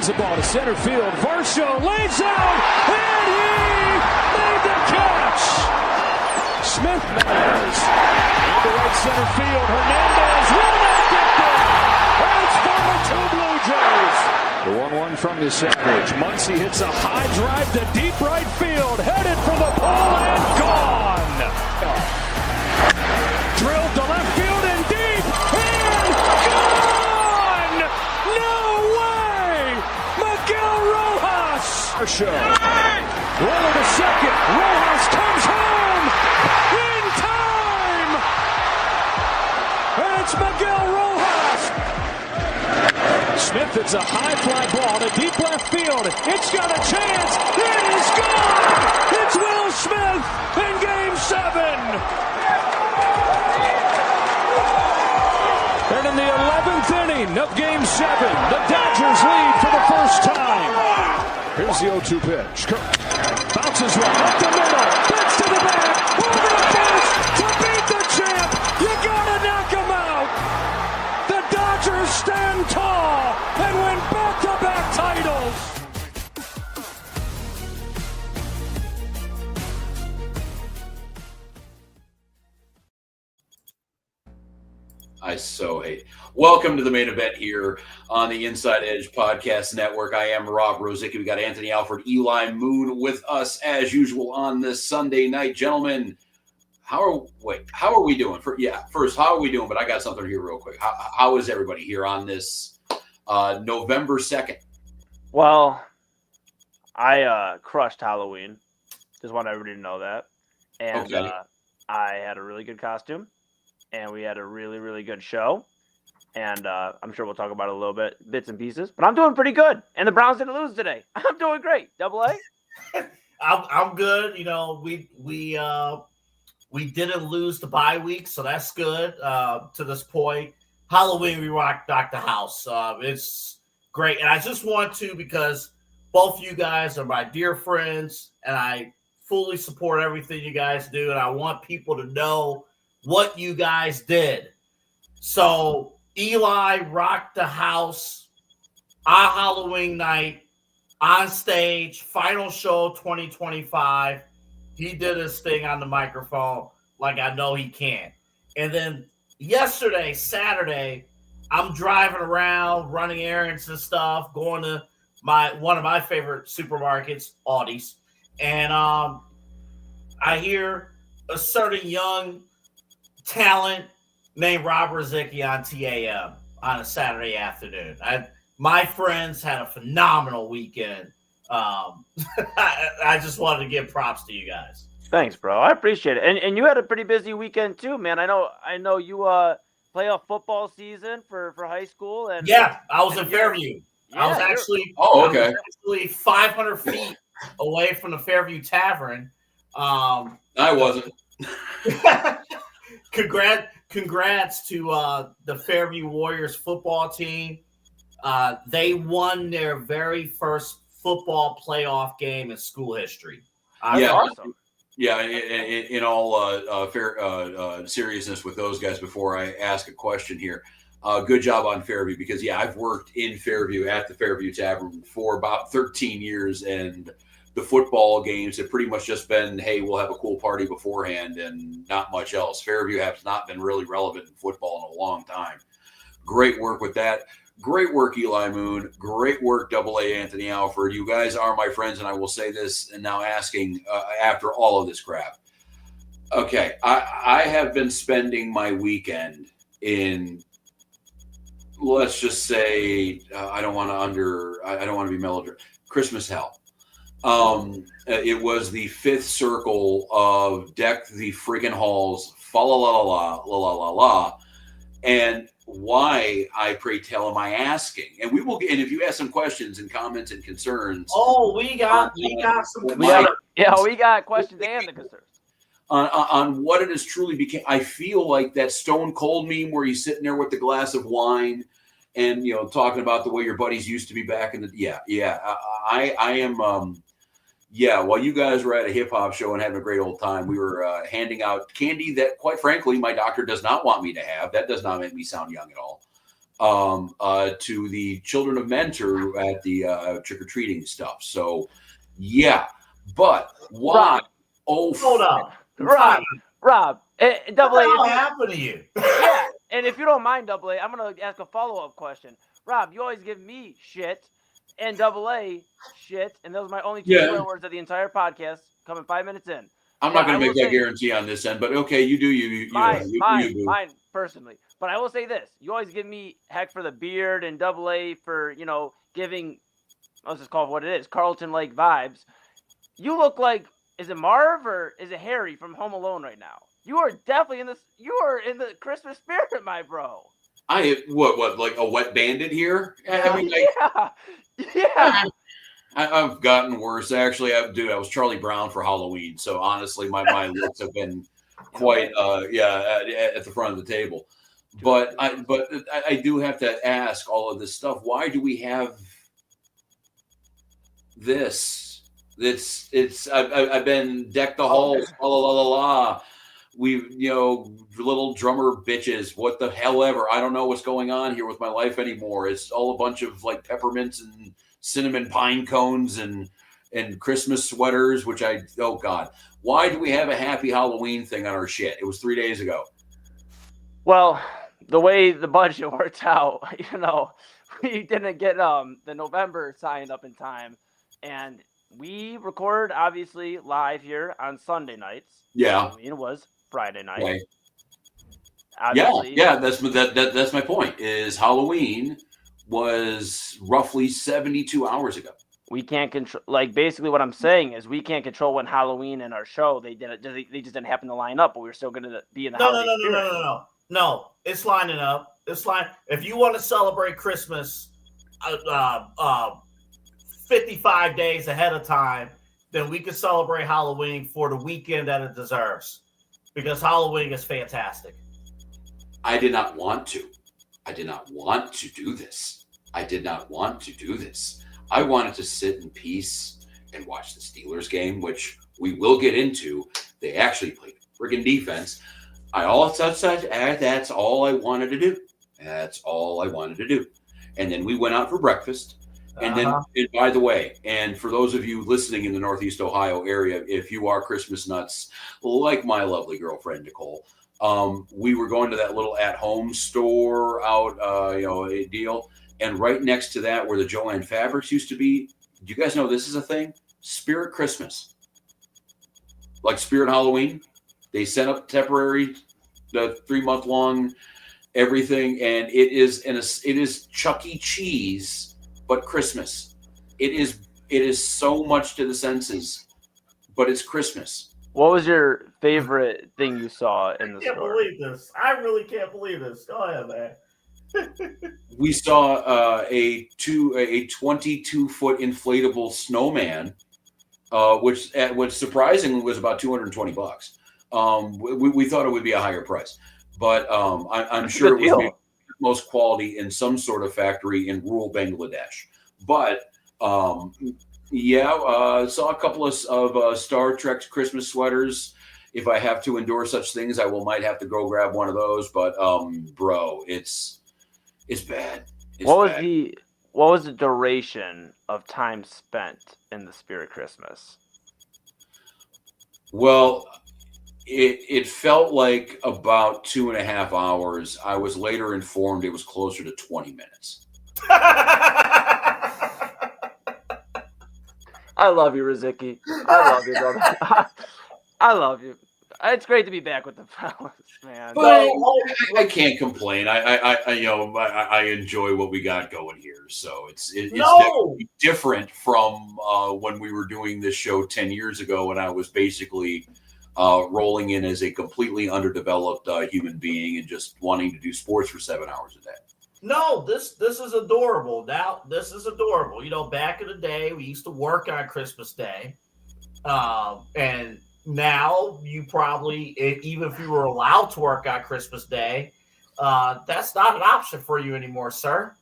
the ball to center field. Varsho lays out, and he made the catch. Smith matters. Into right center field. Hernandez will not get there. And it's 4-2 Blue Jays. The 1-1 from the Savage. Muncy hits a high drive to deep right field. Headed for the pole and gone. Drilled to left field and deep. And gone! No way! Miguel Rojas. Show. Roller to second. Rojas comes home in time. And it's Miguel Rojas. Smith hits a high fly ball to deep left field. It's got a chance. It is gone. It's Will Smith in Game 7. And in the 11th inning of Game 7, the Dodgers lead for the first time. Here's the 0-2 pitch. Bounces one up the middle. Pitch to the back. Over the fence to beat the champ. You gotta knock him out. The Dodgers stand tall and win back-to-back titles. I so hate. Welcome to the main event here on the Inside Edge Podcast Network. I am Rob Rozycki. We got Anthony Alford, Eli Moon with us as usual on this Sunday night. Gentlemen, how are we doing? First, how are we doing? But I got something here real quick. How is everybody here on this November 2nd? Well, I crushed Halloween. Just want everybody to know that. And okay. I had a really good costume. And we had a really, really good show. And I'm sure we'll talk about it a little bit, bits and pieces. But I'm doing pretty good. And the Browns didn't lose today. I'm doing great. Double A? I'm good. You know, we didn't lose the bye week, so that's good to this point. Halloween, we rocked the house. It's great. And I just want to, because both you guys are my dear friends, and I fully support everything you guys do, and I want people to know what you guys did. So Eli rocked the house on Halloween night, on stage, final show 2025. He did his thing on the microphone like I know he can. And then yesterday, Saturday, I'm driving around, running errands and stuff, going to one of my favorite supermarkets, Aldi's. And I hear a certain young talent named Rob Rozycki on TAM on a Saturday afternoon. My friends had a phenomenal weekend. I just wanted to give props to you guys. Thanks, bro. I appreciate it. And you had a pretty busy weekend too, man. I know you playoff football season for high school. And yeah, I was in Fairview. Yeah, I was actually 500 feet away from the Fairview Tavern. I wasn't. Congrats to the Fairview Warriors football team. They won their very first football playoff game in school history. Awesome. Yeah, in all fair seriousness with those guys, before I ask a question here, good job on Fairview, because, I've worked in Fairview at the Fairview Tavern for about 13 years, and the football games have pretty much just been, hey, we'll have a cool party beforehand and not much else. Fairview has not been really relevant in football in a long time. Great work with that. Great work, Eli Moon. Great work, Double A Anthony Alford. You guys are my friends, and I will say this, and now asking after all of this crap. Okay, I have been spending my weekend in, let's just say, I don't want to be melodramatic, Christmas hell. It was the fifth circle of Deck the Friggin' Halls, fa la la la la la la la, and why, I pray tell, am I asking? And we will get, and if you have some questions and comments and concerns. Oh, we got some. We got questions and the concerns. On what it has truly became. I feel like that Stone Cold meme where he's sitting there with the glass of wine and, talking about the way your buddies used to be back in the, I am, while you guys were at a hip hop show and having a great old time, we were handing out candy that, quite frankly, my doctor does not want me to have. That does not make me sound young at all. to the children of mentor at the trick-or-treating stuff. So, yeah. But why? Rob. Hold up. Rob. Double A. What happened to you? Yeah, and if you don't mind, Double A, I'm going to ask a follow-up question. Rob, you always give me shit and Double A shit, and those are my only two swear words of the entire podcast coming 5 minutes in. I'm not going to make that guarantee on this end, but okay, you do. Mine personally. But I will say this. You always give me heck for the beard and Double A for, giving, let's just call it what it is, Carlton-like vibes. You look like, is it Marv or is it Harry from Home Alone right now? You are definitely you are in the Christmas spirit, my bro. What, like a wet bandit here? Yeah. I've gotten worse. Actually, I was Charlie Brown for Halloween. So honestly, my looks have been quite, at the front of the table. But I do have to ask all of this stuff. Why do we have this? I've been decked the halls, la la la la. We, little drummer bitches, what the hell ever. I don't know what's going on here with my life anymore. It's all a bunch of like peppermints and cinnamon pine cones and Christmas sweaters, oh God. Why do we have a happy Halloween thing on our shit? It was 3 days ago. Well, the way the budget worked out, we didn't get the November signed up in time. And we record obviously live here on Sunday nights. Yeah. Halloween was Friday night. Right. Obviously, yeah. That's my point. Is Halloween was roughly 72 hours ago. We can't control. Like basically, what I'm saying is we can't control when Halloween and our show they just didn't happen to line up, but we were still going to be in the holiday spirit. No. It's lining up. If you want to celebrate Christmas, 55 days ahead of time, then we can celebrate Halloween for the weekend that it deserves. Because Halloween is fantastic. I did not want to do this. I wanted to sit in peace and watch the Steelers game, which we will get into. They actually played friggin' defense. That's all I wanted to do. And then we went out for breakfast. And then, and by the way, and for those of you listening in the Northeast Ohio area, if you are Christmas nuts, like my lovely girlfriend, Nicole, we were going to that little at-home store out, a deal. And right next to that, where the Joanne Fabrics used to be, do you guys know this is a thing? Spirit Christmas. Like Spirit Halloween. They set up temporary, the 3-month-long everything. And it is Chuck E. Cheese, but Christmas. It is so much to the senses, but it's Christmas. What was your favorite thing you saw in the store? I can't believe this. I really can't believe this. Go ahead, man. We saw a 22-foot inflatable snowman, which surprisingly was about $220. We thought it would be a higher price, but I'm sure it was made most quality in some sort of factory in rural Bangladesh. But saw a couple of Star Trek Christmas sweaters. If I have to endure such things, might have to go grab one of those. But bro, it's bad. What was the duration of time spent in the Spirit Christmas? Well, it felt like about 2.5 hours. I was later informed it was closer to 20 minutes. I love you, Rozycki. I love you, brother. I love you. It's great to be back with the fellas, man. But I can't complain. I enjoy what we got going here. So it's definitely different from when we were doing this show 10 years ago, when I was basically rolling in as a completely underdeveloped human being and just wanting to do sports for 7 hours a day. No, this is adorable. Now, this is adorable. Back in the day, we used to work on Christmas Day. And now you probably, even if you were allowed to work on Christmas Day, that's not an option for you anymore, sir.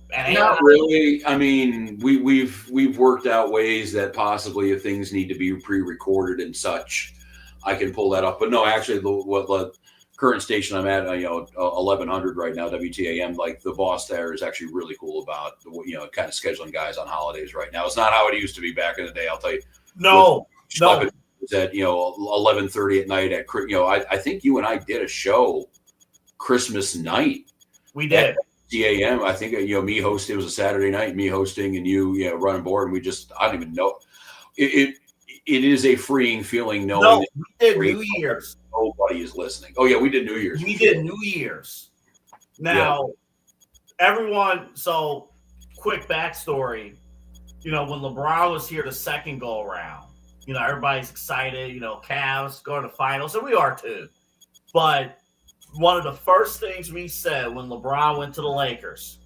Not really. I mean, we've worked out ways that possibly if things need to be pre-recorded and such, I can pull that up. But no, actually, what current station I'm at, 1100 right now, WTAM. Like the boss there is actually really cool about kind of scheduling guys on holidays right now. It's not how it used to be back in the day. I'll tell you. No. It's at 11:30 at night at I think you and I did a show Christmas night. We did. DAM. I think me hosting. It was a Saturday night. Me hosting and you running board. And I don't even know. It is a freeing feeling knowing. No, we did New Year's. Nobody is listening. Oh yeah, we did New Year's. We did New Year's. Now, everyone. So, quick backstory. When LeBron was here the second go around, everybody's excited. Cavs going to finals, and we are too. But one of the first things we said when LeBron went to the Lakers,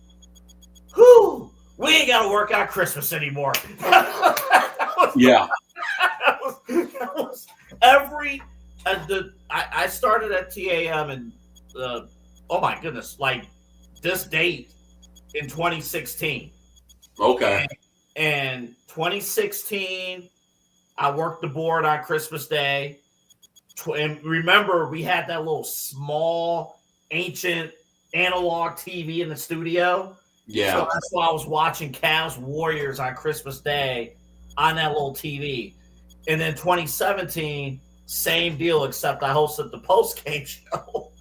we ain't got to work out Christmas anymore. Yeah. That was every. I started at TAM and oh my goodness, like this date in 2016. Okay. And 2016, I worked the board on Christmas Day. And remember, we had that little small, ancient analog TV in the studio. Yeah. So that's why I was watching Cavs Warriors on Christmas Day on that little TV. And then 2017, same deal, except I hosted the post-game show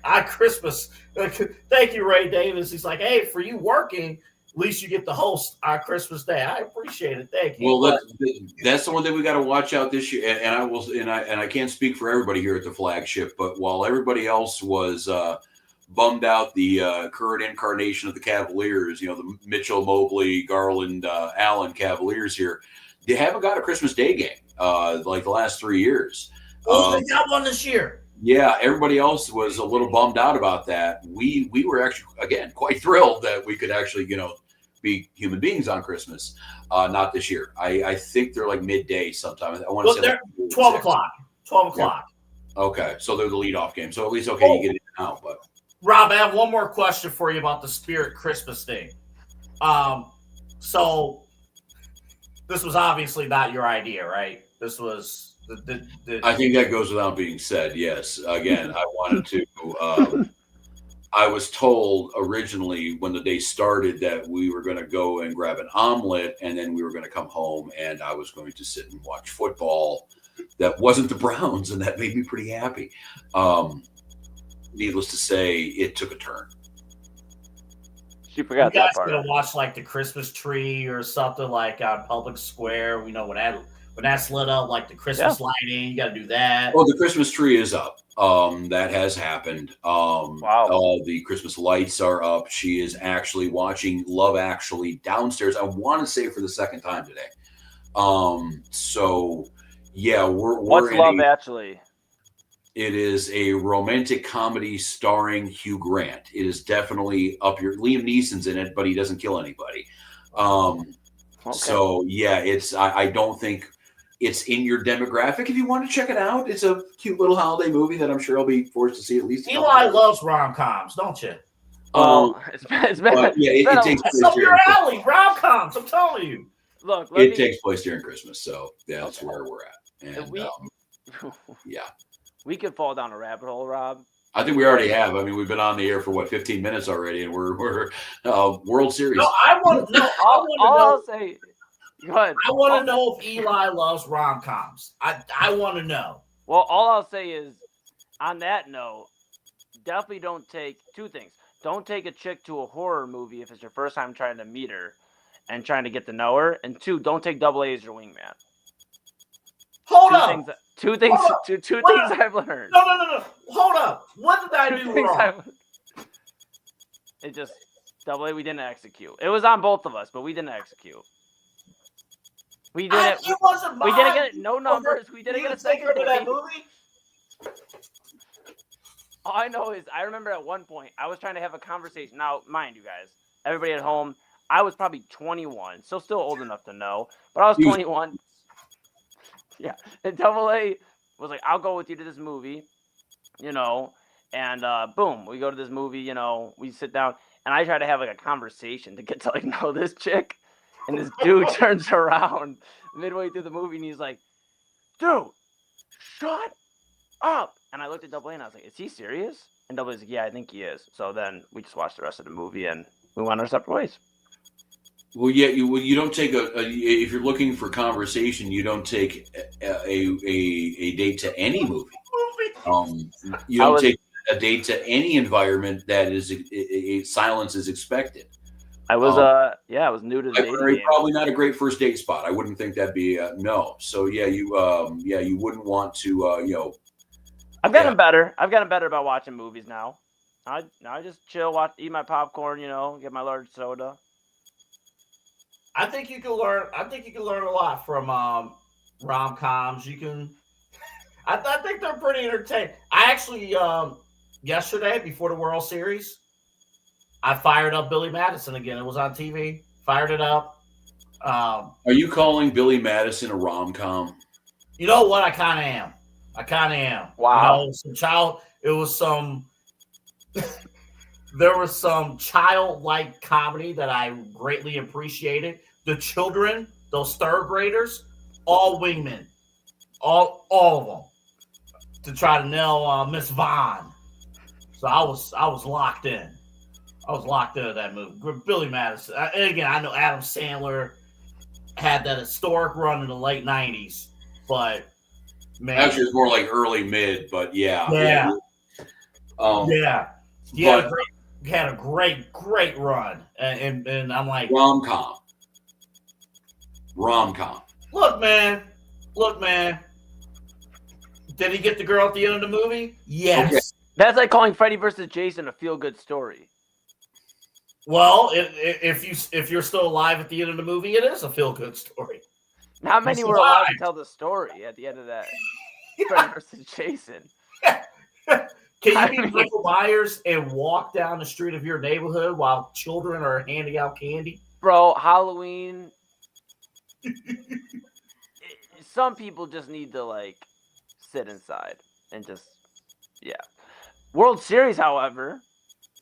on Christmas. Thank you, Ray Davis. He's like, hey, for you working, at least you get the host on Christmas Day. I appreciate it. Thank you. Well, that's the one thing we got to watch out this year. And I can't speak for everybody here at the flagship, but while everybody else was bummed out the current incarnation of the Cavaliers, the Mitchell, Mobley, Garland, Allen Cavaliers here, they haven't got a Christmas Day game like the last 3 years. They got one this year. Yeah, everybody else was a little bummed out about that. We were actually, again, quite thrilled that we could actually, be human beings on Christmas. Not this year. I think they're like midday sometime. I want to say they're 12 o'clock. 12 o'clock. Yeah. Okay, so they're the leadoff game. So at least you get it out. But Rob, I have one more question for you about the Spirit Christmas thing. So this was obviously not your idea, right? This was I think that goes without being said. Yes. Again, I wanted to. I was told originally when the day started that we were going to go and grab an omelet, and then we were going to come home, and I was going to sit and watch football. That wasn't the Browns, and that made me pretty happy. Needless to say, it took a turn. She forgot you guys that part. Gonna watch like the Christmas tree or something like on Public Square. When that's lit up, like the Christmas lighting, you got to do that. Oh, the Christmas tree is up. That has happened. Wow. All the Christmas lights are up. She is actually watching Love Actually downstairs. I want to say for the second time today. So yeah, we're What's Love Actually? It is a romantic comedy starring Hugh Grant. It is definitely up your. Liam Neeson's in it, but he doesn't kill anybody. Okay. So yeah, it's. I don't think it's in your demographic. If you want to check it out, it's a cute little holiday movie that I'm sure I'll be forced to see at least. Eli loves rom-coms, don't you? It's been it takes place up your alley. Rom-coms, I'm telling you. Look, it takes place during Christmas, so that's where we're at. And yeah. We could fall down a rabbit hole, Rob. I think we already have. I mean, we've been on the air for 15 minutes already, and we're World Series. No, I want to know. I'll say. Go ahead. I want to know if Eli loves rom-coms. I want to know. Well, all I'll say is, on that note, definitely don't take two things. Don't take a chick to a horror movie if it's your first time trying to meet her and trying to get to know her. And two, don't take double A as your wingman. Hold up. Two things I've learned. No. Hold up. What did I do wrong? It just double A. We didn't execute. It was on both of us, but we didn't execute. We didn't. It wasn't mine. We didn't get no numbers. We didn't get a second to that movie. All I know is I remember at one point I was trying to have a conversation. Now, mind you guys, everybody at home, I was probably 21, so still old enough to know, but I was 21. Yeah, and Double A was like, "I'll go with you to this movie," and boom, we go to this movie. We sit down, and I try to have like a conversation to get to know this chick, and this dude turns around midway through the movie, and he's like, "Dude, shut up. And I looked at Double A and I was like, is he serious? And Double A's like, yeah, I think he is. So then we just watched the rest of the movie and we went our separate ways. Well, yeah, you don't take if you're looking for conversation, you don't take a date to any movie. You don't take a date to any environment that is silence is expected. I was I was new to the dating game. Probably not a great first date spot. I wouldn't think that'd be no. So yeah, you wouldn't want to I've gotten better. I've gotten better about watching movies now. I just chill, eat my popcorn, get my large soda. I think you can learn a lot from rom-coms. You can. I think they're pretty entertaining. I actually yesterday before the World Series, I fired up Billy Madison again. It was on TV. Fired it up. Are you calling Billy Madison a rom-com? You know what? I kind of am. Wow. It was some. There was some childlike comedy that I greatly appreciated. The children, those third graders, all wingmen, all of them, to try to nail Miss Vaughn. So I was locked in. I was locked into that movie. Billy Madison. And again, I know Adam Sandler had that historic run in the late '90s, but man, actually it's more like early mid. But yeah. He had a great run, and I'm like rom-com. Look, man. Did he get the girl at the end of the movie? Yes. Okay. That's like calling Freddy versus Jason a feel-good story. Well, if you're still alive at the end of the movie, it is a feel-good story. Not many were allowed to tell the story at the end of that. Freddy versus Jason. Can you be Michael Myers and walk down the street of your neighborhood while children are handing out candy? Bro, Halloween. Some people just need to sit inside and just World Series, however,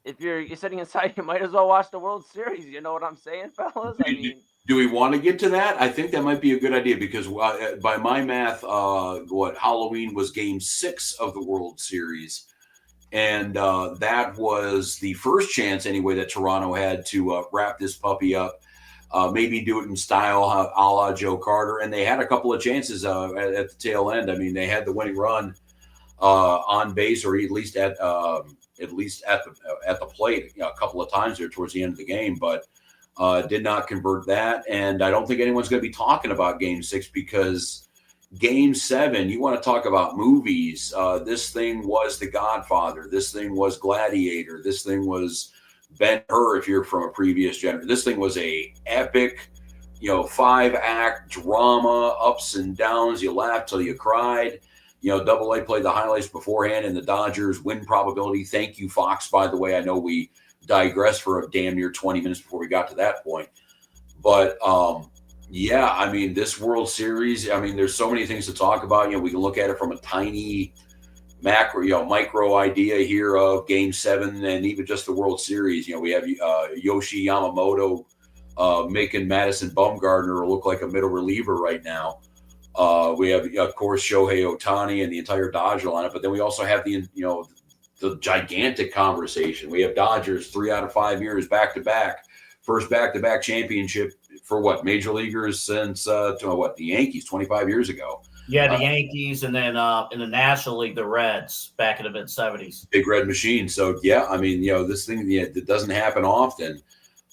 if you're sitting inside, you might as well watch the World Series. You know what I'm saying, fellas? I mean, do we want to get to that? I think that might be a good idea because by my math, Halloween was Game 6 of the World Series. And that was the first chance, anyway, that Toronto had to wrap this puppy up, maybe do it in style a la Joe Carter. And they had a couple of chances at the tail end. I mean, they had the winning run on base, or at least at the plate, a couple of times there towards the end of the game, but did not convert that. And I don't think anyone's going to be talking about Game 6 because Game 7, you want to talk about movies. This thing was The Godfather. This thing was Gladiator. This thing was Ben-Hur, if you're from a previous generation. This thing was a epic, 5-act drama, ups and downs. You laughed till you cried. Double A played the highlights beforehand and the Dodgers win probability. Thank you, Fox, by the way. I know we digressed for a damn near 20 minutes before we got to that point. But, I mean, this World Series, there's so many things to talk about. We can look at it from a tiny micro idea here of Game 7 and even just the World Series. We have Yoshi Yamamoto making Madison Bumgarner look like a middle reliever right now. We have, of course, Shohei Ohtani and the entire Dodger lineup, but then we also have the gigantic conversation. We have Dodgers 3 out of 5 years back-to-back, first back-to-back championship for major leaguers since the Yankees 25 years ago. Yeah, the Yankees, and then in the National League, the Reds back in the mid-'70s. Big Red Machine. So this thing it doesn't happen often.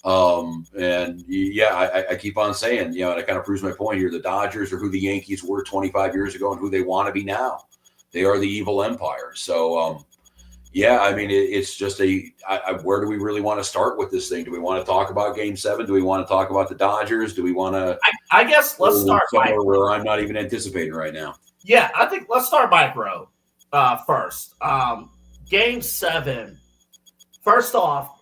I keep on saying, that kind of proves my point here. The Dodgers are who the Yankees were 25 years ago and who they want to be now. They are the evil empire. So, it's just where do we really want to start with this thing? Do we want to talk about Game 7? Do we want to talk about the Dodgers? Do we want to? I guess let's start somewhere where I'm not even anticipating right now. Yeah, I think let's start micro first. Game 7. First off,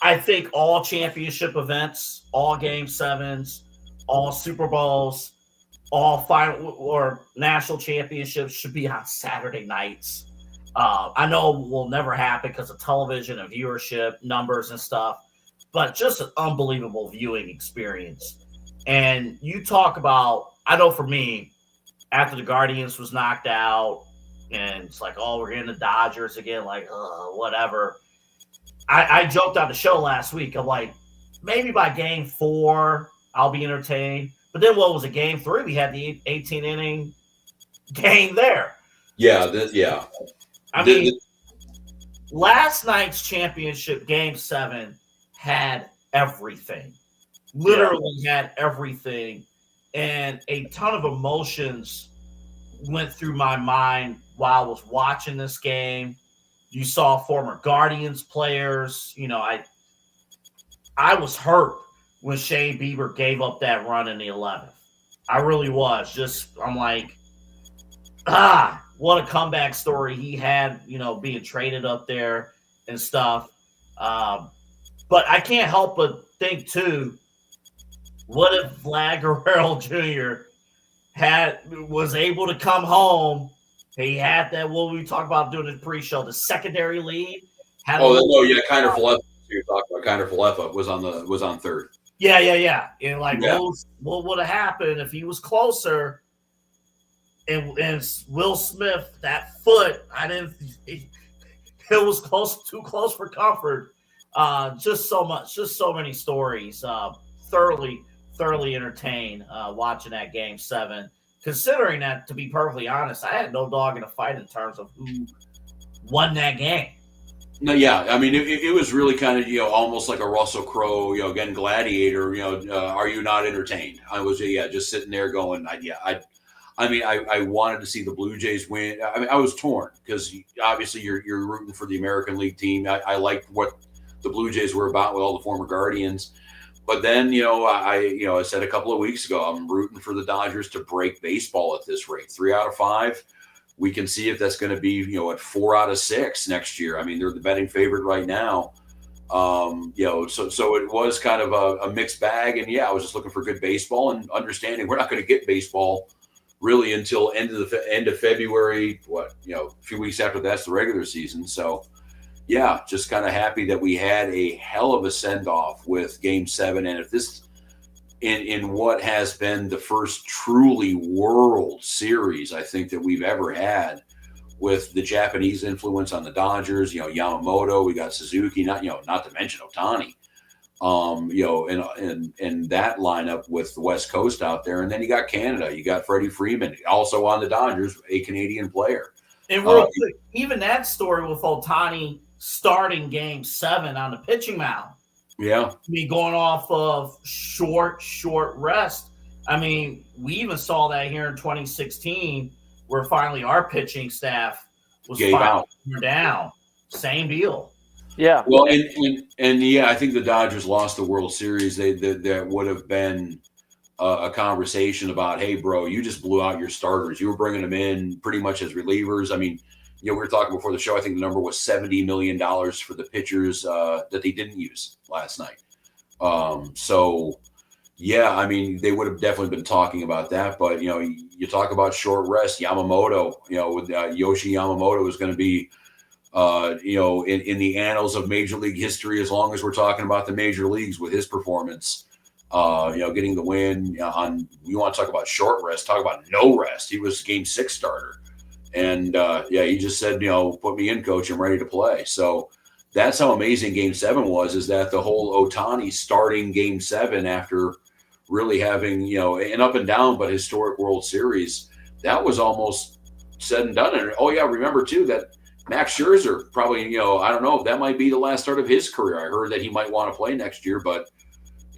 I think all championship events, all Game 7s, all Super Bowls, all final or national championships should be on Saturday nights. I know it will never happen because of television and viewership numbers and stuff, but just an unbelievable viewing experience. And you talk about, I know for me, after the Guardians was knocked out, and it's like, oh, we're getting the Dodgers again, like, whatever. I joked on the show last week. I'm like, maybe by game 4, I'll be entertained. But then what was it, game 3? We had the 18-inning game there. Yeah, I mean, last night's championship, game 7, had everything. Literally had everything. And a ton of emotions went through my mind while I was watching this game. You saw former Guardians players. You know, I was hurt when Shane Bieber gave up that run in the 11th. I really was. I'm like, what a comeback story he had, you know, being traded up there and stuff. But I can't help but think, too, what if Vlad Guerrero Jr. was able to come home? He had that, what we talked about doing the pre-show, the secondary lead. Kiner Falefa. You're talking about Kiner Falefa was on third. Yeah. And what would have happened if he was closer? And Will Smith, that foot, it was too close for comfort. Just so many stories. Thoroughly entertained watching that game 7. Considering that, to be perfectly honest, I had no dog in the fight in terms of who won that game. No, yeah, I mean, it was really kind of, almost like a Russell Crowe, again, gladiator. Are you not entertained? I was, just sitting there going, I wanted to see the Blue Jays win. I mean, I was torn because obviously you're rooting for the American League team. I liked what the Blue Jays were about with all the former Guardians. But then, I said a couple of weeks ago, I'm rooting for the Dodgers to break baseball at this rate. 3 out of 5. We can see if that's going to be, at 4 out of 6 next year. I mean, they're the betting favorite right now. So it was kind of a mixed bag. And I was just looking for good baseball and understanding we're not going to get baseball really until end of February. A few weeks after that's the regular season. So, just kind of happy that we had a hell of a send-off with Game 7. And if this, in what has been the first truly World Series, I think, that we've ever had, with the Japanese influence on the Dodgers, Yamamoto, we got Suzuki, not to mention Ohtani, and that lineup with the West Coast out there. And then you got Canada, you got Freddie Freeman, also on the Dodgers, a Canadian player. And real quick, even that story with Ohtani starting Game 7 on the pitching mound. Yeah. I mean, going off of short rest. I mean, we even saw that here in 2016 where finally our pitching staff was down. Same deal. Yeah. Well, and I think the Dodgers lost the World Series. That would have been a conversation about, hey, bro, you just blew out your starters. You were bringing them in pretty much as relievers. I mean, we were talking before the show. I think the number was $70 million for the pitchers that they didn't use last night. I mean, they would have definitely been talking about that. But, you talk about short rest, Yamamoto, with Yoshi Yamamoto is going to be, in the annals of Major League history, as long as we're talking about the major leagues with his performance, getting the win you want to talk about short rest, talk about no rest. He was Game 6 starter. And, he just said, put me in, coach. I'm ready to play. So that's how amazing Game 7 was, is that the whole Ohtani starting Game 7 after really having, an up and down but historic World Series, that was almost said and done. And, remember, too, that Max Scherzer probably, I don't know, that might be the last start of his career. I heard that he might want to play next year. But,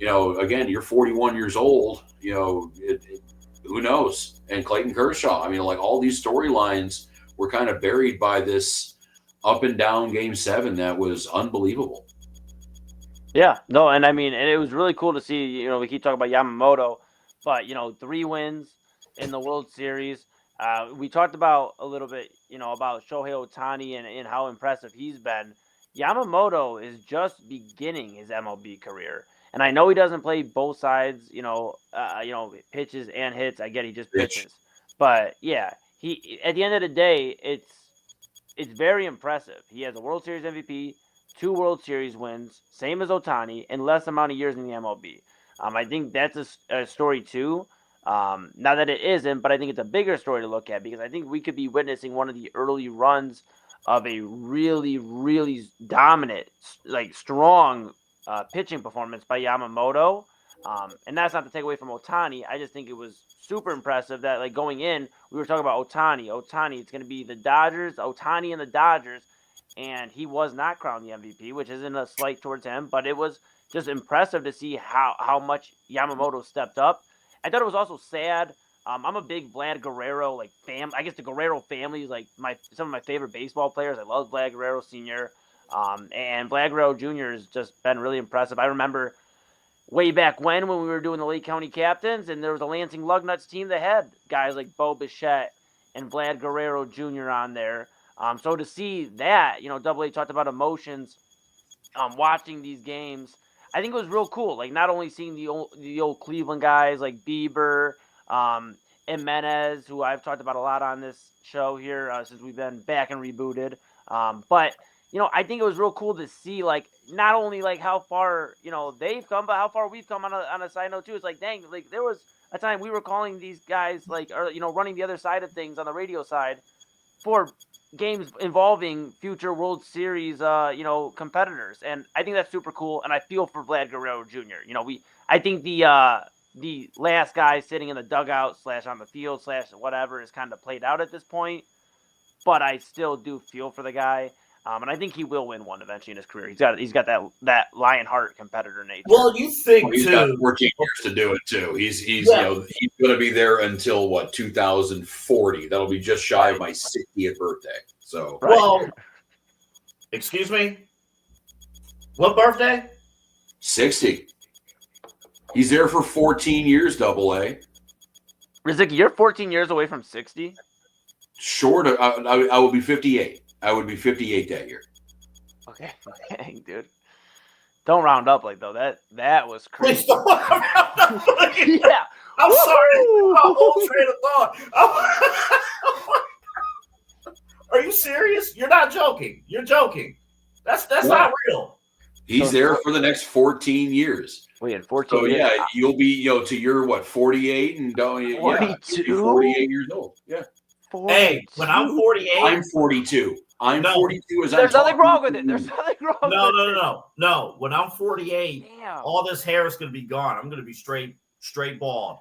again, you're 41 years old, who knows? And Clayton Kershaw. I mean, like, all these storylines were kind of buried by this up and down Game 7 that was unbelievable. Yeah, no, and I mean, and it was really cool to see, we keep talking about Yamamoto, but, 3 wins in the World Series. We talked about a little bit, about Shohei Ohtani and how impressive he's been. Yamamoto is just beginning his MLB career. And I know he doesn't play both sides, pitches and hits. I get he just pitches. But, he at the end of the day, it's very impressive. He has a World Series MVP, 2 World Series wins, same as Ohtani, in less amount of years in the MLB. I think that's a story, too, Not that it isn't, but I think it's a bigger story to look at because I think we could be witnessing one of the early runs of a really, really dominant, like strong pitching performance by Yamamoto. And that's not to take away from Ohtani. I just think it was super impressive that, like, going in, we were talking about Ohtani. It's going to be the Dodgers, Ohtani and the Dodgers. And he was not crowned the MVP, which isn't a slight towards him, but it was just impressive to see how much Yamamoto stepped up. I thought it was also sad. I'm a big Vlad Guerrero fan. I guess the Guerrero family is some of my favorite baseball players. I love Vlad Guerrero Sr. And Vlad Guerrero Jr. has just been really impressive. I remember way back when we were doing the Lake County Captains, and there was a Lansing Lugnuts team that had guys like Bo Bichette and Vlad Guerrero Jr. on there. So to see that, Double A talked about emotions, watching these games, I think it was real cool. Like, not only seeing the old Cleveland guys like Bieber, Jimenez, who I've talked about a lot on this show here since we've been back and rebooted. But I think it was real cool to see, like, not only like how far they've come, but how far we've come on a side note too. It's like, dang, like there was a time we were calling these guys running the other side of things on the radio side for games involving future World Series, competitors. And I think that's super cool. And I feel for Vlad Guerrero Jr. I think the last guy sitting in the dugout / on the field / whatever is kind of played out at this point, but I still do feel for the guy. And I think he will win one eventually in his career. He's got that Lionheart competitor nature. Well, you think he's too, got 14 years to do it too. He's he's going to be there until 2040. That'll be just shy of my 60th birthday. So well, excuse me, what birthday? 60. He's there for 14 years. Double A. Rozycki, you're 14 years away from 60. Short of, I will be 58. I would be 58 that year. Okay, dude. Don't round up though. That was crazy. Please don't round up. Yeah. I'm sorry. My whole train of thought. Are you serious? You're not joking. You're joking. That's not real. He's there for the next 14 years. Wait, in 14 so years. Yeah, you'll be to your 48 and 42? 48 years old. Yeah. 42? Hey, when I'm 48, I'm 42. I'm 42 as There's nothing wrong with it. There's nothing wrong with it. No. When I'm 48, Damn. all this hair is going to be gone. I'm going to be straight bald.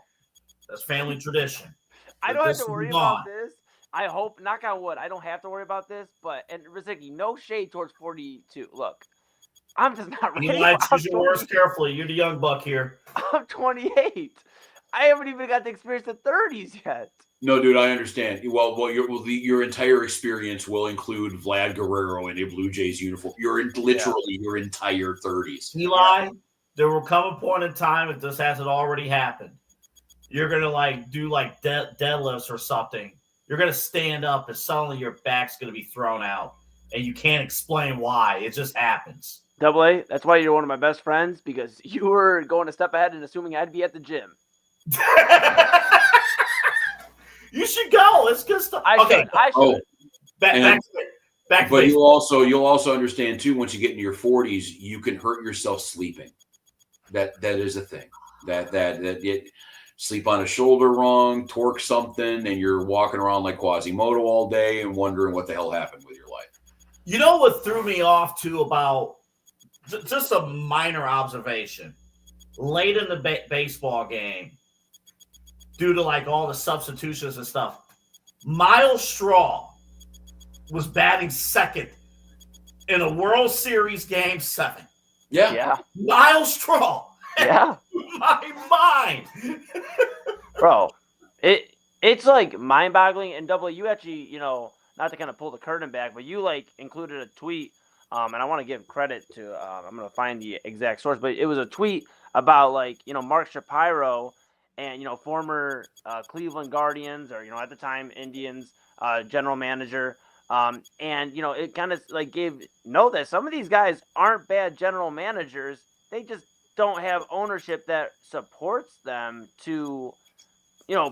That's family tradition. I don't have to worry about this. I hope, knock on wood, I don't have to worry about this. And Rozycki, no shade towards 42. Look, I'm just not ready. You might choose your words carefully. You're the young buck here. I'm 28. I haven't even got to experience the 30s yet. No, dude, I understand. Well, your entire experience will include Vlad Guerrero in a Blue Jays uniform. You're literally your entire 30s. Eli, there will come a point in time, if this hasn't already happened, you're going to do deadlifts or something. You're going to stand up and suddenly your back's going to be thrown out. And you can't explain why. It just happens. Double A, that's why you're one of my best friends, because you were going a step ahead and assuming I'd be at the gym. You should go. It's good stuff. I should. Back. But you'll also understand too. Once you get into your 40s, you can hurt yourself sleeping. That is a thing. That you sleep on a shoulder wrong, torque something, and you're walking around like Quasimodo all day and wondering what the hell happened with your life. You know what threw me off too about just a minor observation late in the baseball game. Due to all the substitutions and stuff, Miles Straw was batting second in a World Series Game 7. Yeah. Miles Straw. Yeah. My mind. Bro, it's mind-boggling. And Double, you actually, not to kind of pull the curtain back, but you included a tweet, and I want to give credit to, I'm going to find the exact source, but it was a tweet about Mark Shapiro and, former Cleveland Guardians or, at the time Indians general manager. And, it kind of gave note that some of these guys aren't bad general managers. They just don't have ownership that supports them to,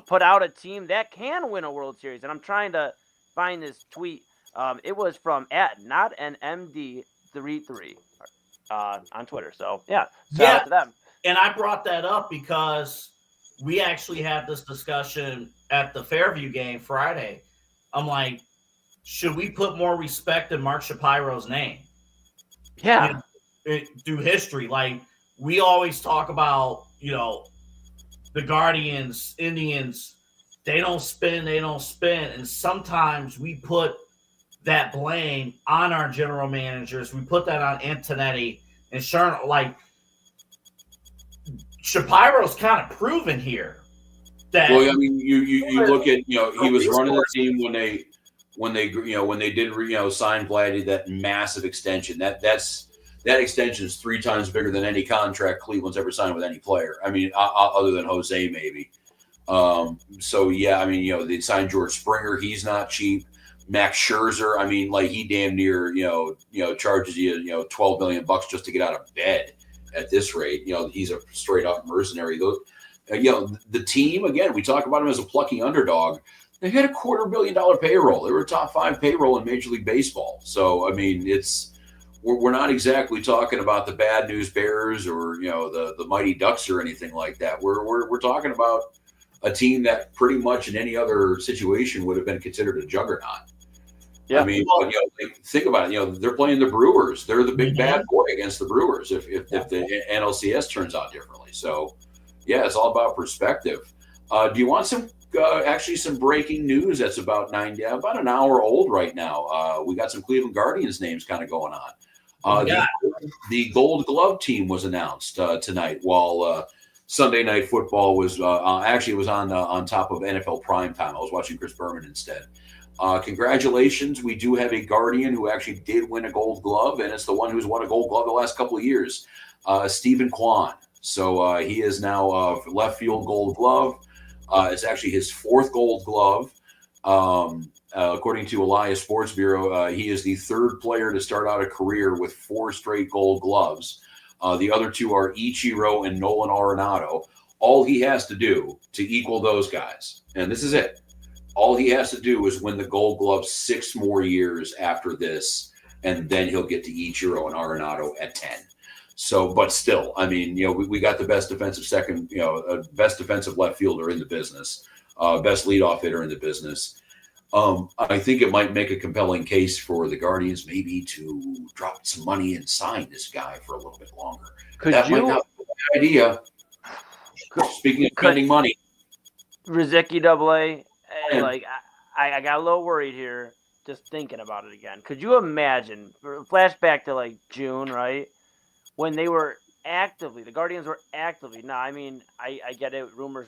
put out a team that can win a World Series. And I'm trying to find this tweet. It was from @NotAnMD33 on Twitter. So, yeah, shout out to them. And I brought that up because we actually had this discussion at the Fairview game Friday. I'm like, should we put more respect in Mark Shapiro's name? Yeah. Through history. Like, we always talk about, the Guardians, Indians, they don't spin. And sometimes we put that blame on our general managers. We put that on Antonetti and Sherman. Like, Shapiro's kind of proven here that. Well, I mean, you look at, he was running the team when they did sign Vladdy, that massive extension. That extension is 3 times bigger than any contract Cleveland's ever signed with any player. I mean, other than Jose maybe. So yeah, I mean, they signed George Springer. He's not cheap. Max Scherzer, I mean, like, he damn near, charges you, $12 million just to get out of bed at this rate. He's a straight up mercenary. The team, again, we talk about him as a plucky underdog. They had a $250 million payroll. They were a top 5 payroll in Major League Baseball. So, I mean, we're not exactly talking about the bad news Bears or, the Mighty Ducks or anything like that. We're talking about a team that pretty much in any other situation would have been considered a juggernaut. Yeah. I mean, think about it. They're playing the Brewers. They're the big bad boy against the Brewers if the NLCS turns out differently. So, yeah, it's all about perspective. Do you want some breaking news that's about an hour old right now? We got some Cleveland Guardians names kind of going on. The Gold Glove team was announced tonight, while Sunday Night Football was it was on top of NFL Primetime. I was watching Chris Berman instead. Congratulations. We do have a Guardian who actually did win a Gold Glove, and it's the one who's won a Gold Glove the last couple of years, Stephen Kwan. So he is now left field Gold Glove. It's actually his 4th Gold Glove. According to Elias Sports Bureau, he is the 3rd player to start out a career with 4 straight Gold Gloves. The other 2 are Ichiro and Nolan Arenado. All he has to do to equal those guys, and this is it, all he has to do is win the Gold Glove 6 more years after this, and then he'll get to Ichiro and Arenado at 10. So, but still, I mean, we got the best defensive best defensive left fielder in the business, best leadoff hitter in the business. I think it might make a compelling case for the Guardians maybe to drop some money and sign this guy for a little bit longer. Might not be a bad idea. Speaking of spending money, Rozycki AA, I got a little worried here just thinking about it again. Could you imagine, flashback to like June, right? When they were the Guardians were actively, I get it, rumors,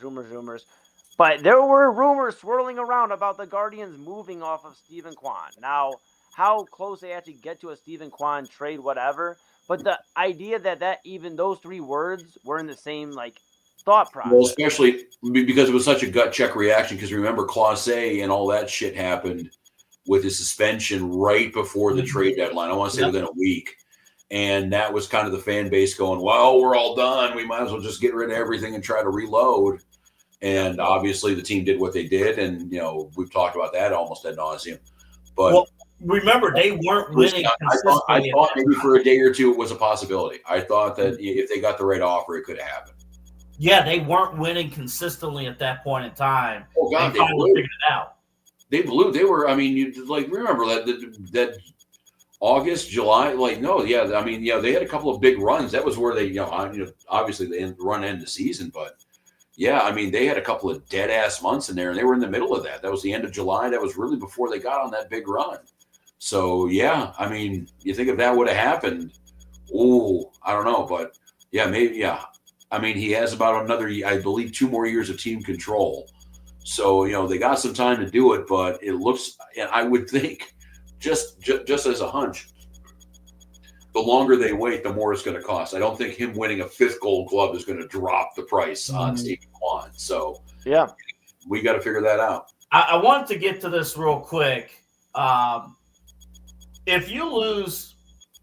but there were rumors swirling around about the Guardians moving off of Stephen Kwan. Now, how close they actually get to a Stephen Kwan trade, whatever, but the idea that even those 3 words were in the same, thought process. Well, especially because it was such a gut check reaction, because remember, Clase and all that shit happened with his suspension right before the trade deadline. I want to say within a week. And that was kind of the fan base going, well, we're all done. We might as well just get rid of everything and try to reload. And obviously the team did what they did. And, we've talked about that almost ad nauseum. But remember, they weren't winning. I thought maybe for a day or 2 it was a possibility. I thought that if they got the right offer, it could have happened. Yeah, they weren't winning consistently at that point in time. Oh, God, they finally figured it out. They blew. They were, remember that August, July, they had a couple of big runs. That was where they, obviously the run end the season, but yeah, they had a couple of dead ass months in there, and they were in the middle of that. That was the end of July. That was really before they got on that big run. So yeah, you think if that would have happened, I don't know, but yeah, maybe, yeah. He has about another, I believe, 2 more years of team control. So, they got some time to do it, but it looks, and I would think, just as a hunch, the longer they wait, the more it's going to cost. I don't think him winning a 5th Gold Glove is going to drop the price on Stephen Kwan. So, yeah, we got to figure that out. I wanted to get to this real quick. If you lose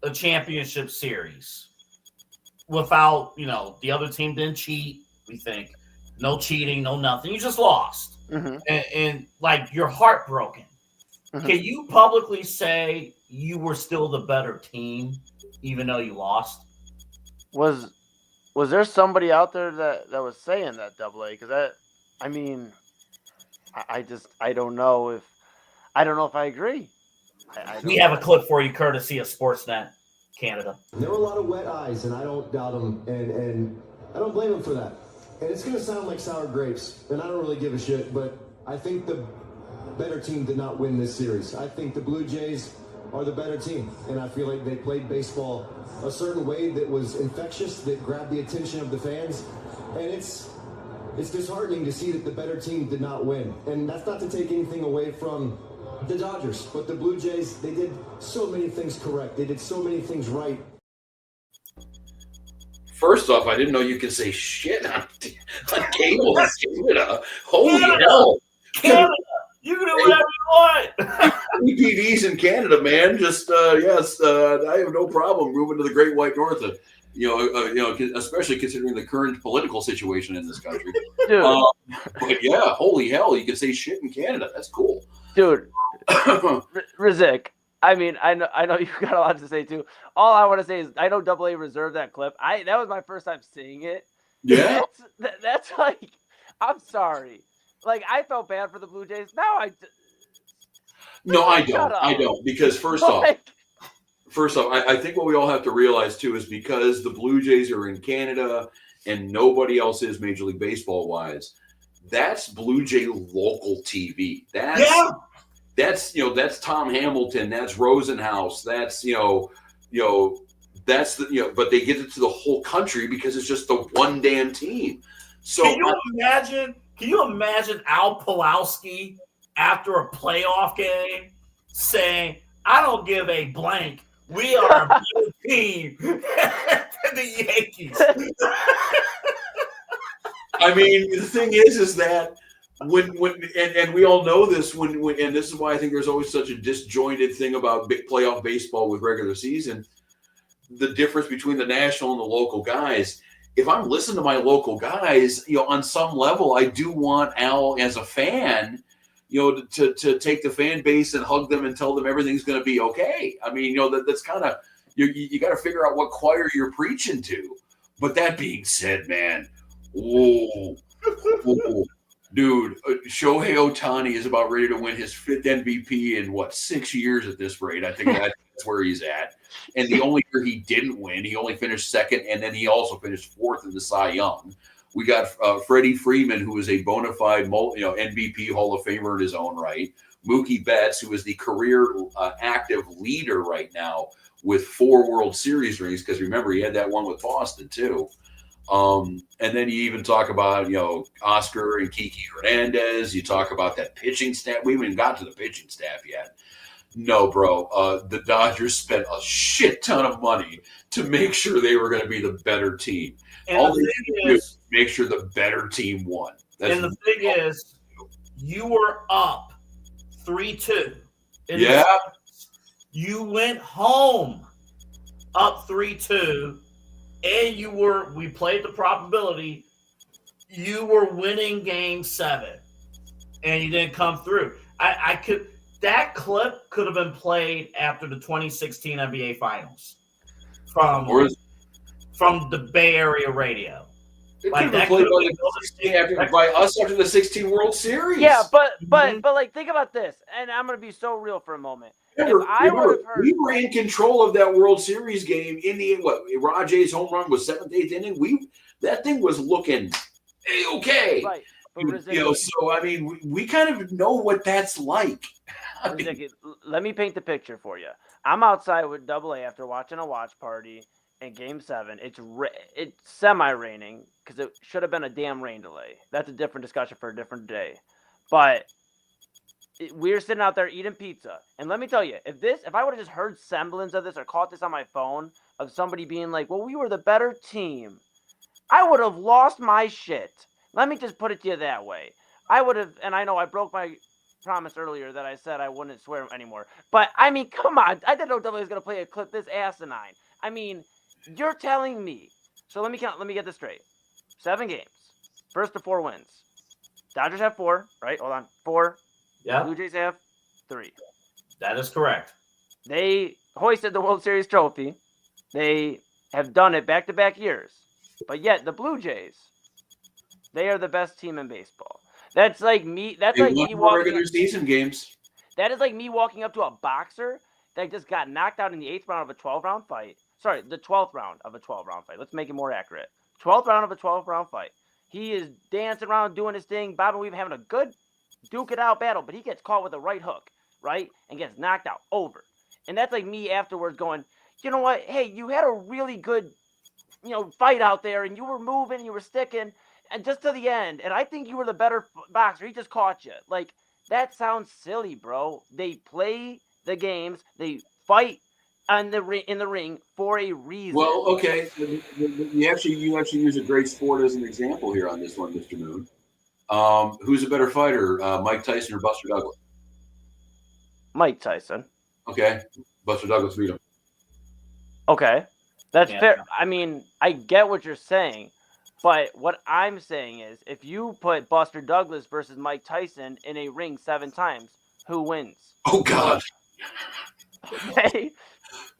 a championship series without, the other team didn't cheat, we think, no cheating, no nothing, you just lost. Mm-hmm. And you're heartbroken. Mm-hmm. Can you publicly say you were still the better team, even though you lost? Was Was there somebody out there that was saying that AA? Because I mean, I don't know if I agree. We have a clip for you, courtesy of Sportsnet Canada. There were a lot of wet eyes, and I don't doubt them, and I don't blame them for that. And it's going to sound like sour grapes, and I don't really give a shit, but I think the better team did not win this series. I think the Blue Jays are the better team, and I feel like they played baseball a certain way that was infectious, that grabbed the attention of the fans, and it's disheartening to see that the better team did not win. And that's not to take anything away from the Dodgers, but the Blue Jays, they did so many things correct. They did so many things right. First off, I didn't know you could say shit on cable in Canada. Holy hell. Canada! You can do whatever you want. PDs in Canada, man. Just yes, I have no problem moving to the Great White North. Especially considering the current political situation in this country. Dude. But yeah, holy hell, you can say shit in Canada. That's cool, dude. Rozycki. I mean, I know you've got a lot to say too. All I want to say is I know AA reserved that clip. That was my first time seeing it. Yeah, that's like, I'm sorry. Like, I felt bad for the Blue Jays. Now I don't. Because first off, I think what we all have to realize too is because the Blue Jays are in Canada and nobody else is Major League Baseball wise, that's Blue Jay local TV. That's Tom Hamilton, that's Rosenhaus, that's but they get it to the whole country because it's just the one damn team. So can you imagine Al Pawlowski after a playoff game saying, I don't give a blank. We are a good team. The Yankees. I mean, the thing is that when we all know this and this is why I think there's always such a disjointed thing about big playoff baseball with regular season, the difference between the national and the local guys. If I'm listening to my local guys, on some level, I do want Al as a fan, to take the fan base and hug them and tell them everything's going to be okay. I mean, that's kind of you got to figure out what choir you're preaching to. But that being said, man, dude, Shohei Ohtani is about ready to win his 5th MVP in 6 years at this rate. I think that's where he's at. And the only year he didn't win, he only finished 2nd, and then he also finished 4th in the Cy Young. We got Freddie Freeman, who is a bona fide MVP Hall of Famer in his own right. Mookie Betts, who is the career active leader right now with 4 World Series rings, because remember, he had that one with Boston too. And then you even talk about, Oscar and Kiki Hernandez. You talk about that pitching staff. We haven't even got to the pitching staff yet. No, bro. The Dodgers spent a shit ton of money to make sure they were going to be the better team. And all they did is make sure the better team won. And the thing is, you were up 3-2. Yeah. You went home up 3-2. And we played the probability, you were winning game 7 and you didn't come through. That clip could have been played after the 2016 NBA Finals from the Bay Area radio. It could have been played by us after the 16 World Series. Yeah, but like, think about this, and I'm going to be so real for a moment. We were in control of that World Series game in the Rajay's home run was 7th, 8th inning. That thing was looking okay. Right. So I mean, we kind of know what that's like. Let me paint the picture for you. I'm outside with AA after watching a watch party in Game 7. It's semi-raining because it should have been a damn rain delay. That's a different discussion for a different day. But we're sitting out there eating pizza. And let me tell you, if I would have just heard semblance of this or caught this on my phone of somebody being like, well, we were the better team, I would have lost my shit. Let me just put it to you that way. I would have, and I know I broke my promise earlier that I said I wouldn't swear anymore. But, I mean, come on. I didn't know WWE was going to play a clip this asinine. I mean, you're telling me. So let me get this straight. 7 games. First to 4 wins. Dodgers have 4, right? Hold on. 4. Yeah. Blue Jays have 3. That is correct. They hoisted the World Series trophy. They have done it back-to-back years. But yet the Blue Jays, they are the best team in baseball. That's like me. That's They like won me more walking. regular season games. That is like me walking up to a boxer that just got knocked out in the 8th round of a 12-round fight. Sorry, the 12th round of a 12-round fight. Let's make it more accurate. 12th round of a 12-round fight. He is dancing around doing his thing. Bob and Weave having a good duke it out battle, but he gets caught with a right hook, right? And gets knocked out over. And that's like me afterwards going, you know what? Hey, you had a really good, fight out there, and you were moving, you were sticking, and just to the end. And I think you were the better boxer. He just caught you. Like, that sounds silly, bro. They play the games. They fight in the ring for a reason. Well, okay. You actually use a great sport as an example here on this one, Mr. Moon. Who's a better fighter, Mike Tyson or Buster Douglas? Mike Tyson. Okay, Buster Douglas beat him. Okay, that's fair. I mean, I get what you're saying, but what I'm saying is, if you put Buster Douglas versus Mike Tyson in a ring 7 times, who wins? Oh God. Okay.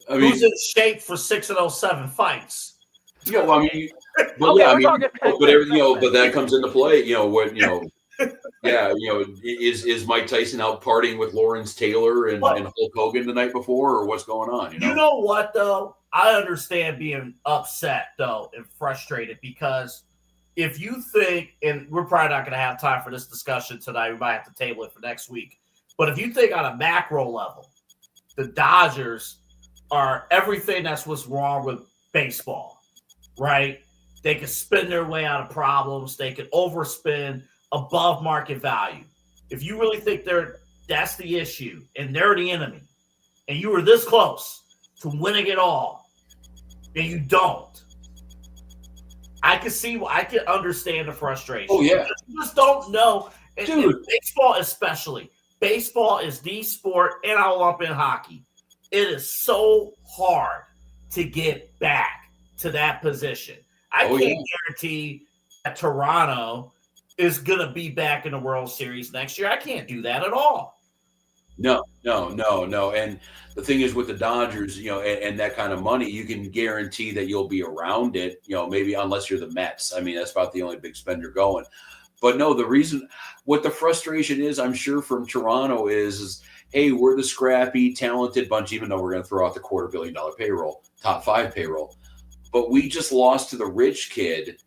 I mean, who's in shape for 6 of those 7 fights? Yeah, well, I mean, but okay, yeah, I mean, talking, but that comes into play. Yeah, is Mike Tyson out partying with Lawrence Taylor and Hulk Hogan the night before, or what's going on? You know what, though? I understand being upset, though, and frustrated, because if you think, and we're probably not going to have time for this discussion tonight, we might have to table it for next week, but if you think on a macro level, the Dodgers are everything that's what's wrong with baseball, right? They can spin their way out of problems. They can overspend above market value. If you really think that's the issue and they're the enemy, and you were this close to winning it all, and you don't, I can understand the frustration. Oh yeah, you just don't know, dude. And baseball especially. Baseball is the sport, and I'll lump in hockey. It is so hard to get back to that position. I can't guarantee that Toronto is going to be back in the World Series next year. I can't do that at all. No. And the thing is with the Dodgers, and that kind of money, you can guarantee that you'll be around it, maybe unless you're the Mets. I mean, that's about the only big spender going. But no, what the frustration is, I'm sure from Toronto is hey, we're the scrappy, talented bunch, even though we're going to throw out the $250 million payroll, top 5 payroll. But we just lost to the rich kid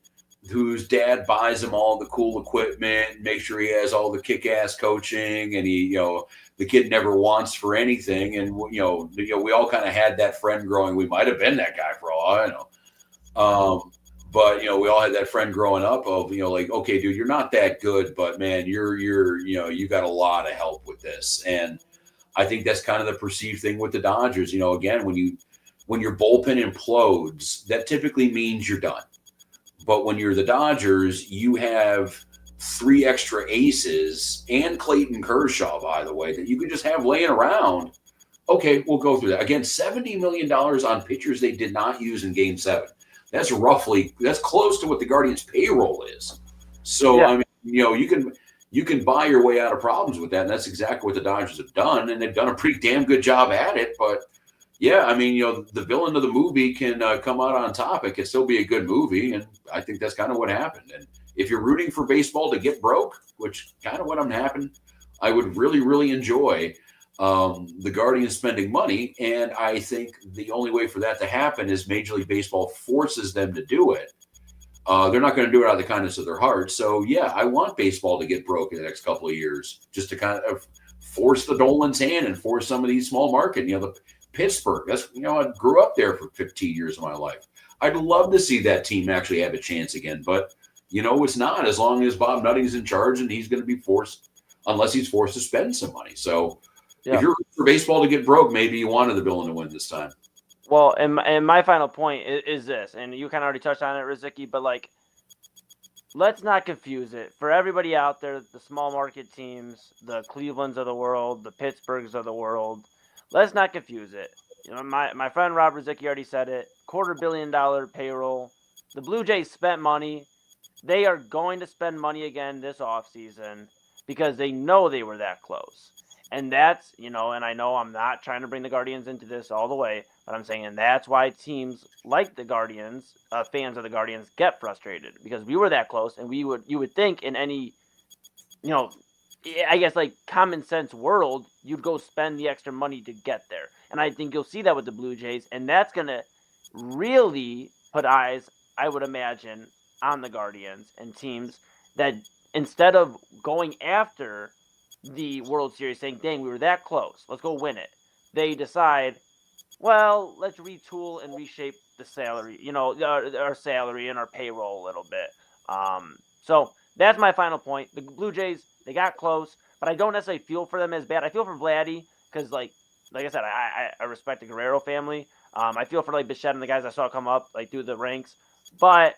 whose dad buys him all the cool equipment, make sure he has all the kick-ass coaching, and the kid never wants for anything. And we all kind of had that friend growing. We might have been that guy for all I know. But we all had that friend growing up of like, okay, dude, you're not that good, but man, you got a lot of help with this. And I think that's kind of the perceived thing with the Dodgers. Again, when your bullpen implodes, that typically means you're done. But when you're the Dodgers, you have 3 extra aces and Clayton Kershaw, by the way, that you can just have laying around. Okay, we'll go through that. Again, $70 million on pitchers they did not use in Game 7. That's close to what the Guardians' payroll is. So, yeah. I mean, you can buy your way out of problems with that, and that's exactly what the Dodgers have done, and they've done a pretty damn good job at it. But yeah, I mean, the villain of the movie can come out on top. It can still be a good movie, and I think that's kind of what happened. And if you're rooting for baseball to get broke, which kind of what happened, I would really, really enjoy the Guardians spending money. And I think the only way for that to happen is Major League Baseball forces them to do it. They're not going to do it out of the kindness of their heart. So, yeah, I want baseball to get broke in the next couple of years just to kind of force the Dolan's hand and force some of these small market, the Pittsburgh. That's, I grew up there for 15 years of my life. I'd love to see that team actually have a chance again. But, it's not as long as Bob Nutting's in charge, and he's going to be forced, unless he's forced to spend some money. So, yeah. If you're for baseball to get broke, maybe you wanted the villain to win this time. Well, and my final point is this, and you kind of already touched on it, Rozycki, but let's not confuse it. For everybody out there, the small market teams, the Clevelands of the world, the Pittsburghs of the world, let's not confuse it. My friend Rob Rozycki already said it, $250 million payroll. The Blue Jays spent money. They are going to spend money again this offseason because they know they were that close. And that's, and I know I'm not trying to bring the Guardians into this all the way, but I'm saying, and that's why teams like the Guardians, fans of the Guardians, get frustrated, because we were that close, and you would think in any, I guess like common sense world, you'd go spend the extra money to get there. And I think you'll see that with the Blue Jays, and that's going to really put eyes, I would imagine, on the Guardians and teams that instead of going after the World Series saying, dang, we were that close, let's go win it, they decide, well, let's retool and reshape the salary, our salary and our payroll a little bit. So that's my final point. The Blue Jays, they got close, but I don't necessarily feel for them as bad. I feel for Vladdy because, like I said, I respect the Guerrero family. I feel for, like, Bichette and the guys I saw come up, like, through the ranks. But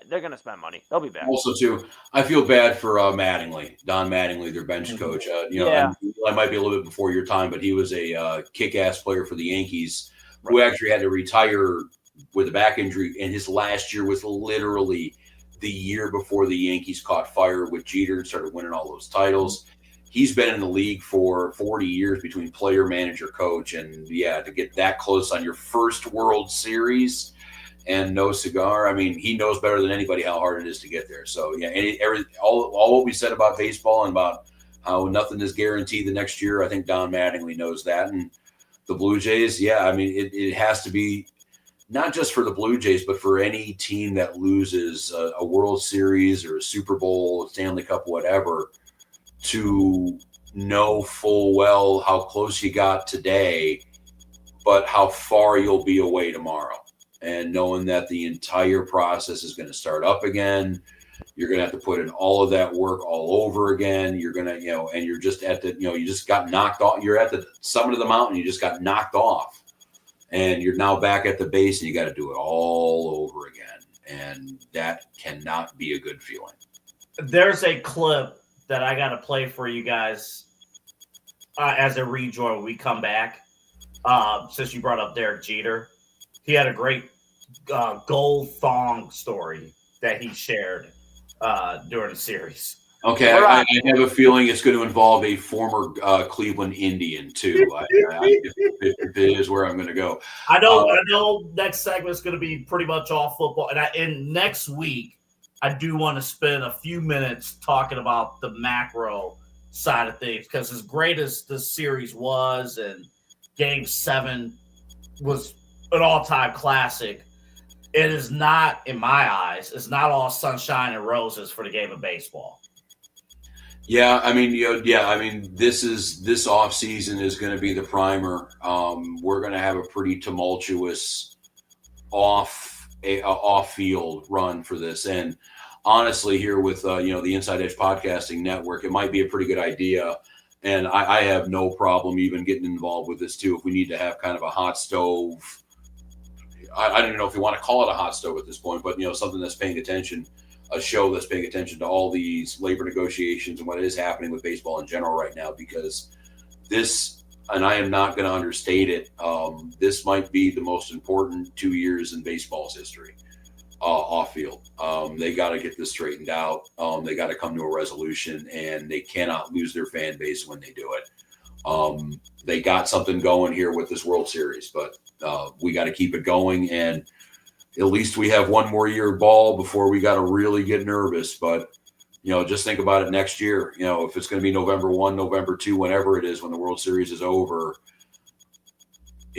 they're going to spend money. They'll be back. Also, too, I feel bad for Mattingly, Don Mattingly, their bench coach. Yeah. I might be a little bit before your time, but he was a kick-ass player for the Yankees who actually had to retire with a back injury, and his last year was literally the year before the Yankees caught fire with Jeter and started winning all those titles. He's been in the league for 40 years between player, manager, coach, and to get that close on your first World Series and no cigar. I mean, he knows better than anybody how hard it is to get there. So all what we said about baseball and about how nothing is guaranteed the next year, I think Don Mattingly knows that. And the Blue Jays, it has to be not just for the Blue Jays, but for any team that loses a World Series or a Super Bowl, a Stanley Cup, whatever, to know full well how close you got today, but how far you'll be away tomorrow. And knowing that the entire process is going to start up again, you're going to have to put in all of that work all over again. You're going to, and you're just at the, you just got knocked off. You're at the summit of the mountain. You just got knocked off. And you're now back at the base, and you got to do it all over again. And that cannot be a good feeling. There's a clip that I got to play for you guys as a rejoin when we come back. Since you brought up Derek Jeter, he had a great gold thong story that he shared during the series. Okay, I have a feeling it's going to involve a former Cleveland Indian too. It is where I'm going to go. I know. Next segment is going to be pretty much all football, and next week I do want to spend a few minutes talking about the macro side of things, because as great as this series was, and Game 7 was an all-time classic, it is not, in my eyes, it's not all sunshine and roses for the game of baseball. Yeah, I mean, this offseason is going to be the primer. We're going to have a pretty tumultuous off-field run for this. And honestly, here with the Inside Edge Podcasting Network, it might be a pretty good idea. And I have no problem even getting involved with this too. If we need to have kind of a hot stove, I don't even know if you want to call it a hot stove at this point, but something that's paying attention. A show that's paying attention to all these labor negotiations and what is happening with baseball in general right now, because this, and I am not going to understate it, this might be the most important 2 years in baseball's history off field. They got to get this straightened out. They got to come to a resolution, and they cannot lose their fan base when they do it. They got something going here with this World Series, but we got to keep it going, and at least we have one more year of ball before we got to really get nervous. But, just think about it next year. If it's going to be November 1, November 2, whenever it is, when the World Series is over,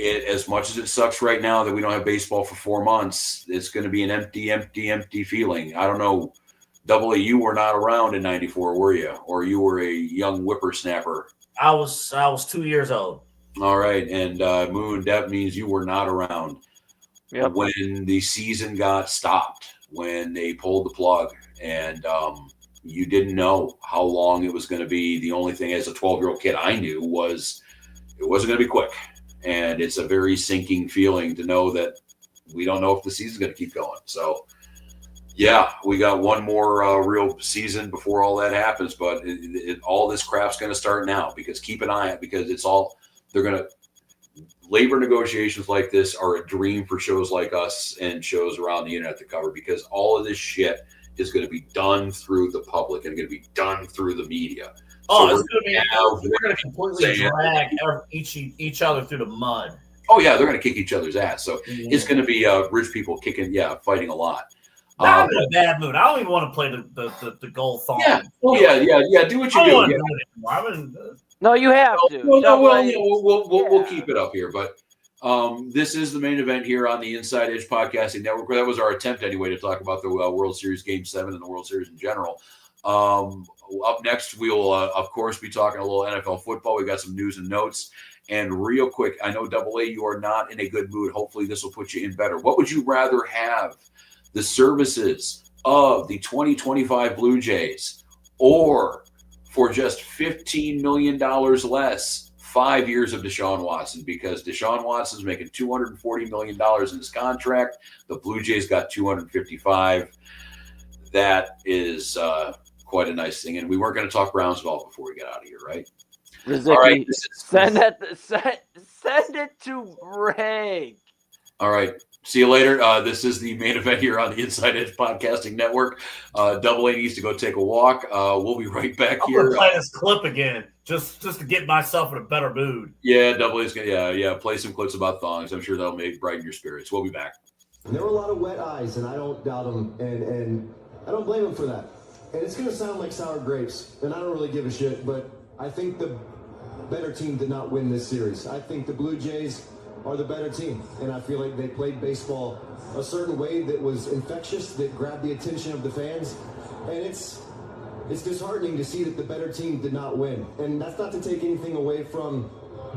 as much as it sucks right now that we don't have baseball for 4 months, it's going to be an empty feeling. I don't know. AA, you were not around in 94, were you? Or you were a young whippersnapper? I was 2 years old. All right. And Moon, that means you were not around. Yep. When the season got stopped, when they pulled the plug, and you didn't know how long it was going to be. The only thing as a 12-year-old kid I knew was it wasn't going to be quick. And it's a very sinking feeling to know that we don't know if the season's going to keep going. So, yeah, we got one more real season before all that happens. But all this crap's going to start now, because keep an eye out, because labor negotiations like this are a dream for shows like us and shows around the internet to cover, because all of this shit is going to be done through the public and going to be done through the media. Oh, So it's going to be. They're going to completely drag each other through the mud. Oh yeah, they're going to kick each other's ass. So it's going to be rich people fighting a lot. I'm in a bad mood. I don't even want to play the goal thong. Yeah. Oh yeah. Do what you do. Do it anymore. No, you have to. We'll keep it up here, but this is the main event here on the Inside Edge Podcasting Network. That was our attempt anyway to talk about the World Series Game 7 and the World Series in general. Up next, we will, of course, be talking a little NFL football. We got some news and notes. And real quick, I know Double A, you are not in a good mood. Hopefully this will put you in better. What would you rather have? The services of the 2025 Blue Jays, or for just $15 million less, 5 years of Deshaun Watson? Because Deshaun Watson's making $240 million in his contract. The Blue Jays got $255. That is quite a nice thing. And we weren't going to talk Brownsville before we get out of here, right? Rozycki, All right. Send it to Ray. All right. See you later. This is the main event here on the Inside Edge Podcasting Network. Double A needs to go take a walk. We'll be right back here. I'm going to play this clip again just to get myself in a better mood. Yeah, Double A's going to play some clips about thongs. I'm sure that'll brighten your spirits. We'll be back. There were a lot of wet eyes, and I don't doubt them, and I don't blame them for that. And it's going to sound like sour grapes, and I don't really give a shit, but I think the better team did not win this series. I think the Blue Jays are the better team, and I feel like they played baseball a certain way that was infectious, that grabbed the attention of the fans, and it's disheartening to see that the better team did not win. And that's not to take anything away from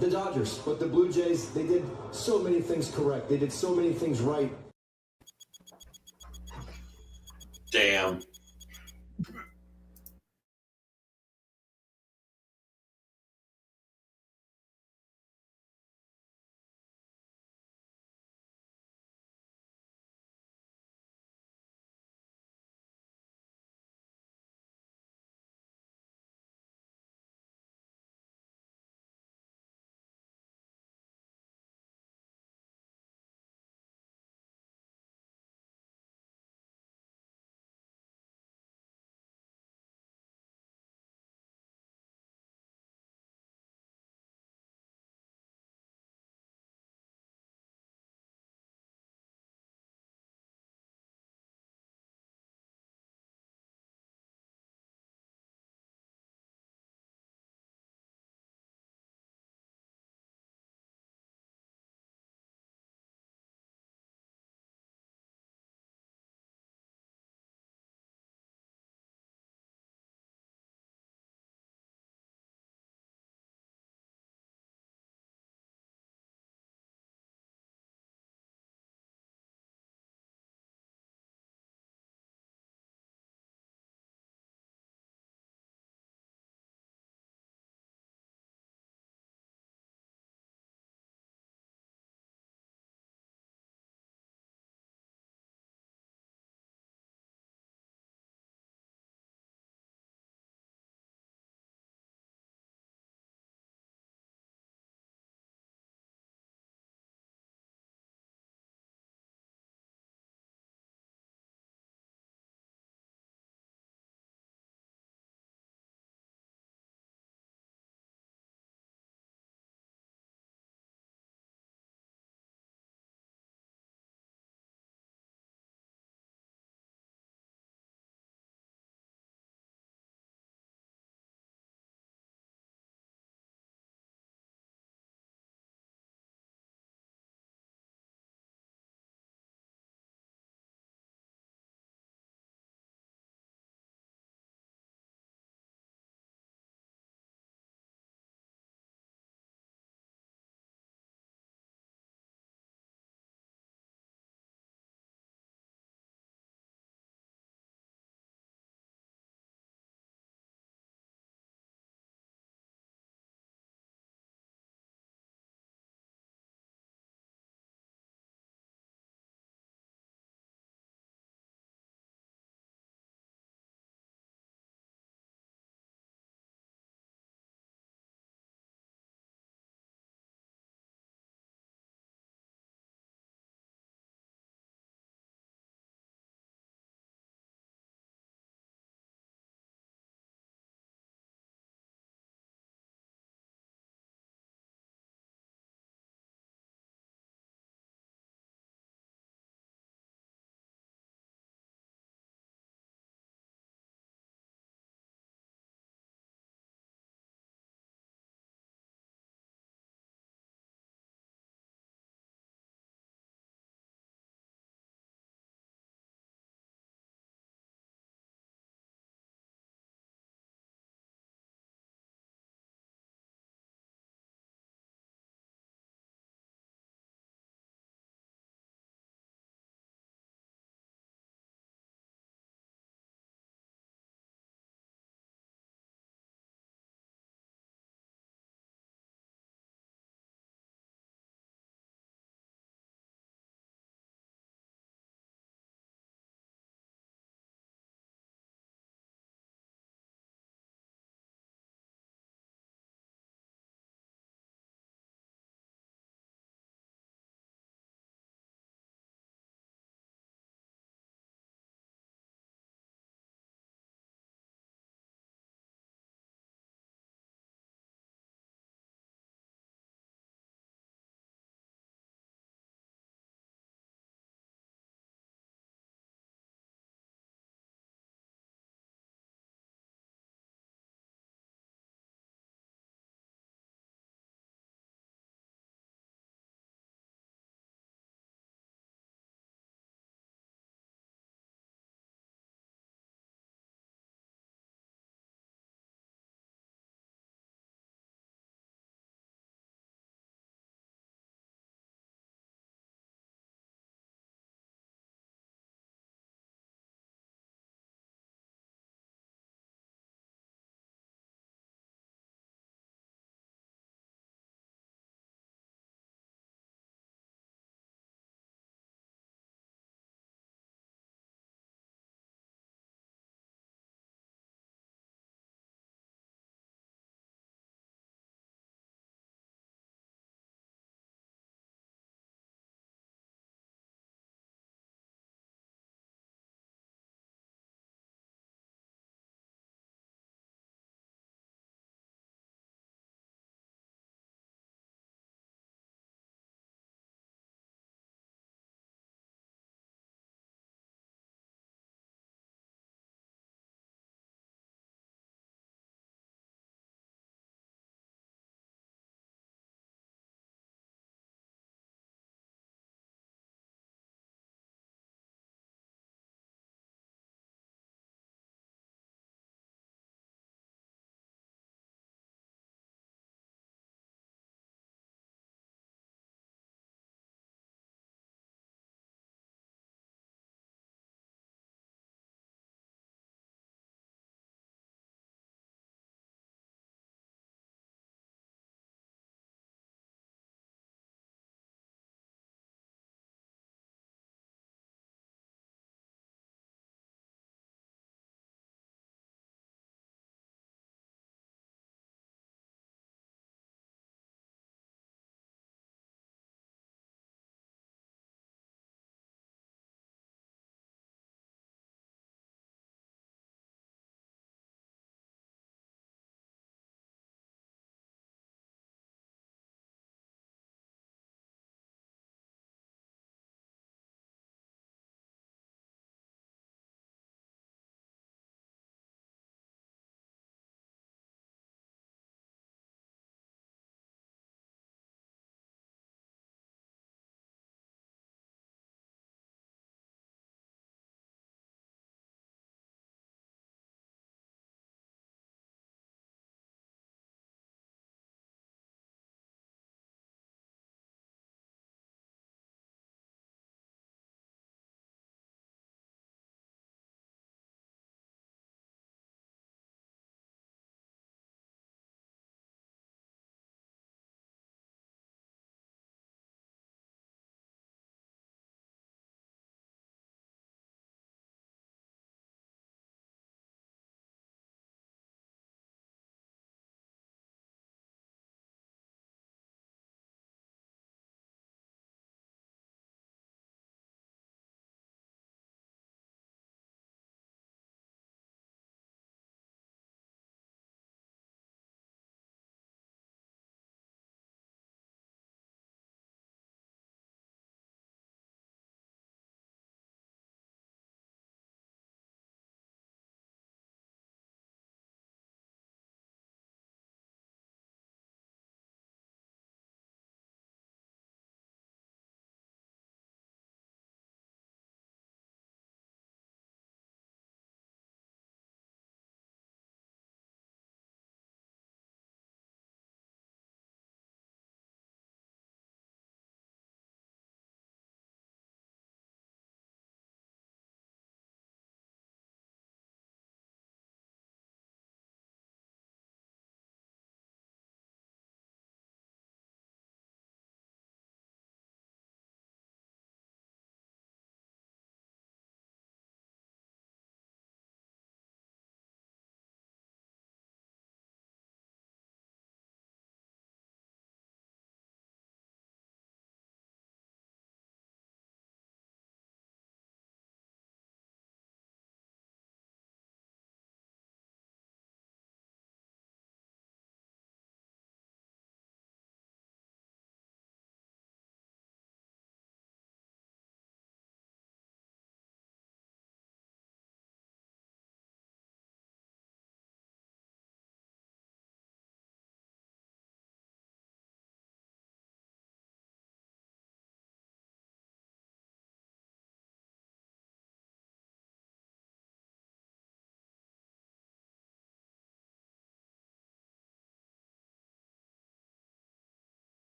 the Dodgers, but the Blue Jays, they did so many things correct. They did so many things right. Damn.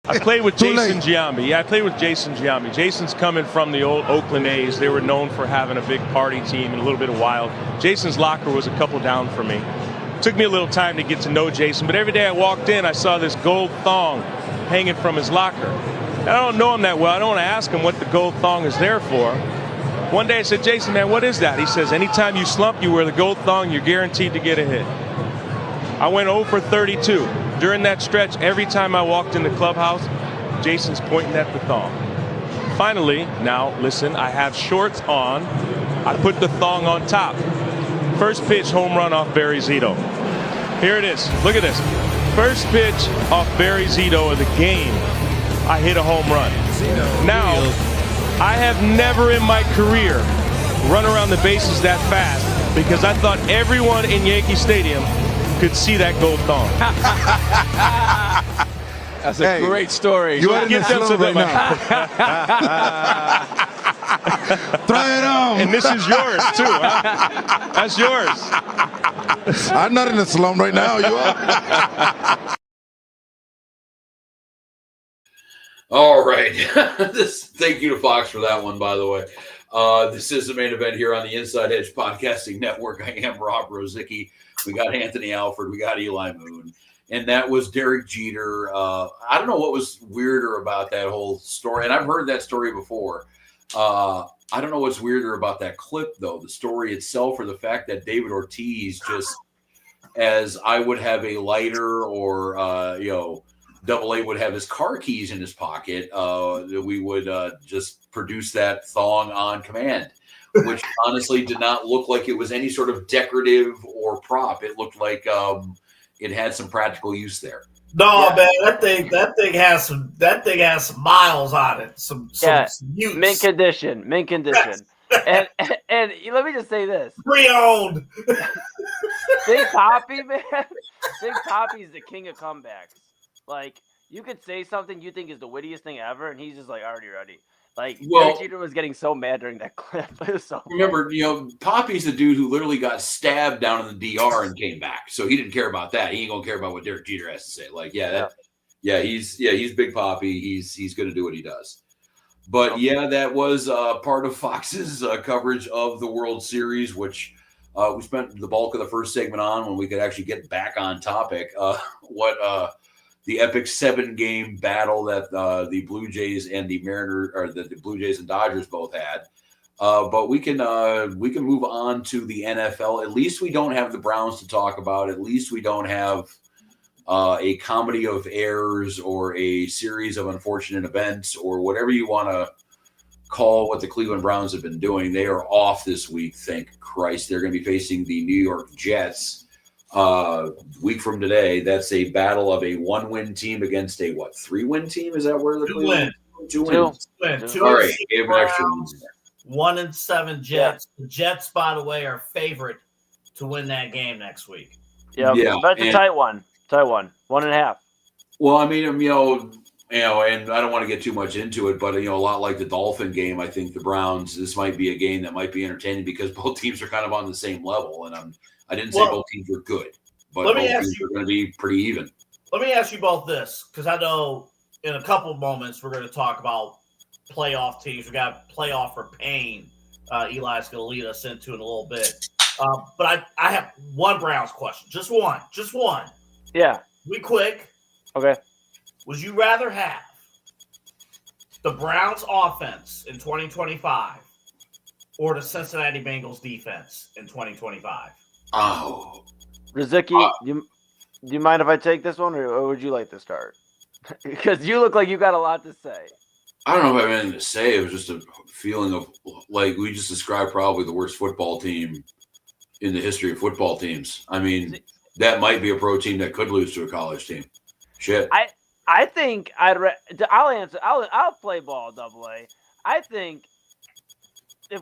I played with Jason Giambi. Yeah, I played with Jason Giambi. Jason's coming from the old Oakland A's. They were known for having a big party team and a little bit of wild. Jason's locker was a couple down for me. Took me a little time to get to know Jason, but every day I walked in, I saw this gold thong hanging from his locker. And I don't know him that well. I don't want to ask him what the gold thong is there for. One day I said, Jason, man, what is that? He says, anytime you slump, you wear the gold thong, you're guaranteed to get a hit. I went 0 for 32. During that stretch, every time I walked in the clubhouse, Jason's pointing at the thong. Finally, now listen, I have shorts on. I put the thong on top. First pitch, home run off Barry Zito. Here it is. Look at this. First pitch off Barry Zito of the game, I hit a home run. Now, I have never in my career run around the bases that fast because I thought everyone in Yankee Stadium could see that gold thong. That's a great story. You are in the slum right now. Try it on. And this is yours, too. Huh? That's yours. I'm not in the slum right now. You are. All right. Thank you to Fox for that one, by the way. This is the main event here on the Inside Edge Podcasting Network. I am Rob Rozycki. We got Anthony Alford. We got Eli Moon. And that was Derek Jeter. I don't know what was weirder about that whole story. And I've heard that story before. I don't know what's weirder about that clip, though, the story itself or the fact that David Ortiz just, as I would have a lighter or, Double A would have his car keys in his pocket, we would just produce that thong on command, which honestly did not look like it was any sort of decorative or prop. It looked like it had some practical use there. No, man, that thing has some miles on it. Some use. Mint condition. Yes. And let me just say this: pre-owned. Big Poppy, man. Big Poppy's the king of comebacks. Like, you could say something you think is the wittiest thing ever, and he's just like, already ready. Like, Derek Jeter was getting so mad during that clip. It was so remember, Poppy's the dude who literally got stabbed down in the DR and came back. So he didn't care about that. He ain't gonna care about what Derek Jeter has to say. Like, he's Big Poppy. He's gonna do what he does. But that was part of Fox's coverage of the World Series, which we spent the bulk of the first segment on when we could actually get back on topic. The epic 7-game battle that the Blue Jays and the Mariners, or the Blue Jays and Dodgers both had. But we can move on to the NFL. At least we don't have the Browns to talk about. At least we don't have a comedy of errors or a series of unfortunate events or whatever you want to call what the Cleveland Browns have been doing. They are off this week, thank Christ. They're going to be facing the New York Jets. Week from today. That's a battle of a 1-win team against a 3-win team? Is that where the 2 wins? 2 All right, give an extra 1-7 Jets. The Jets, by the way, are favorite to win that game next week. Yep. Yeah, that's a tight one. 1.5. Well, I mean, and I don't want to get too much into it, but a lot like the Dolphin game, I think the Browns. This might be a game that might be entertaining because both teams are kind of on the same level, and I didn't say both teams were good, but both teams are going to be pretty even. Let me ask you both this, because I know in a couple of moments we're going to talk about playoff teams. We got playoff for pain. Eli's going to lead us into in a little bit. But I have one Browns question. Just one. Yeah. Be quick. Okay. Would you rather have the Browns offense in 2025 or the Cincinnati Bengals defense in 2025? Oh, Rozycki, do you mind if I take this one, or would you like to start? Because you look like you got a lot to say. I don't know if I have anything to say. It was just a feeling of like we just described probably the worst football team in the history of football teams. I mean, that might be a pro team that could lose to a college team. Shit. I think I'll answer. I'll play ball Double A. I think if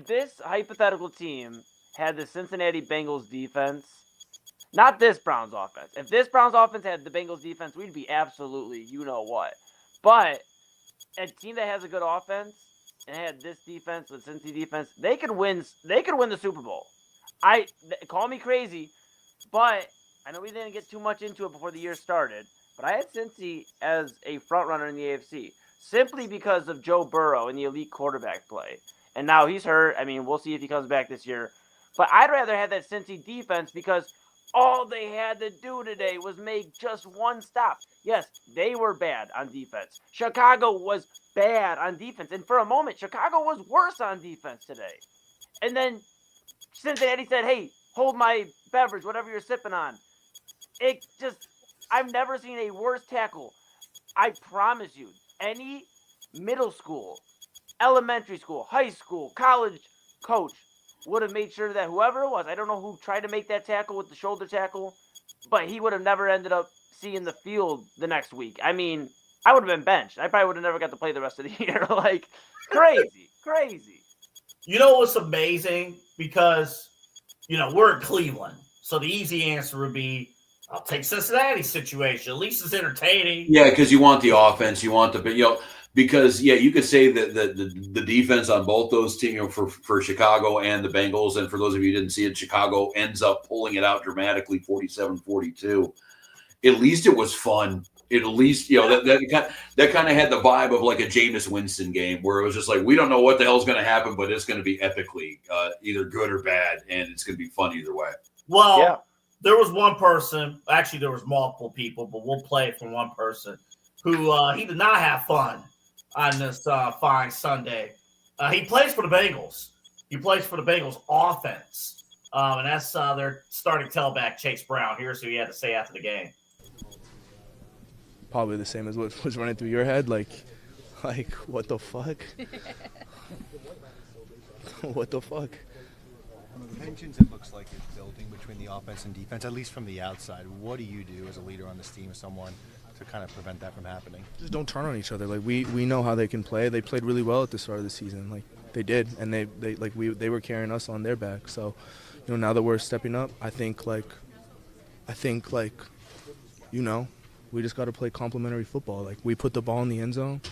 this hypothetical team had the Cincinnati Bengals defense, not this Browns offense. If this Browns offense had the Bengals defense, we'd be absolutely you-know-what. But a team that has a good offense and had this defense, the Cincy defense, they could win the Super Bowl. Call me crazy, but I know we didn't get too much into it before the year started, but but I had Cincy as a front runner in the AFC simply because of Joe Burrow and the elite quarterback play. And now he's hurt. I mean, we'll see if he comes back this year. But I'd rather have that Cincy defense because all they had to do today was make just one stop. Yes, they were bad on defense. Chicago was bad on defense. And for a moment, Chicago was worse on defense today. And then Cincinnati said, hey, hold my beverage, whatever you're sipping on. It just, I've never seen a worse tackle. I promise you, any middle school, elementary school, high school, college coach would have made sure that whoever it was, I don't know who tried to make that tackle with the shoulder tackle, but he would have never ended up seeing the field the next week. I mean, I would have been benched. I probably would have never got to play the rest of the year. Like, crazy. You know what's amazing? Because, we're in Cleveland. So the easy answer would be, I'll take Cincinnati's situation. At least it's entertaining. Yeah, because you want the offense. You want the because you could say that the defense on both those teams, for Chicago and the Bengals, and for those of you who didn't see it, Chicago ends up pulling it out dramatically, 47-42. At least it was fun. At least, that kind of had the vibe of like a Jameis Winston game where it was just like, we don't know what the hell's going to happen, but it's going to be epically either good or bad, and it's going to be fun either way. Well, yeah. There was one person, actually there was multiple people, but we'll play it from one person, who he did not have fun on this fine Sunday. He plays for the Bengals. He plays for the Bengals offense. And that's their starting tailback, Chase Brown. Here's what he had to say after the game. Probably the same as what was running through your head. Like what the fuck? What the fuck? The tensions, it looks like it's building between the offense and defense, at least from the outside. What do you do as a leader on this team, as someone to kind of prevent that from happening? Just don't turn on each other. Like we know how they can play. They played really well at the start of the season. Like they did, and they were carrying us on their back. So, now that we're stepping up, I think we just got to play complementary football. Like we put the ball in the end zone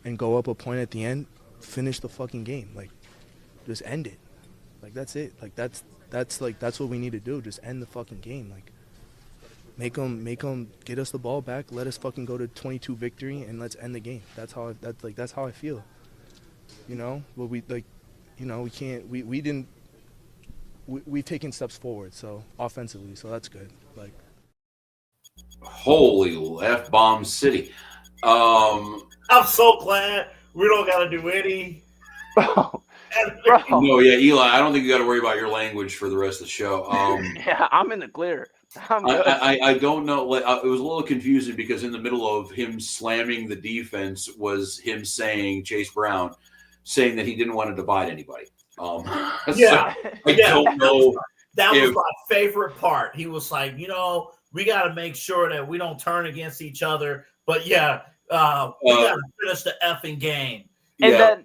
and go up a point at the end, finish the fucking game. Like just end it. Like that's it. Like that's what we need to do. Just end the fucking game. Like make them get us the ball back. Let us fucking go to 22 victory and let's end the game. That's how I feel. But we've taken steps forward. So offensively, so that's good. Like holy F-bomb city. I'm so glad we don't got to do any. Bro. No, yeah, Eli, I don't think you got to worry about your language for the rest of the show. Yeah, I'm in the clear. I don't know. It was a little confusing because in the middle of him slamming the defense was him saying, Chase Brown, saying that he didn't want to divide anybody. Yeah. So I don't know. That was my favorite part. He was like, we got to make sure that we don't turn against each other. But, we got to finish the effing game. And then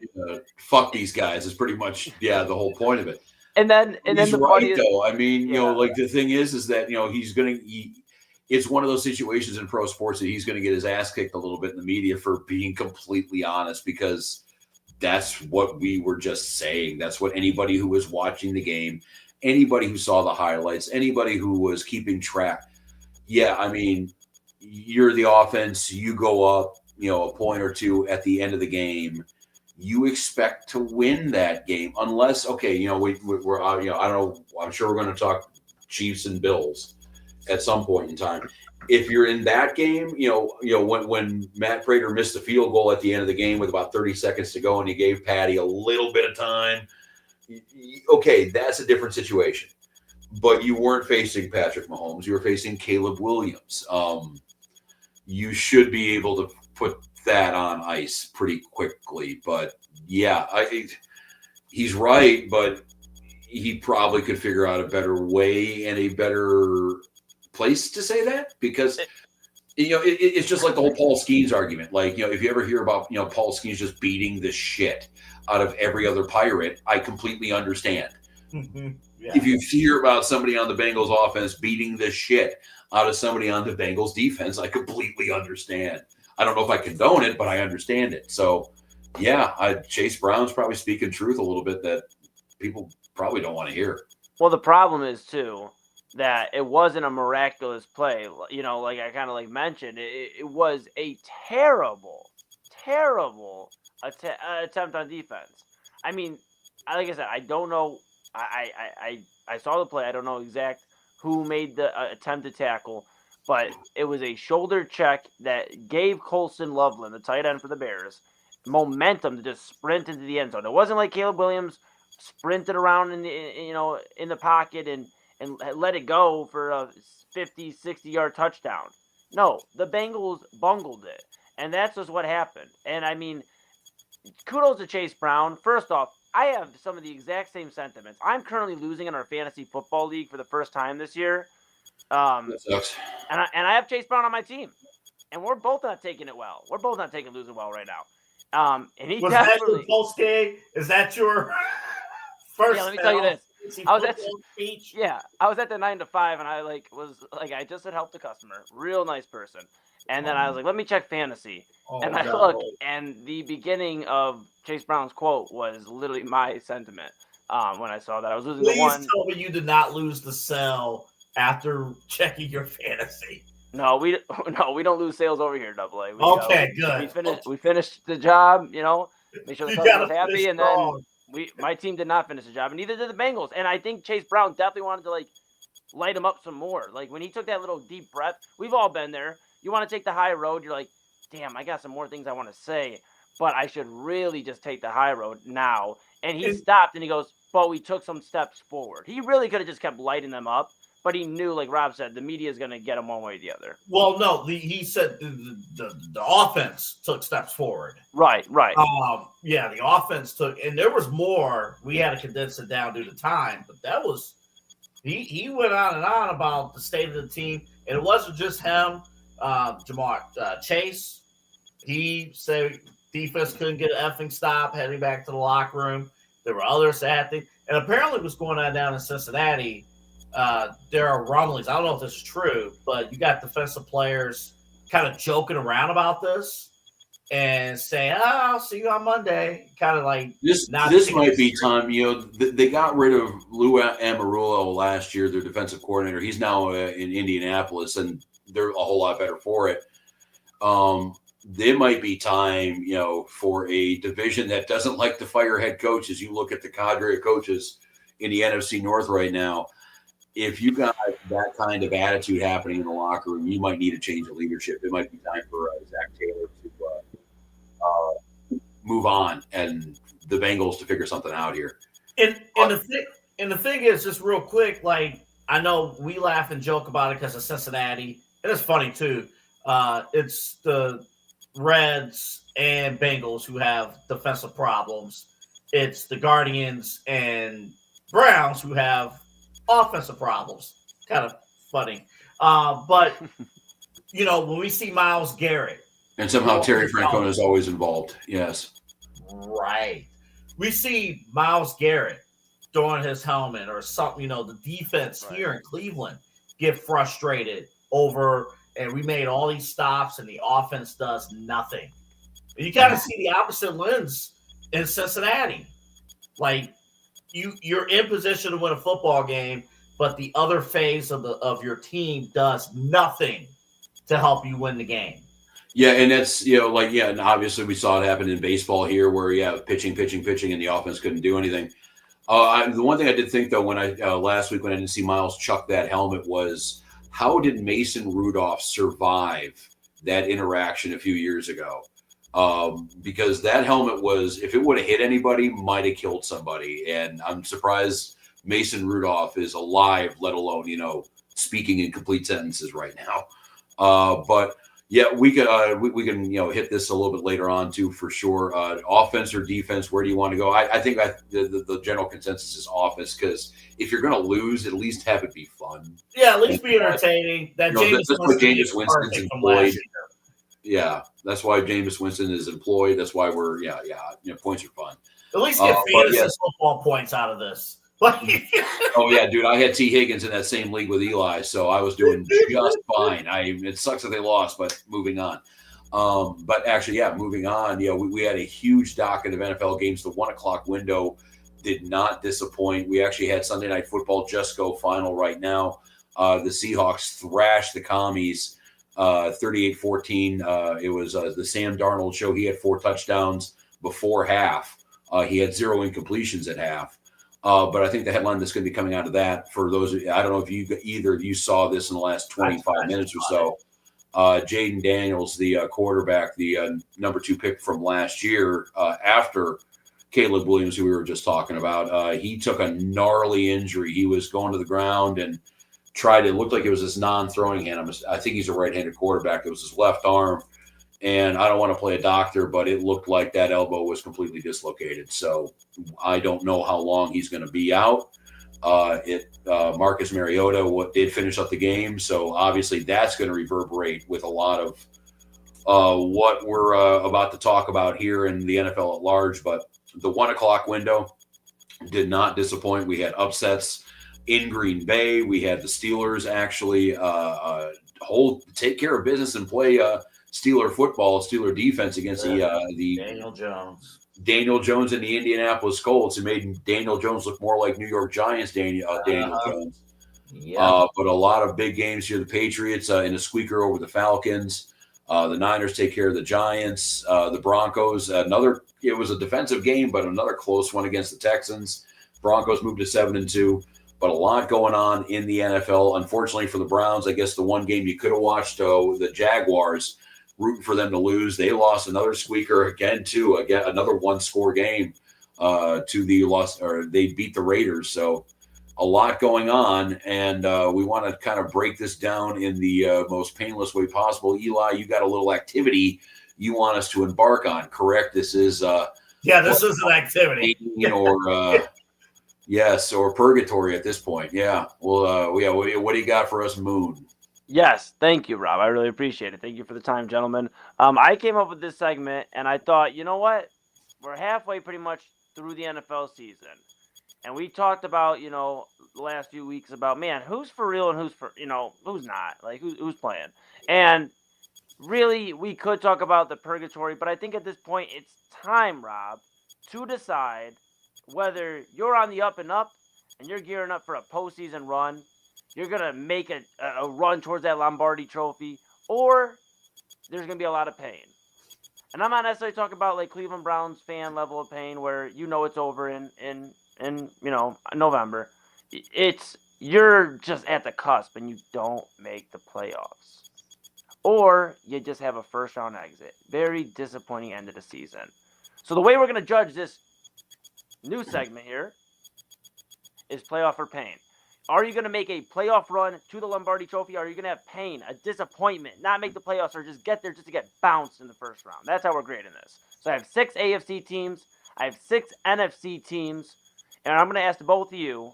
fuck these guys is pretty much the whole point of it. And then he's the right though. I mean, the thing is that it's one of those situations in pro sports that he's going to get his ass kicked a little bit in the media for being completely honest, because that's what we were just saying. That's what anybody who was watching the game, anybody who saw the highlights, anybody who was keeping track. Yeah, I mean, you're the offense. You go up, a point or two at the end of the game. You expect to win that game, unless we're I don't know. I'm sure we're going to talk Chiefs and Bills at some point in time. If you're in that game, when Matt Prater missed the field goal at the end of the game with about 30 seconds to go, and he gave Patty a little bit of time, okay, that's a different situation. But you weren't facing Patrick Mahomes; you were facing Caleb Williams. You should be able to put that on ice pretty quickly. But he's right, but he probably could figure out a better way and a better place to say that, because it's just like the whole Paul Skeens argument. Like, if you ever hear about Paul Skeens just beating the shit out of every other Pirate, I completely understand. Mm-hmm. Yeah. If you hear about somebody on the Bengals offense beating the shit out of somebody on the Bengals defense, I completely understand. I don't know if I condone it, but I understand it. So, Chase Brown's probably speaking truth a little bit that people probably don't want to hear. Well, the problem is, too, that it wasn't a miraculous play. You know, like I kind of like mentioned, it was a terrible attempt on defense. I mean, like I said, I don't know. I saw the play. I don't know exact who made the attempted tackle, but it was a shoulder check that gave Colson Loveland, the tight end for the Bears, momentum to just sprint into the end zone. It wasn't like Caleb Williams sprinted around in the pocket and let it go for a 50, 60-yard touchdown. No, the Bengals bungled it, and that's just what happened. And I mean, kudos to Chase Brown. First off, I have some of the exact same sentiments. I'm currently losing in our fantasy football league for the first time this year. That sucks. And I have Chase Brown on my team, and we're both not taking it well. We're both not taking losing well right now. And he was definitely. That your post game? Is that your first? Yeah, let me tell you this. I was at speech. Yeah, I was at the 9 to 5, and I I just had helped the customer, real nice person, and then I was like, let me check fantasy, and I looked, and the beginning of Chase Brown's quote was literally my sentiment when I saw that I was losing the one. Please tell me you did not lose the sell after checking your fantasy. No, we don't lose sales over here, AA. Good. We finished the job, make sure the customer was happy, and strong. then my team did not finish the job, and neither did the Bengals. And I think Chase Brown definitely wanted to light him up some more. Like when he took that little deep breath, we've all been there. You want to take the high road, you're like, damn, I got some more things I want to say, but I should really just take the high road now. And he stopped and he goes, but we took some steps forward. He really could have just kept lighting them up. But he knew, like Rob said, the media is going to get him one way or the other. Well, no, he said the offense took steps forward. Right. Yeah, the offense took, and there was more. We had to condense it down due to time, but that was he went on and on about the state of the team, and it wasn't just him. Jamar Chase, he said defense couldn't get an effing stop heading back to the locker room. There were others that thing, and apparently what's going on down in Cincinnati. There are rumblings. I don't know if this is true, but you got defensive players kind of joking around about this and saying, I'll see you on Monday. Kind of like this might be time. They got rid of Lou Amarulo last year, their defensive coordinator. He's now in Indianapolis, and they're a whole lot better for it. There might be time, for a division that doesn't like to fire head coaches. You look at the cadre of coaches in the NFC North right now. If you got that kind of attitude happening in the locker room, you might need a change of leadership. It might be time for Zach Taylor to move on and the Bengals to figure something out here. And the thing is, just real quick, like I know we laugh and joke about it because of Cincinnati, and it's funny too. It's the Reds and Bengals who have defensive problems. It's the Guardians and Browns who have offensive problems. Kind of funny. But, when we see Myles Garrett. And somehow Terry Francona is always involved. Yes. Right. We see Myles Garrett throwing his helmet or something, the defense here in Cleveland get frustrated over, and we made all these stops and the offense does nothing. And you kind of see the opposite lens in Cincinnati. Like, you're in position to win a football game, but the other phase of your team does nothing to help you win the game. Yeah, and that's and obviously we saw it happen in baseball here, where pitching, and the offense couldn't do anything. The one thing I did think though, when I last week when I didn't see Myles chuck that helmet, was how did Mason Rudolph survive that interaction a few years ago? Because that helmet was, if it would have hit anybody, might have killed somebody. And I'm surprised Mason Rudolph is alive, let alone, speaking in complete sentences right now. But yeah, we can, hit this a little bit later on too, for sure. Offense or defense, where do you want to go? I think the general consensus is offense, because if you're going to lose, at least have it be fun. Yeah, at least be entertaining. That's what Jameis Winston's employed. Yeah, that's why Jameis Winston is employed. That's why we're points are fun. At least get fantasy football points out of this. Oh yeah, dude, I had T. Higgins in that same league with Eli, so I was doing just fine. It sucks that they lost, but moving on. But actually, moving on. We had a huge docket of NFL games. The 1:00 window did not disappoint. We actually had Sunday Night Football just go final right now. the Seahawks thrashed the Commies 38-14. It was the Sam Darnold show. He had 4 touchdowns before half. He had 0 incompletions at half. But I think the headline that's going to be coming out of that, for those, I don't know if either of you saw this in the last 25 minutes or so. Jaden Daniels, the quarterback, the number 2 pick from last year, after Caleb Williams, who we were just talking about, he took a gnarly injury. He was going to the ground and it looked like it was his non-throwing hand. I think he's a right-handed quarterback. It was his left arm. And I don't want to play a doctor, but it looked like that elbow was completely dislocated. So I don't know how long he's going to be out. Marcus Mariota did finish up the game. So obviously that's going to reverberate with a lot of what we're about to talk about here in the NFL at large. But the 1 o'clock window did not disappoint. We had upsets in Green Bay. We had the Steelers actually take care of business and play Steeler football, Steeler defense against the Daniel Jones and the Indianapolis Colts. It made Daniel Jones look more like New York Giants Daniel Jones. Yeah. But a lot of big games here. The Patriots in a squeaker over the Falcons. The Niners take care of the Giants. The Broncos, it was a defensive game, but another close one against the Texans. Broncos moved to 7-2. But a lot going on in the NFL. Unfortunately for the Browns, I guess the one game you could have watched, the Jaguars, rooting for them to lose. They lost another squeaker again, another 1-score game they beat the Raiders. So a lot going on, and we want to kind of break this down in the most painless way possible. Eli, you got a little activity you want us to embark on, correct? This is this is an activity. Yes, or purgatory at this point. Yeah. Well, what do you got for us, Moon? Yes, thank you, Rob. I really appreciate it. Thank you for the time, gentlemen. I came up with this segment, and I thought, you know what? We're halfway pretty much through the NFL season. And we talked about, the last few weeks about, man, who's for real and who's not? Like, who's playing? And really, we could talk about the purgatory, but I think at this point, it's time, Rob, to decide whether you're on the up and up and you're gearing up for a postseason run, you're going to make a run towards that Lombardi trophy, or there's going to be a lot of pain. And I'm not necessarily talking about like Cleveland Browns fan level of pain where it's over in November. You're just at the cusp and you don't make the playoffs. Or you just have a first round exit. Very disappointing end of the season. So the way we're going to judge this new segment here is playoff or pain. Are you going to make a playoff run to the Lombardi Trophy? Or are you going to have pain, a disappointment, not make the playoffs, or just get there just to get bounced in the first round? That's how we're grading this. So I have 6 AFC teams. I have 6 NFC teams. And I'm going to ask both of you,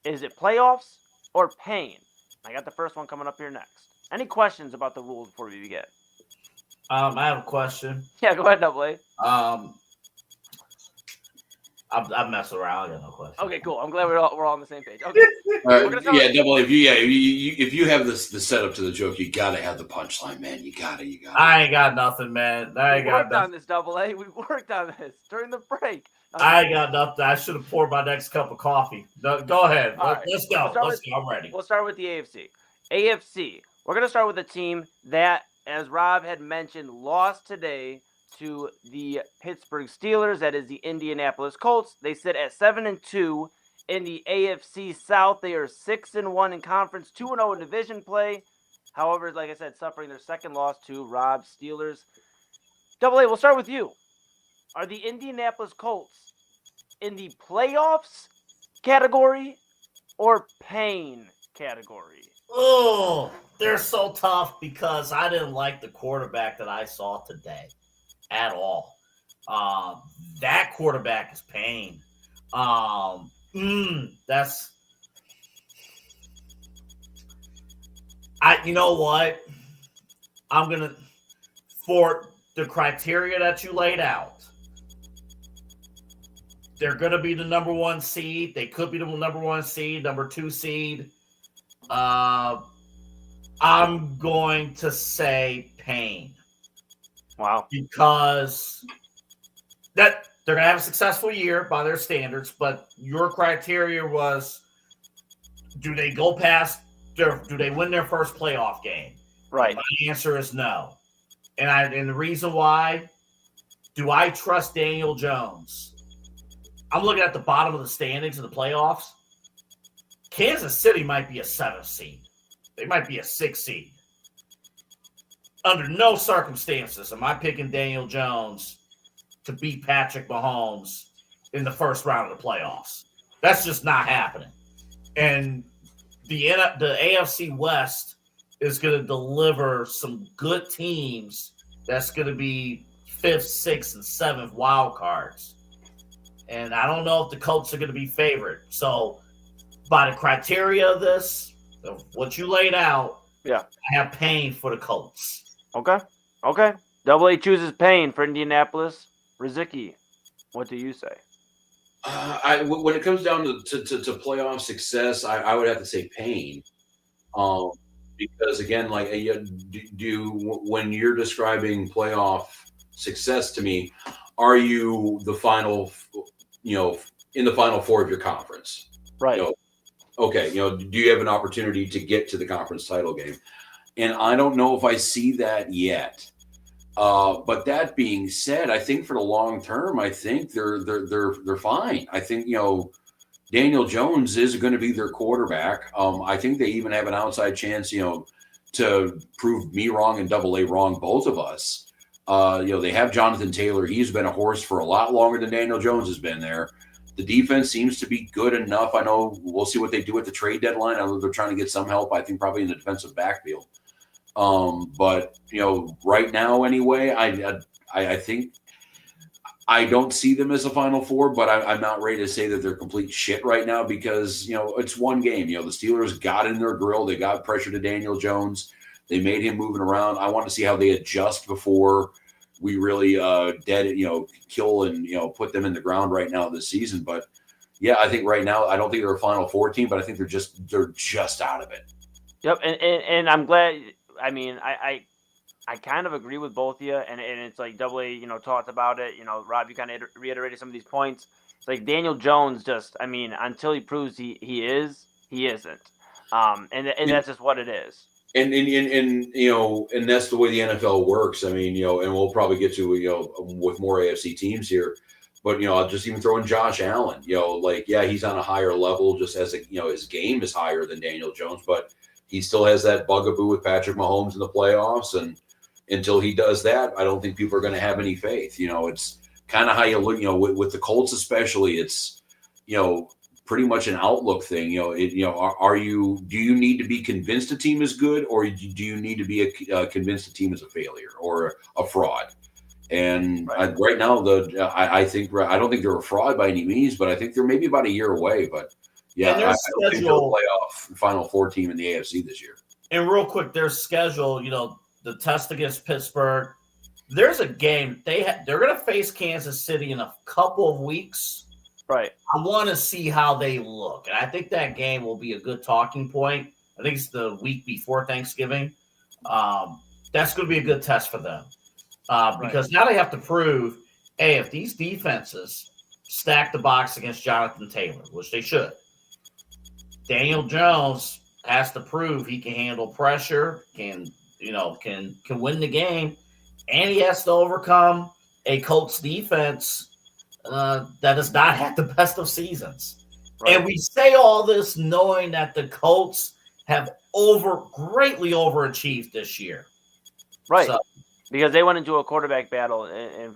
is it playoffs or pain? I got the first one coming up here next. Any questions about the rules before we begin? I have a question. Yeah, go ahead, Double A. I'm messing around. I got no question. Okay, cool. I'm glad we're all on the same page. Okay. Double A. If you have the setup to the joke, you gotta have the punchline, man. You gotta. I ain't got nothing, man. We worked on this, Double A. We worked on this during the break. I ain't got nothing. I should have poured my next cup of coffee. Go ahead. Let's go. I'm ready. We'll start with the AFC. AFC. We're gonna start with a team that, as Rob had mentioned, lost today to the Pittsburgh Steelers. That is the Indianapolis Colts. They sit at 7-2 in the AFC South. They are 6-1 in conference, 2-0 in division play. However, like I said, suffering their second loss to Rob's Steelers. Double A, we'll start with you. Are the Indianapolis Colts in the playoffs category or pain category? Oh, they're so tough because I didn't like the quarterback that I saw today at all. That quarterback is pain. You know what? I'm going to, for the criteria that you laid out, they're going to be the number 1 seed. They could be the number 1 seed, number 2 seed. I'm going to say pain. Wow. Because that they're going to have a successful year by their standards, but your criteria was, do they go past do they win their first playoff game? Right. My answer is no. And the reason why, do I trust Daniel Jones? I'm looking at the bottom of the standings of the playoffs. Kansas City might be a 7th seed. They might be a 6th seed. Under no circumstances am I picking Daniel Jones to beat Patrick Mahomes in the first round of the playoffs. That's just not happening. And the AFC West is going to deliver some good teams that's going to be 5th, 6th, and 7th wild cards. And I don't know if the Colts are going to be favored. So by the criteria of this, of what you laid out, yeah, I have Payne for the Colts. Okay. Double A chooses Payne for Indianapolis. Rozycki, what do you say? When it comes down to playoff success, I would have to say Payne. Because again, like when you're describing playoff success to me, are you the final, in the final four of your conference? Right. Okay. Do you have an opportunity to get to the conference title game? And I don't know if I see that yet. But that being said, I think for the long term, I think they're fine. I think, Daniel Jones is going to be their quarterback. I think they even have an outside chance, to prove me wrong and Double A wrong, both of us. They have Jonathan Taylor. He's been a horse for a lot longer than Daniel Jones has been there. The defense seems to be good enough. I know we'll see what they do at the trade deadline. I know they're trying to get some help, I think probably in the defensive backfield. But right now anyway, I think I don't see them as a Final Four, but I'm not ready to say that they're complete shit right now because, it's one game. The Steelers got in their grill. They got pressure to Daniel Jones. They made him moving around. I want to see how they adjust before we really kill and, put them in the ground right now this season. But yeah, I think right now, I don't think they're a Final Four team, but I think they're just out of it. Yep. And I'm glad. I mean, I kind of agree with both of you, and it's like Double A, talked about it. Rob, you kind of reiterated some of these points. It's like Daniel Jones until he proves he isn't. And that's just what it is. And that's the way the NFL works. I mean, and we'll probably get to, with more AFC teams here, but, I'll just even throw in Josh Allen, he's on a higher level just as his game is higher than Daniel Jones, but he still has that bugaboo with Patrick Mahomes in the playoffs. And until he does that, I don't think people are going to have any faith. It's kind of how you look, with the Colts, especially, it's, pretty much an outlook thing. Do you need to be convinced a team is good, or do you need to be convinced a team is a failure or a fraud? And right now, I don't think they're a fraud by any means, but I think they're maybe about a year away. But yeah, I don't think they're a playoff Final Four team in the AFC this year. And real quick, their schedule, the test against Pittsburgh, there's a game they're going to face Kansas City in a couple of weeks. Right. I want to see how they look. And I think that game will be a good talking point. I think it's the week before Thanksgiving. That's going to be a good test for them. Because now they have to prove, hey, if these defenses stack the box against Jonathan Taylor, which they should, Daniel Jones has to prove he can handle pressure, can win the game, and he has to overcome a Colts defense that has not had the best of seasons. Right. And we say all this knowing that the Colts have greatly overachieved this year. Right. So, because they went into a quarterback battle, and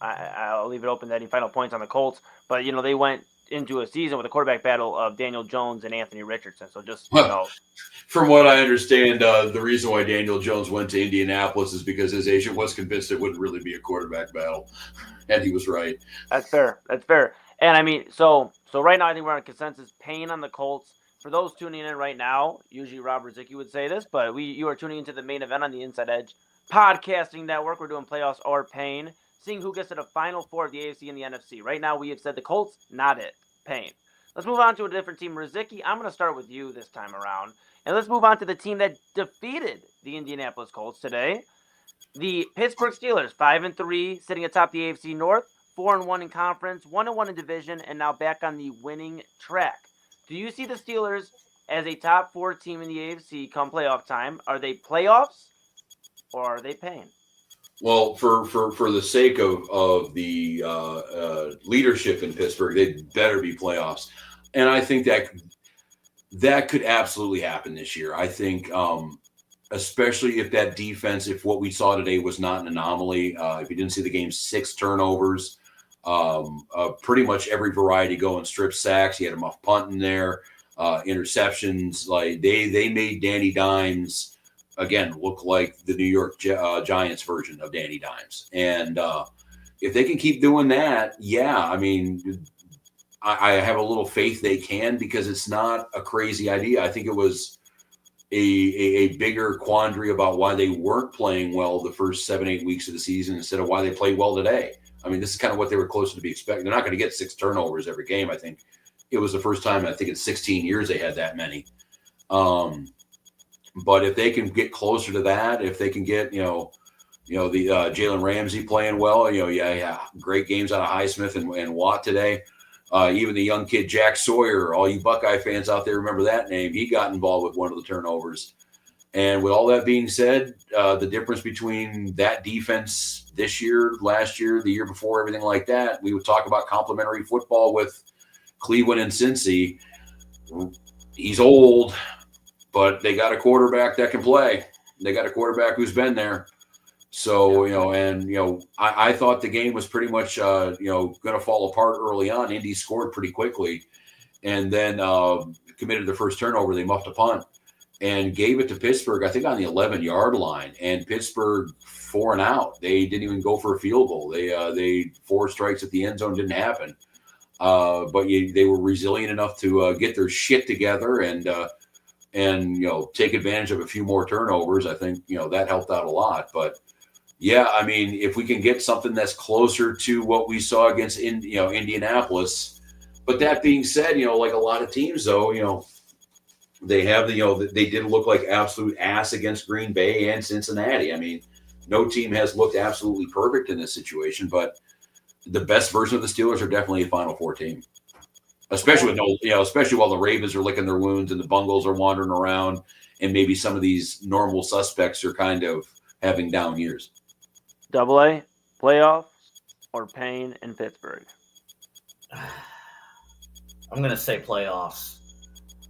I'll leave it open to any final points on the Colts, but they went into a season with a quarterback battle of Daniel Jones and Anthony Richardson. So just, From what I understand, the reason why Daniel Jones went to Indianapolis is because his agent was convinced it wouldn't really be a quarterback battle. And he was right. That's fair. And I mean, so right now I think we're on a consensus. Payne on the Colts. For those tuning in right now, usually Rob Rozycki would say this, but you are tuning into the main event on the Inside Edge podcasting network. We're doing playoffs or Payne, seeing who gets to the Final Four of the AFC and the NFC. Right now we have said the Colts, not it. Payne. Let's move on to a different team. Rozycki, I'm going to start with you this time around. And let's move on to the team that defeated the Indianapolis Colts today. The Pittsburgh Steelers, 5-3, sitting atop the AFC North, 4-1 in conference, 1-1 in division, and now back on the winning track. Do you see the Steelers as a top 4 team in the AFC come playoff time, are they playoffs or are they paying? Well, for the sake of the leadership in Pittsburgh, they'd better be playoffs, and I think that could absolutely happen this year. I think, especially if that defense, if what we saw today was not an anomaly, if you didn't see the game, 6 turnovers, pretty much every variety going, strip sacks. He had a muff punt in there, interceptions. Like they made Danny Dimes again look like the New York Giants version of Danny Dimes. And if they can keep doing that, yeah, I mean, I have a little faith they can, because it's not a crazy idea. I think it was a bigger quandary about why they weren't playing well the first 7-8 weeks of the season instead of why they played well today. I mean, this is kind of what they were closer to be expecting. They're not going to get 6 turnovers every game. I think it was the first time, I think in 16 years they had that many. But if they can get closer to that, if they can get, the Jalen Ramsey playing well, great games out of Highsmith and Watt today. Even the young kid, Jack Sawyer, all you Buckeye fans out there remember that name. He got involved with one of the turnovers. And with all that being said, the difference between that defense this year, last year, the year before, everything like that, we would talk about complementary football with Cleveland and Cincy. He's old, but they got a quarterback that can play. They got a quarterback who's been there. So, I thought the game was pretty much, going to fall apart early on. Indy scored pretty quickly and then committed their first turnover. They muffed a punt and gave it to Pittsburgh, I think on the 11-yard line, and Pittsburgh 4 and out. They didn't even go for a field goal. They 4 strikes at the end zone, didn't happen. But they were resilient enough to get their shit together and take advantage of a few more turnovers. I think, that helped out a lot. But yeah, I mean, if we can get something that's closer to what we saw against Indianapolis. But that being said, like a lot of teams, though, they have they did look like absolute ass against Green Bay and Cincinnati. I mean, no team has looked absolutely perfect in this situation, but the best version of the Steelers are definitely a Final Four team. Especially while the Ravens are licking their wounds and the Bungles are wandering around, and maybe some of these normal suspects are kind of having down years. AA, playoffs, or pain in Pittsburgh? I'm going to say playoffs.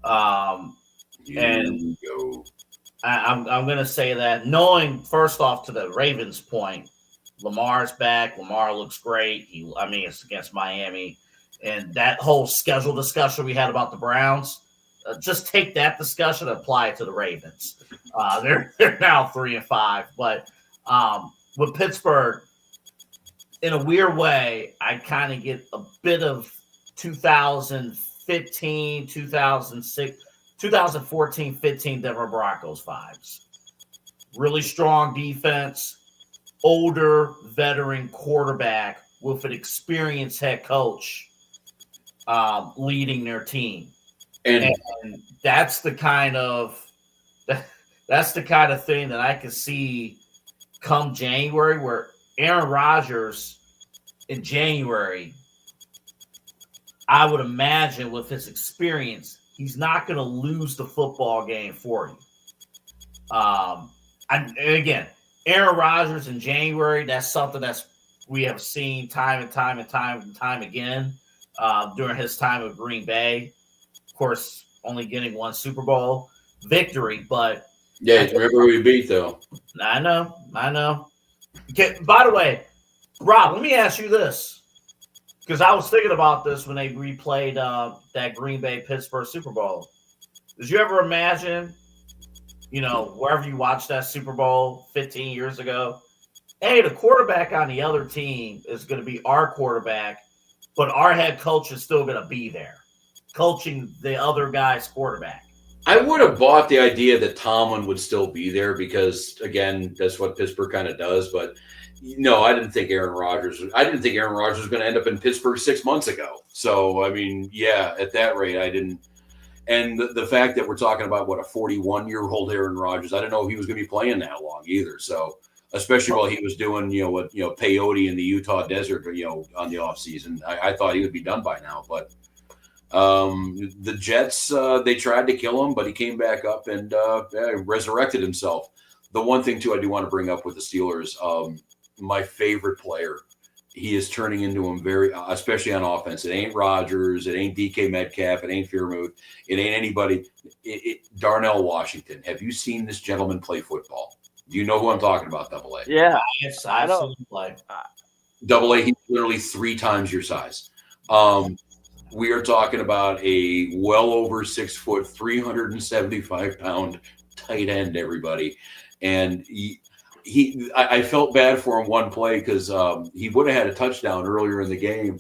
I'm going to say that, knowing, first off, to the Ravens' point, Lamar's back. Lamar looks great. It's against Miami. And that whole schedule discussion we had about the Browns, just take that discussion and apply it to the Ravens. They're now 3-5. But with Pittsburgh, in a weird way, I kind of get a bit of 2015, 2006, 2014-15 Denver Broncos vibes. Really strong defense, older veteran quarterback with an experienced head coach leading their team. And that's the kind of thing that I could see come January, where Aaron Rodgers in January, I would imagine with his experience, he's not going to lose the football game for you. And again, Aaron Rodgers in January, that's something we have seen time and time again during his time with Green Bay. Of course, only getting 1 Super Bowl victory, but yeah, remember who we beat though. I know. Okay, by the way, Rob, let me ask you this, because I was thinking about this when they replayed that Green Bay-Pittsburgh Super Bowl. Did you ever imagine, wherever you watched that Super Bowl 15 years ago, hey, the quarterback on the other team is going to be our quarterback, but our head coach is still going to be there, coaching the other guy's quarterback? I would have bought the idea that Tomlin would still be there because, again, that's what Pittsburgh kind of does. But no, I didn't think Aaron Rodgers was going to end up in Pittsburgh 6 months ago. So, I mean, yeah, at that rate, I didn't. And the fact that we're talking about, a 41-year-old Aaron Rodgers, I didn't know if he was going to be playing that long either. So, especially while he was doing, peyote in the Utah desert, on the offseason, I thought he would be done by now. But The Jets, they tried to kill him, but he came back up and resurrected himself. The one thing, too, I do want to bring up with the Steelers, my favorite player, he is turning into him very, especially on offense. It ain't Rodgers. It ain't DK Metcalf. It ain't Freiermuth. It ain't anybody. Darnell Washington. Have you seen this gentleman play football? Do you know who I'm talking about, Double A? Yeah. Yes, I know. Double A, he's literally 3 times your size. We are talking about a well over 6 foot, 375 pound tight end, everybody. And I felt bad for him one play because he would have had a touchdown earlier in the game,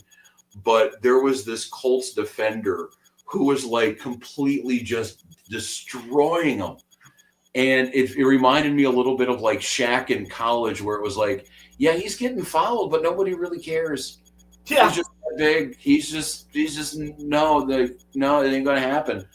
but there was this Colts defender who was like completely just destroying him. And it reminded me a little bit of like Shaq in college, where it was like, yeah, he's getting fouled, but nobody really cares. Yeah. He's just that big. He's just no, it ain't gonna happen.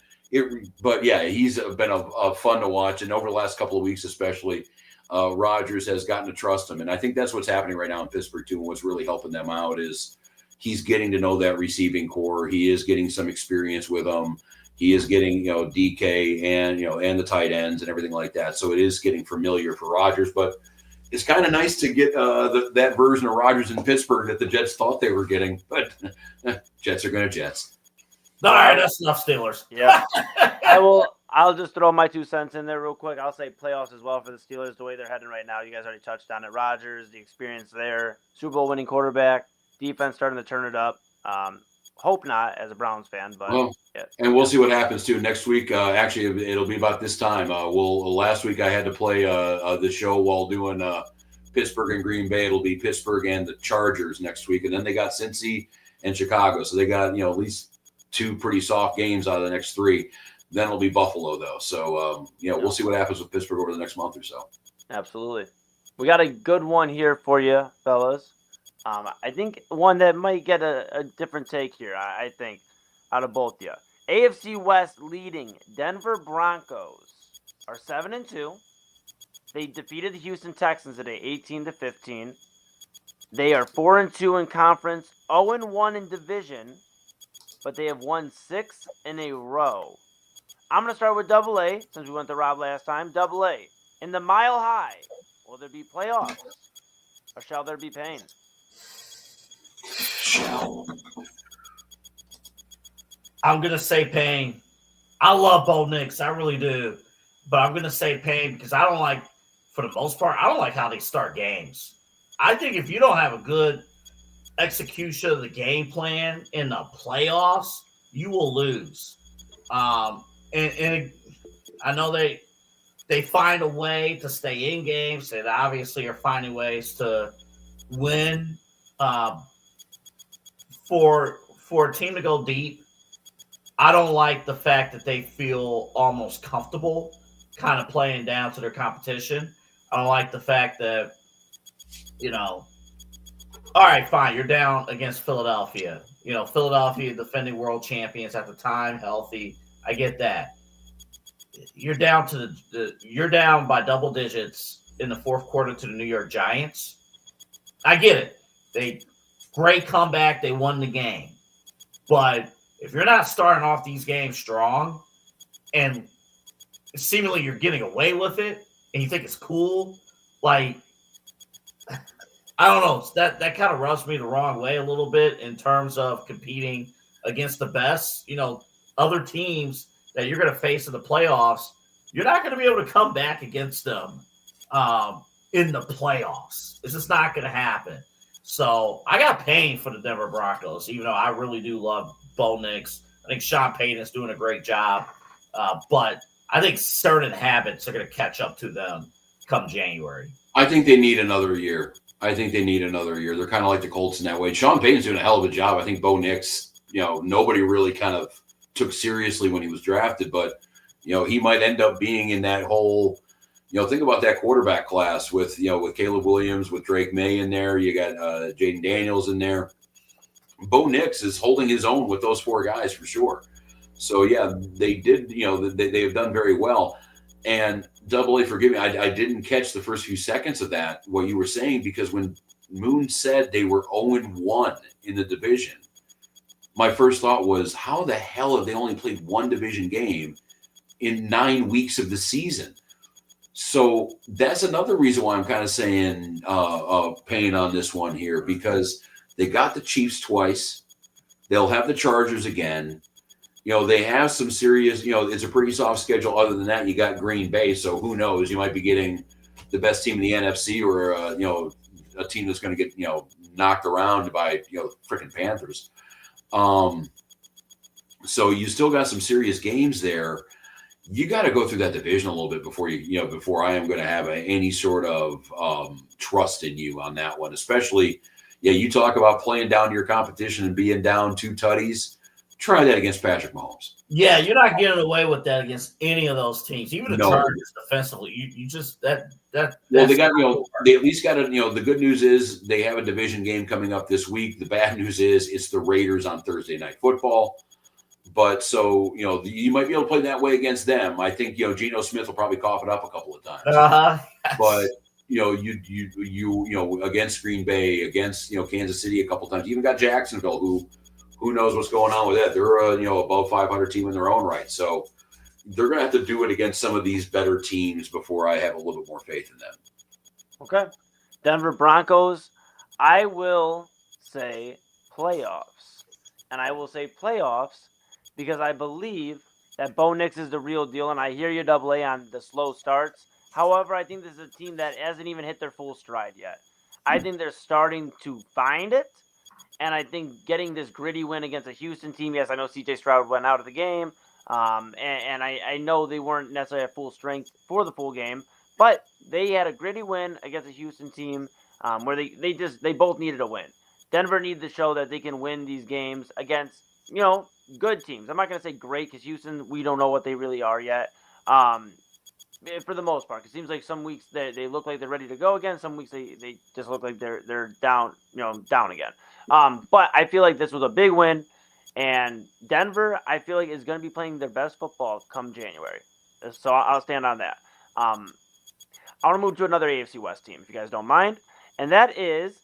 But yeah, he's been a fun to watch, and over the last couple of weeks, especially, Rodgers has gotten to trust him, and I think that's what's happening right now in Pittsburgh too. And what's really helping them out is he's getting to know that receiving core. He is getting some experience with them. He is getting, DK and the tight ends and everything like that. So it is getting familiar for Rodgers, but it's kind of nice to get that version of Rodgers in Pittsburgh that the Jets thought they were getting, but Jets are going to Jets. All right, that's enough Steelers. Yeah. I'll just throw my 2 cents in there real quick. I'll say playoffs as well for the Steelers, the way they're heading right now. You guys already touched on it. Rodgers, the experience there, Super Bowl winning quarterback, defense starting to turn it up. Hope not as a Browns fan, but yeah. And we'll see what happens too next week. Actually, it'll be about this time. Last week I had to play the show while doing Pittsburgh and Green Bay. It'll be Pittsburgh and the Chargers next week, and then they got Cincy and Chicago. So they got at least 2 pretty soft games out of the next 3. Then it'll be Buffalo though. So we'll see what happens with Pittsburgh over the next month or so. Absolutely. We got a good one here for you, fellas. I think one that might get a different take here, I think, out of both of you. AFC West leading Denver Broncos are 7-2. They defeated the Houston Texans today, 18-15. They are 4-2 in conference, 0-1 in division, but they have won 6 in a row. I'm going to start with Double A, since we went to Rob last time. Double A, in the Mile High, will there be playoffs, or shall there be pain? I'm going to say pain. I love Bo Nix. I really do. But I'm going to say pain because for the most part, I don't like how they start games. I think if you don't have a good execution of the game plan in the playoffs, you will lose. And I know they find a way to stay in games. They obviously are finding ways to win. For a team to go deep, I don't like the fact that they feel almost comfortable kind of playing down to their competition. I don't like the fact that, all right, fine, you're down against Philadelphia. Philadelphia defending world champions at the time, healthy. I get that. You're down you're down by double digits in the 4th quarter to the New York Giants. I get it. Great comeback. They won the game. But if you're not starting off these games strong and seemingly you're getting away with it and you think it's cool, I don't know. That kind of rubs me the wrong way a little bit in terms of competing against the best. Other teams that you're going to face in the playoffs, you're not going to be able to come back against them in the playoffs. It's just not going to happen. So I got pain for the Denver Broncos, even though I really do love Bo Nix. I think Sean Payton is doing a great job. But I think certain habits are going to catch up to them come January. I think they need another year. They're kind of like the Colts in that way. Sean Payton's doing a hell of a job. I think Bo Nix, nobody really kind of took seriously when he was drafted, but, he might end up being in that whole – think about that quarterback class with Caleb Williams, with Drake May in there. You got Jaden Daniels in there. Bo Nix is holding his own with those 4 guys for sure. So, yeah, they did, they've done very well. And Double A, forgive me, I didn't catch the first few seconds of that, what you were saying, because when Moon said they were 0-1 in the division, my first thought was, how the hell have they only played one division game in 9 weeks of the season? So that's another reason why I'm kind of saying pain on this one here, because they got the Chiefs twice. They'll have the Chargers again. They have some serious, it's a pretty soft schedule. Other than that, you got Green Bay. So who knows? You might be getting the best team in the NFC, or, a team that's going to get, knocked around by, freaking Panthers. So you still got some serious games there. You got to go through that division a little bit before before I am going to have any sort of trust in you on that one. Especially, you talk about playing down to your competition and being down 2 tutties. Try that against Patrick Mahomes. Yeah, you're not getting away with that against any of those teams, even the Chargers defensively. You just that. Well, they got they at least got the good news is they have a division game coming up this week. The bad news is it's the Raiders on Thursday Night Football. But so, you might be able to play that way against them. I think, Geno Smith will probably cough it up a couple of times. But, you against Green Bay, against, Kansas City a couple of times. You even got Jacksonville, who knows what's going on with that. They're above 500 team in their own right. So they're going to have to do it against some of these better teams before I have a little bit more faith in them. Okay. Denver Broncos, I will say playoffs. And I will say playoffs because I believe that Bo Nix is the real deal, and I hear you, AA, on the slow starts. However, I think this is a team that hasn't even hit their full stride yet. I think they're starting to find it, and I think getting this gritty win against a Houston team, yes, I know C.J. Stroud went out of the game, and I know they weren't necessarily at full strength for the full game, but they had a gritty win against a Houston team where they both needed a win. Denver needs to show that they can win these games against, good teams. I'm not going to say great because Houston, we don't know what they really are yet. For the most part, it seems like some weeks they look like they're ready to go again. Some weeks they just look like they're down, down again. But I feel like this was a big win, and Denver, I feel like is going to be playing their best football come January. So I'll stand on that. I want to move to another AFC West team, if you guys don't mind, and that is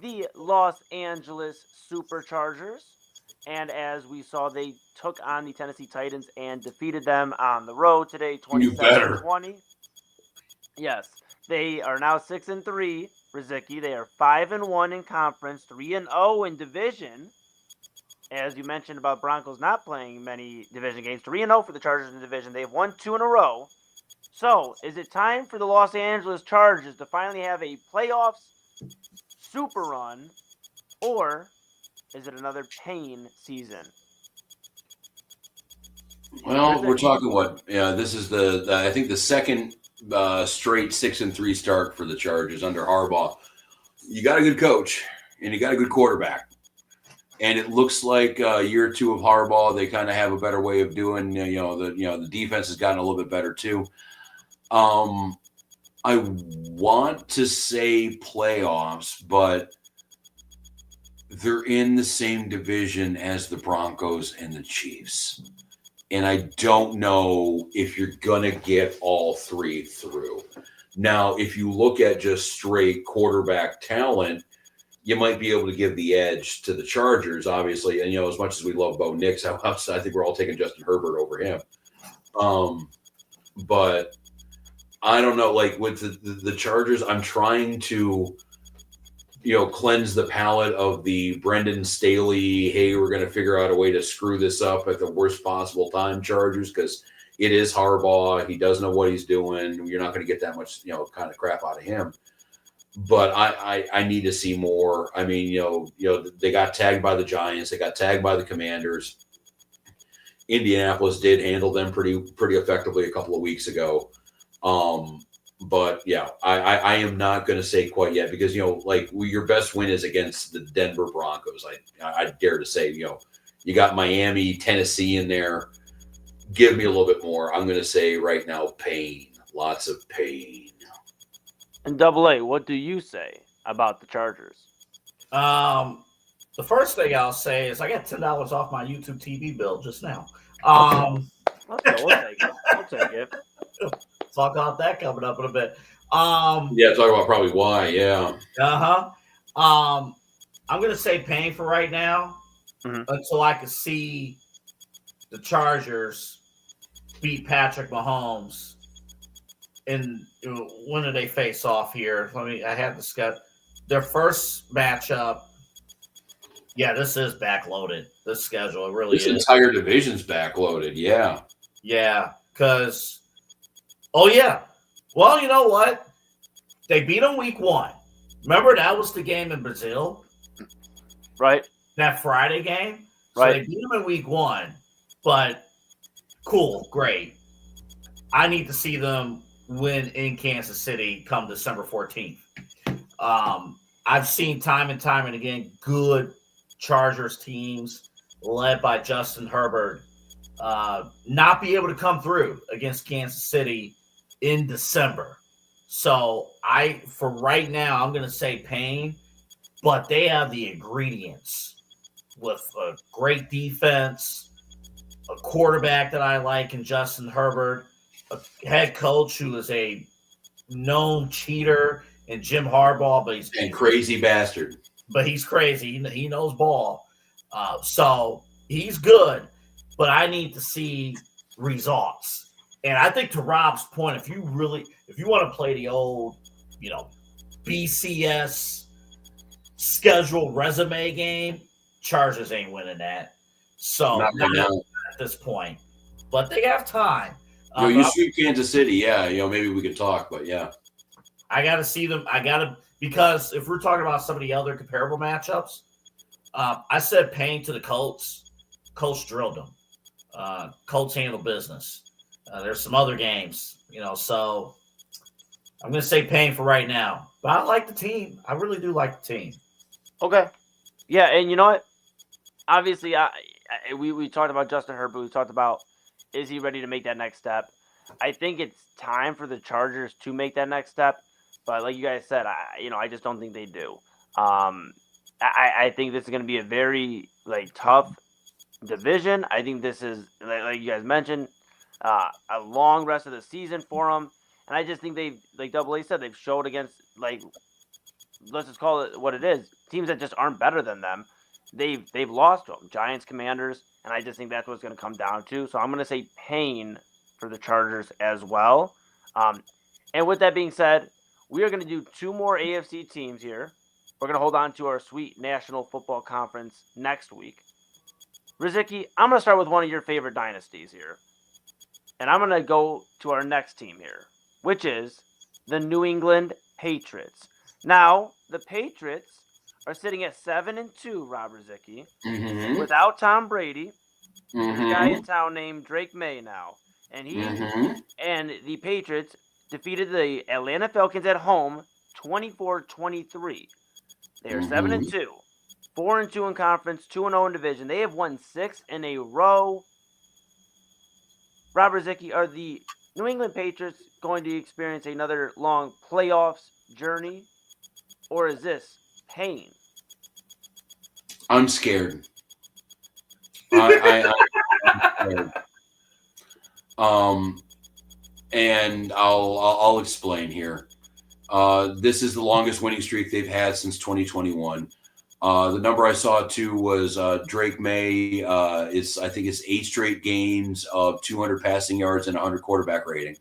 the Los Angeles Superchargers. And as we saw, they took on the Tennessee Titans and defeated them on the road today, 27-20. Yes, they are now 6-3. Rozycki, they are 5-1 in conference, 3-0 in division. As you mentioned about Broncos not playing many division games, 3-0 for the Chargers in the division. They've won 2 in a row. So, is it time for the Los Angeles Chargers to finally have a playoffs super run, or is it another pain season? Well, we're talking this is I think the second straight 6-3 start for the Chargers under Harbaugh. You got a good coach and you got a good quarterback, and it looks like year 2 of Harbaugh, they kind of have a better way of doing. The defense has gotten a little bit better too. I want to say playoffs, but they're in the same division as the Broncos and the Chiefs. And I don't know if you're going to get all 3 through. Now, if you look at just straight quarterback talent, you might be able to give the edge to the Chargers, obviously. And, as much as we love Bo Nix, I think we're all taking Justin Herbert over him. But I don't know, like with the Chargers, I'm trying to cleanse the palate of the Brendan Staley, hey, we're going to figure out a way to screw this up at the worst possible time Chargers, because it is Harbaugh. He does know what he's doing. You're not going to get that much, kind of crap out of him. But I need to see more. I mean, they got tagged by the Giants. They got tagged by the Commanders. Indianapolis did handle them pretty effectively a couple of weeks ago. But yeah, I am not going to say quite yet because, your best win is against the Denver Broncos. I dare to say, you got Miami, Tennessee in there. Give me a little bit more. I'm going to say right now, pain, lots of pain. And AA, what do you say about the Chargers? The first thing I'll say is I got $10 off my YouTube TV bill just now. We'll take it. We'll take it. Talk about that coming up in a bit. Talk about probably why. Yeah. I'm going to say pain for right now. until I could see the Chargers beat Patrick Mahomes. And when do they face off here? I have the schedule. Their first matchup. Yeah, this is backloaded. This schedule, it really is. This entire division's backloaded. Yeah. Yeah, because well, you know what? They beat them week 1. Remember that was the game in Brazil, right? That Friday game. So right. They beat them in week 1, but cool, great. I need to see them win in Kansas City come December 14th. I've seen time and time and again good Chargers teams led by Justin Herbert not be able to come through against Kansas City in December. So for right now, I'm going to say pain, but they have the ingredients with a great defense, a quarterback that I like in Justin Herbert, a head coach who is a known cheater in Jim Harbaugh, but he's crazy bastard. But he's crazy. He knows ball. So he's good, but I need to see results. And I think to Rob's point, if you want to play the old, BCS schedule resume game, Chargers ain't winning that. So not at this point, but they have time. You sweep Kansas City, yeah. Maybe we could talk, but yeah. I got to see them. Because if we're talking about some of the other comparable matchups, I said Payne to the Colts. Colts drilled them. Colts handle business. There's some other games, so I'm going to say Payne for right now. But I like the team. I really do like the team. Okay. Yeah, and you know what? Obviously, we talked about Justin Herbert. We talked about, is he ready to make that next step? I think it's time for the Chargers to make that next step. But like you guys said, I just don't think they do. I think this is going to be a very tough division. I think this is, like you guys mentioned, a long rest of the season for them. And I just think they've, like Double A said, they've showed against, let's just call it what it is, teams that just aren't better than them. They've lost to them, Giants, Commanders, and I just think that's what it's going to come down to. So I'm going to say pain for the Chargers as well. And with that being said, we are going to do 2 more AFC teams here. We're going to hold on to our sweet National Football Conference next week. Rozycki, I'm going to start with one of your favorite dynasties here. And I'm going to go to our next team here, which is the New England Patriots. Now, the Patriots are sitting at 7-2, Rob Rozycki, without Tom Brady. There's a guy in town named Drake May now. And and the Patriots defeated the Atlanta Falcons at home 24-23. They are 7-2, 4-2 in conference, 2-0 in division. They have won 6 in a row. Rob Rozycki, are the New England Patriots going to experience another long playoffs journey, or is this pain? I'm scared. I'm scared. And I'll explain here. This is the longest winning streak they've had since 2021. The number I saw too was Drake May. I think it's 8 straight games of 200 passing yards and 100 quarterback rating.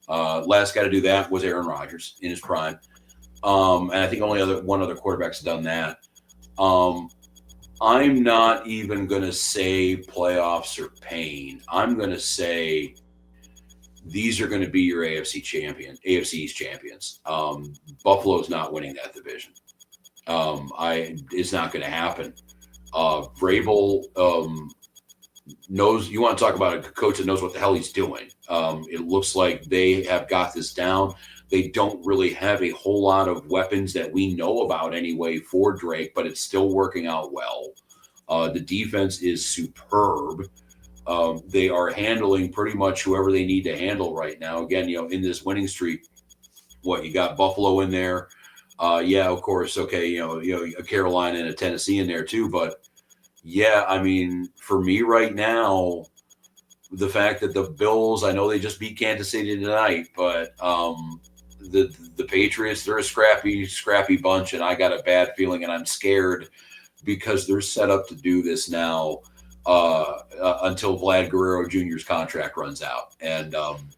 Last guy to do that was Aaron Rodgers in his prime. And I think only one other quarterback's done that. I'm not even going to say playoffs or pain. I'm going to say these are going to be your AFC East champions. Buffalo's not winning that division. It's not going to happen. Vrabel knows. You want to talk about a coach that knows what the hell he's doing. It looks like they have got this down. They don't really have a whole lot of weapons that we know about anyway for Drake, but it's still working out well. The defense is superb. They are handling pretty much whoever they need to handle right now. Again, in this winning streak, you got Buffalo in there. Yeah, of course. Okay. A Carolina and a Tennessee in there too. But yeah, I mean, for me right now, the fact that the Bills, I know they just beat Kansas City tonight, but the Patriots, they're a scrappy bunch, and I got a bad feeling, and I'm scared because they're set up to do this now until Vlad Guerrero Jr.'s contract runs out, and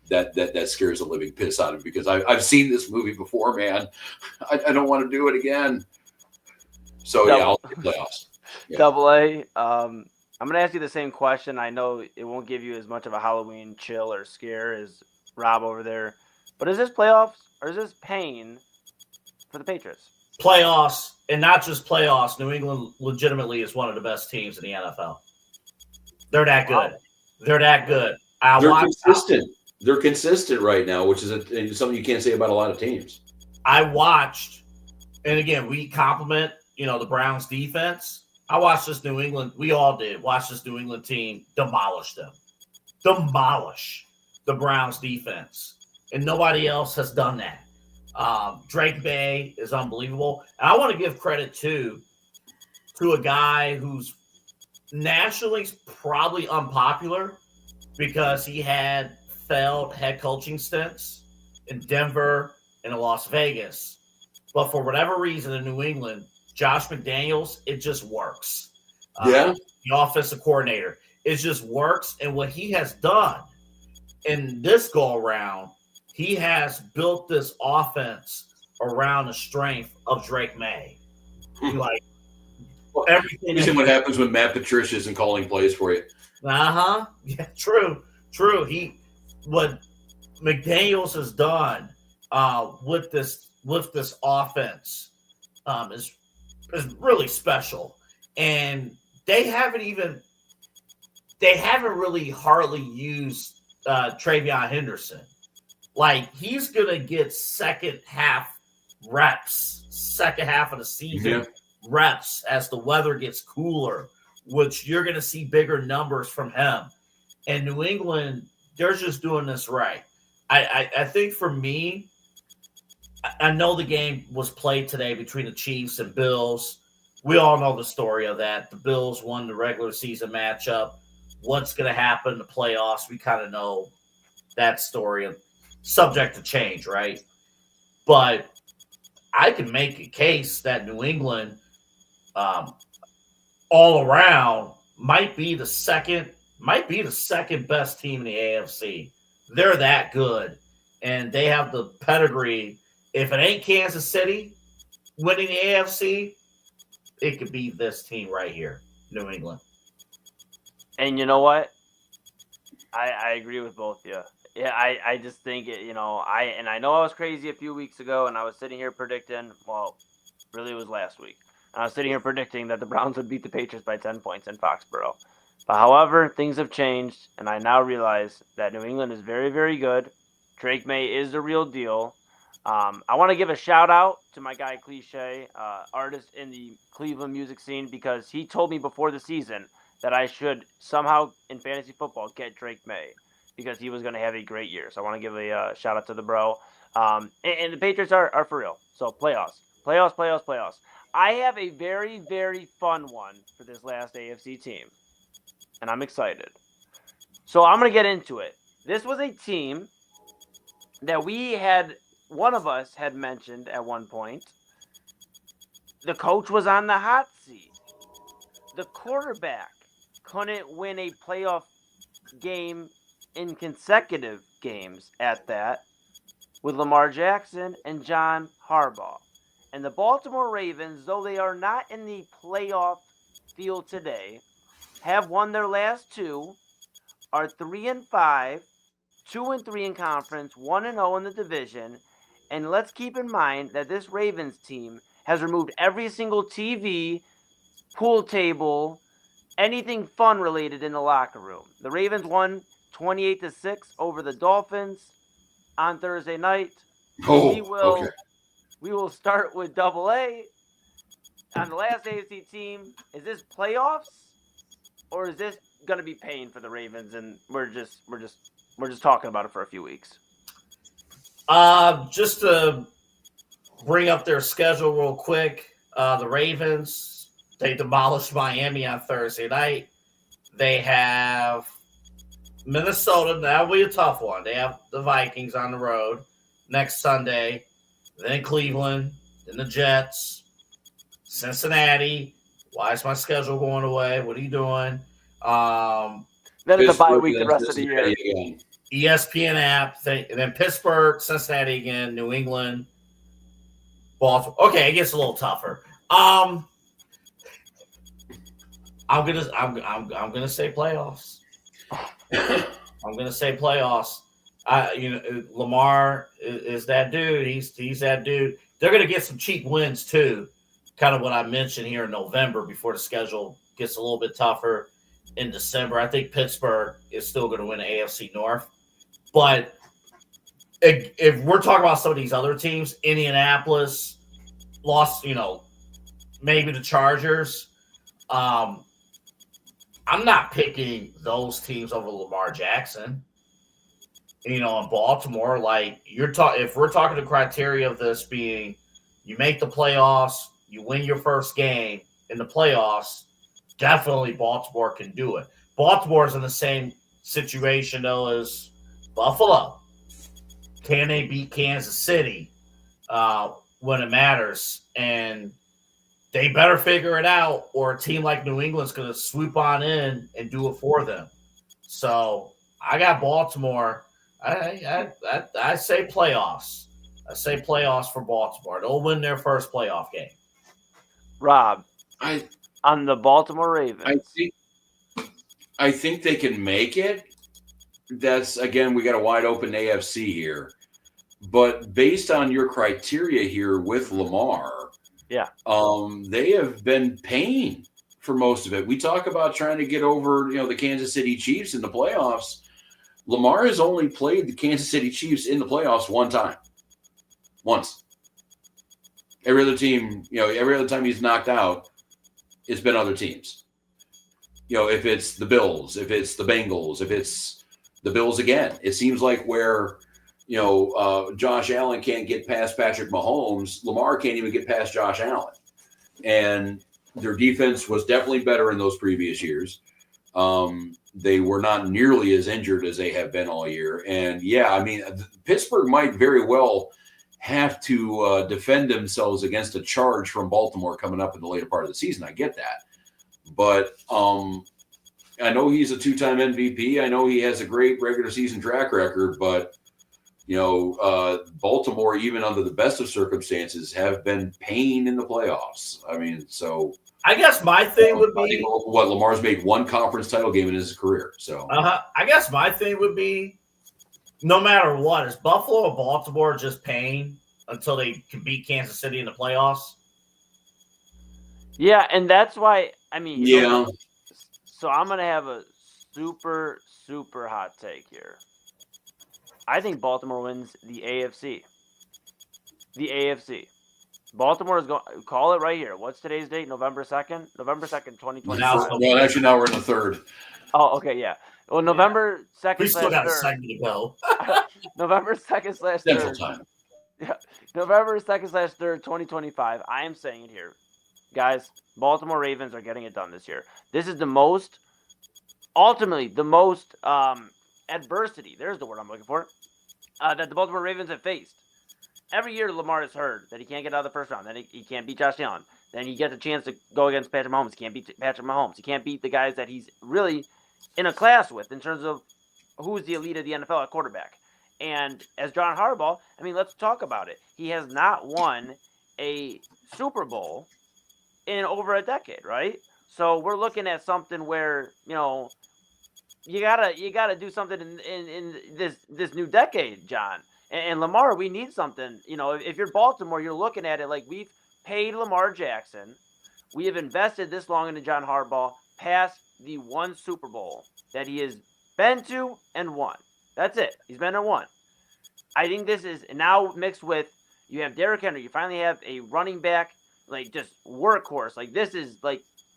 that scares the living piss out of me because I've seen this movie before, man. I don't want to do it again. So I'll take playoffs. Yeah. Double A. I'm going to ask you the same question. I know it won't give you as much of a Halloween chill or scare as Rob over there, but is this playoffs or is this pain for the Patriots? Playoffs, and not just playoffs. New England legitimately is one of the best teams in the NFL. They're that good. Wow. They're that good. They're consistent. They're consistent right now, which is something you can't say about a lot of teams. I watched, and again, we compliment, the Browns defense. I watched this New England. We all did watch this New England team demolish them. Demolish the Browns defense. And nobody else has done that. Drake May is unbelievable. And I want to give credit to a guy who's nationally probably unpopular because he had failed head coaching stints in Denver and in Las Vegas. But for whatever reason in New England, Josh McDaniels, it just works. The offensive coordinator, it just works. And what he has done in this go-around, he has built this offense around the strength of Drake May. Everything. You see what happens when Matt Patricia isn't calling plays for you. Yeah, true. What McDaniels has done with this offense is really special, and they haven't really hardly used Travion Henderson. Like, he's gonna get second half of the season reps as the weather gets cooler, which you're gonna see bigger numbers from him. And New England, they're just doing this right. I think for me, I know the game was played today between the Chiefs and Bills. We all know the story of that. The Bills won the regular season matchup. What's going to happen in the playoffs? We kind of know that story, subject to change, right? But I can make a case that New England, all around, might be the second best team in the AFC. They're that good, and they have the pedigree. If it ain't Kansas City winning the AFC, it could be this team right here, New England. And you know what? I agree with both of you. Yeah, I just think it, I know I was crazy a few weeks ago, and I was sitting here predicting, well, really it was last week. I was sitting here predicting that the Browns would beat the Patriots by 10 points in Foxborough. But however, things have changed, and I now realize that New England is very, very good. Drake May is the real deal. I want to give a shout out to my guy Cliche, artist in the Cleveland music scene, because he told me before the season that I should somehow in fantasy football get Drake May because he was going to have a great year. So I want to give a shout out to the bro. And the Patriots are for real. So playoffs. I have a very, very fun one for this last AFC team, and I'm excited. So I'm going to get into it. This was a team that one of us had mentioned at one point. The coach was on the hot seat. The quarterback couldn't win a playoff game in consecutive games at that with Lamar Jackson and John Harbaugh. And the Baltimore Ravens, though they are not in the playoff field today, have won their last two, are 3-5, 2-3 in conference, 1-0 in the division. And let's keep in mind that this Ravens team has removed every single TV, pool table, anything fun related in the locker room. The Ravens won 28-6 over the Dolphins on Thursday night. We will start with Double A on the last AFC team. Is this playoffs, or is this going to be pain for the Ravens? And we're just talking about it for a few weeks. Just to bring up their schedule real quick, the Ravens, they demolished Miami on Thursday night. They have Minnesota. That will be a tough one. They have the Vikings on the road next Sunday. Then Cleveland, then the Jets, Cincinnati, Why is my schedule going away? What are you doing? Then it's a bye week the rest of the year. Again. ESPN app, and then Pittsburgh, Cincinnati again, New England, Baltimore. Okay, it gets a little tougher. I'm gonna say playoffs. I'm gonna say playoffs. Lamar is that dude. He's that dude. They're gonna get some cheap wins too. Kind of what I mentioned here in November before the schedule gets a little bit tougher in December. I think Pittsburgh is still going to win the AFC North. But if we're talking about some of these other teams, Indianapolis lost, maybe the Chargers. I'm not picking those teams over Lamar Jackson. In Baltimore, if we're talking the criteria of this being you make the playoffs, you win your first game in the playoffs, definitely Baltimore can do it. Baltimore's in the same situation, though, as Buffalo. Can they beat Kansas City when it matters? And they better figure it out, or a team like New England's going to swoop on in and do it for them. So I got Baltimore. I say playoffs. I say playoffs for Baltimore. They'll win their first playoff game. Rob, on the Baltimore Ravens. I think they can make it. That's, again, we got a wide open AFC here. But based on your criteria here with Lamar, they have been paying for most of it. We talk about trying to get over, the Kansas City Chiefs in the playoffs. Lamar has only played the Kansas City Chiefs in the playoffs once. Every other team, every other time he's knocked out, it's been other teams. If it's the Bills, if it's the Bengals, if it's the Bills again, it seems like where, Josh Allen can't get past Patrick Mahomes, Lamar can't even get past Josh Allen. And their defense was definitely better in those previous years. They were not nearly as injured as they have been all year. And Pittsburgh might very well have to defend themselves against a charge from Baltimore coming up in the later part of the season. I get that. But I know he's a two-time MVP. I know he has a great regular season track record. But, Baltimore, even under the best of circumstances, have been paying in the playoffs. I guess my thing would be Lamar's made one conference title game in his career. So I guess my thing would be, no matter what, is Buffalo or Baltimore just paying until they can beat Kansas City in the playoffs? Yeah, and that's why, yeah. So I'm going to have a super, super hot take here. I think Baltimore wins the AFC. The AFC. Baltimore is going – call it right here. What's today's date? November 2nd? November 2nd, 2025. Now we're in the third. Oh, okay, yeah. Well, November 2nd. We still got a second to go. November 2nd / 3rd. Central time. Yeah, November 2nd / 3rd, 2025. I am saying it here. Guys, Baltimore Ravens are getting it done this year. This is ultimately the most adversity. There's the word I'm looking for. That the Baltimore Ravens have faced. Every year, Lamar has heard that he can't get out of the first round. Then he can't beat Josh Allen. Then he gets a chance to go against Patrick Mahomes. He can't beat Patrick Mahomes. He can't beat the guys that he's really in a class with in terms of who's the elite of the NFL at quarterback. And as John Harbaugh, let's talk about it. He has not won a Super Bowl in over a decade, right? So we're looking at something where, you gotta do something in this new decade, John. And Lamar, we need something. If you're Baltimore, you're looking at it like we've paid Lamar Jackson. We have invested this long into John Harbaugh past the one Super Bowl that he has been to and won. That's it. He's been to one. I think this is now mixed with you have Derrick Henry. You finally have a running back, just workhorse. This is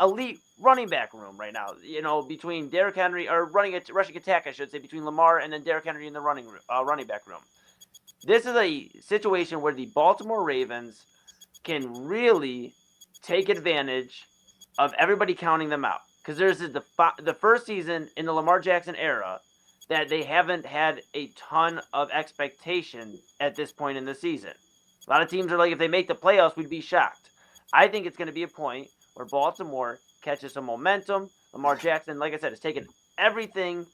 elite running back room right now. Between Derrick Henry or rushing attack, I should say, between Lamar and then Derrick Henry in the running back room. This is a situation where the Baltimore Ravens can really take advantage of everybody counting them out. Because there's the first season in the Lamar Jackson era that they haven't had a ton of expectation at this point in the season. A lot of teams are like, if they make the playoffs, we'd be shocked. I think it's going to be a point where Baltimore catches some momentum. Lamar Jackson, like I said, has taken everything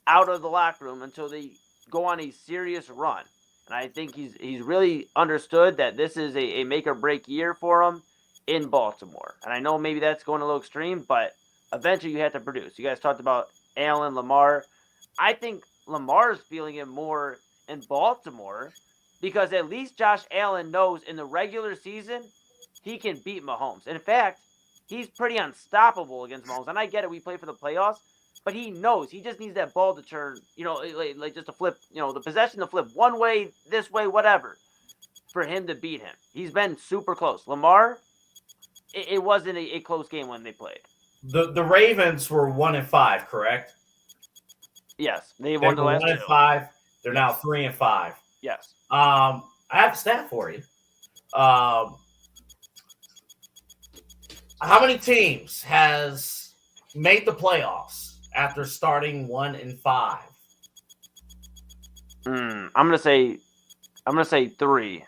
out of the locker room until they go on a serious run. And I think he's really understood that this is a make or break year for him in Baltimore. And I know maybe that's going a little extreme, but eventually you have to produce. You guys talked about Allen, Lamar. I think Lamar's feeling it more in Baltimore because at least Josh Allen knows in the regular season he can beat Mahomes. In fact, he's pretty unstoppable against Mahomes. And I get it, we play for the playoffs, but he knows he just needs that ball to turn, like just to flip, the possession to flip one way, this way, whatever, for him to beat him. He's been super close. Lamar, it wasn't a close game when they played. The Ravens were 1-5, correct? Yes, they won the last 1-5. They're now 3-5. Yes. I have a stat for you. How many teams has made the playoffs after starting 1-5? I'm gonna say 3.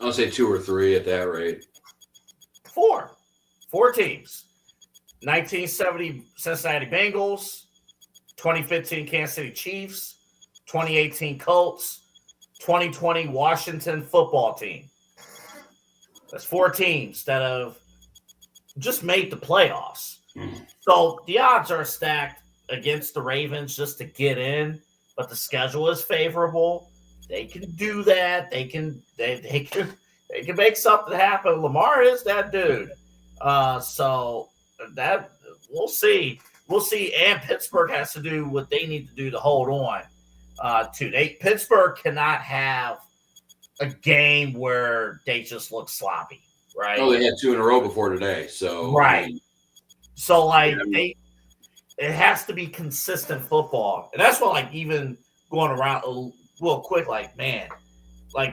I'll say 2 or 3 at that rate. 4 teams. 1970 Cincinnati Bengals, 2015 Kansas City Chiefs, 2018 Colts, 2020 Washington football team. That's 4 teams that have just made the playoffs. So the odds are stacked against the Ravens just to get in, but the schedule is favorable. They can do that. They can make something happen. Lamar is that dude. So that we'll see. We'll see. And Pittsburgh has to do what they need to do to hold on. Pittsburgh cannot have a game where they just look sloppy, right? Oh, they had 2 in a row before today. So right. I mean, so it has to be consistent football, and that's why even going around a little quick,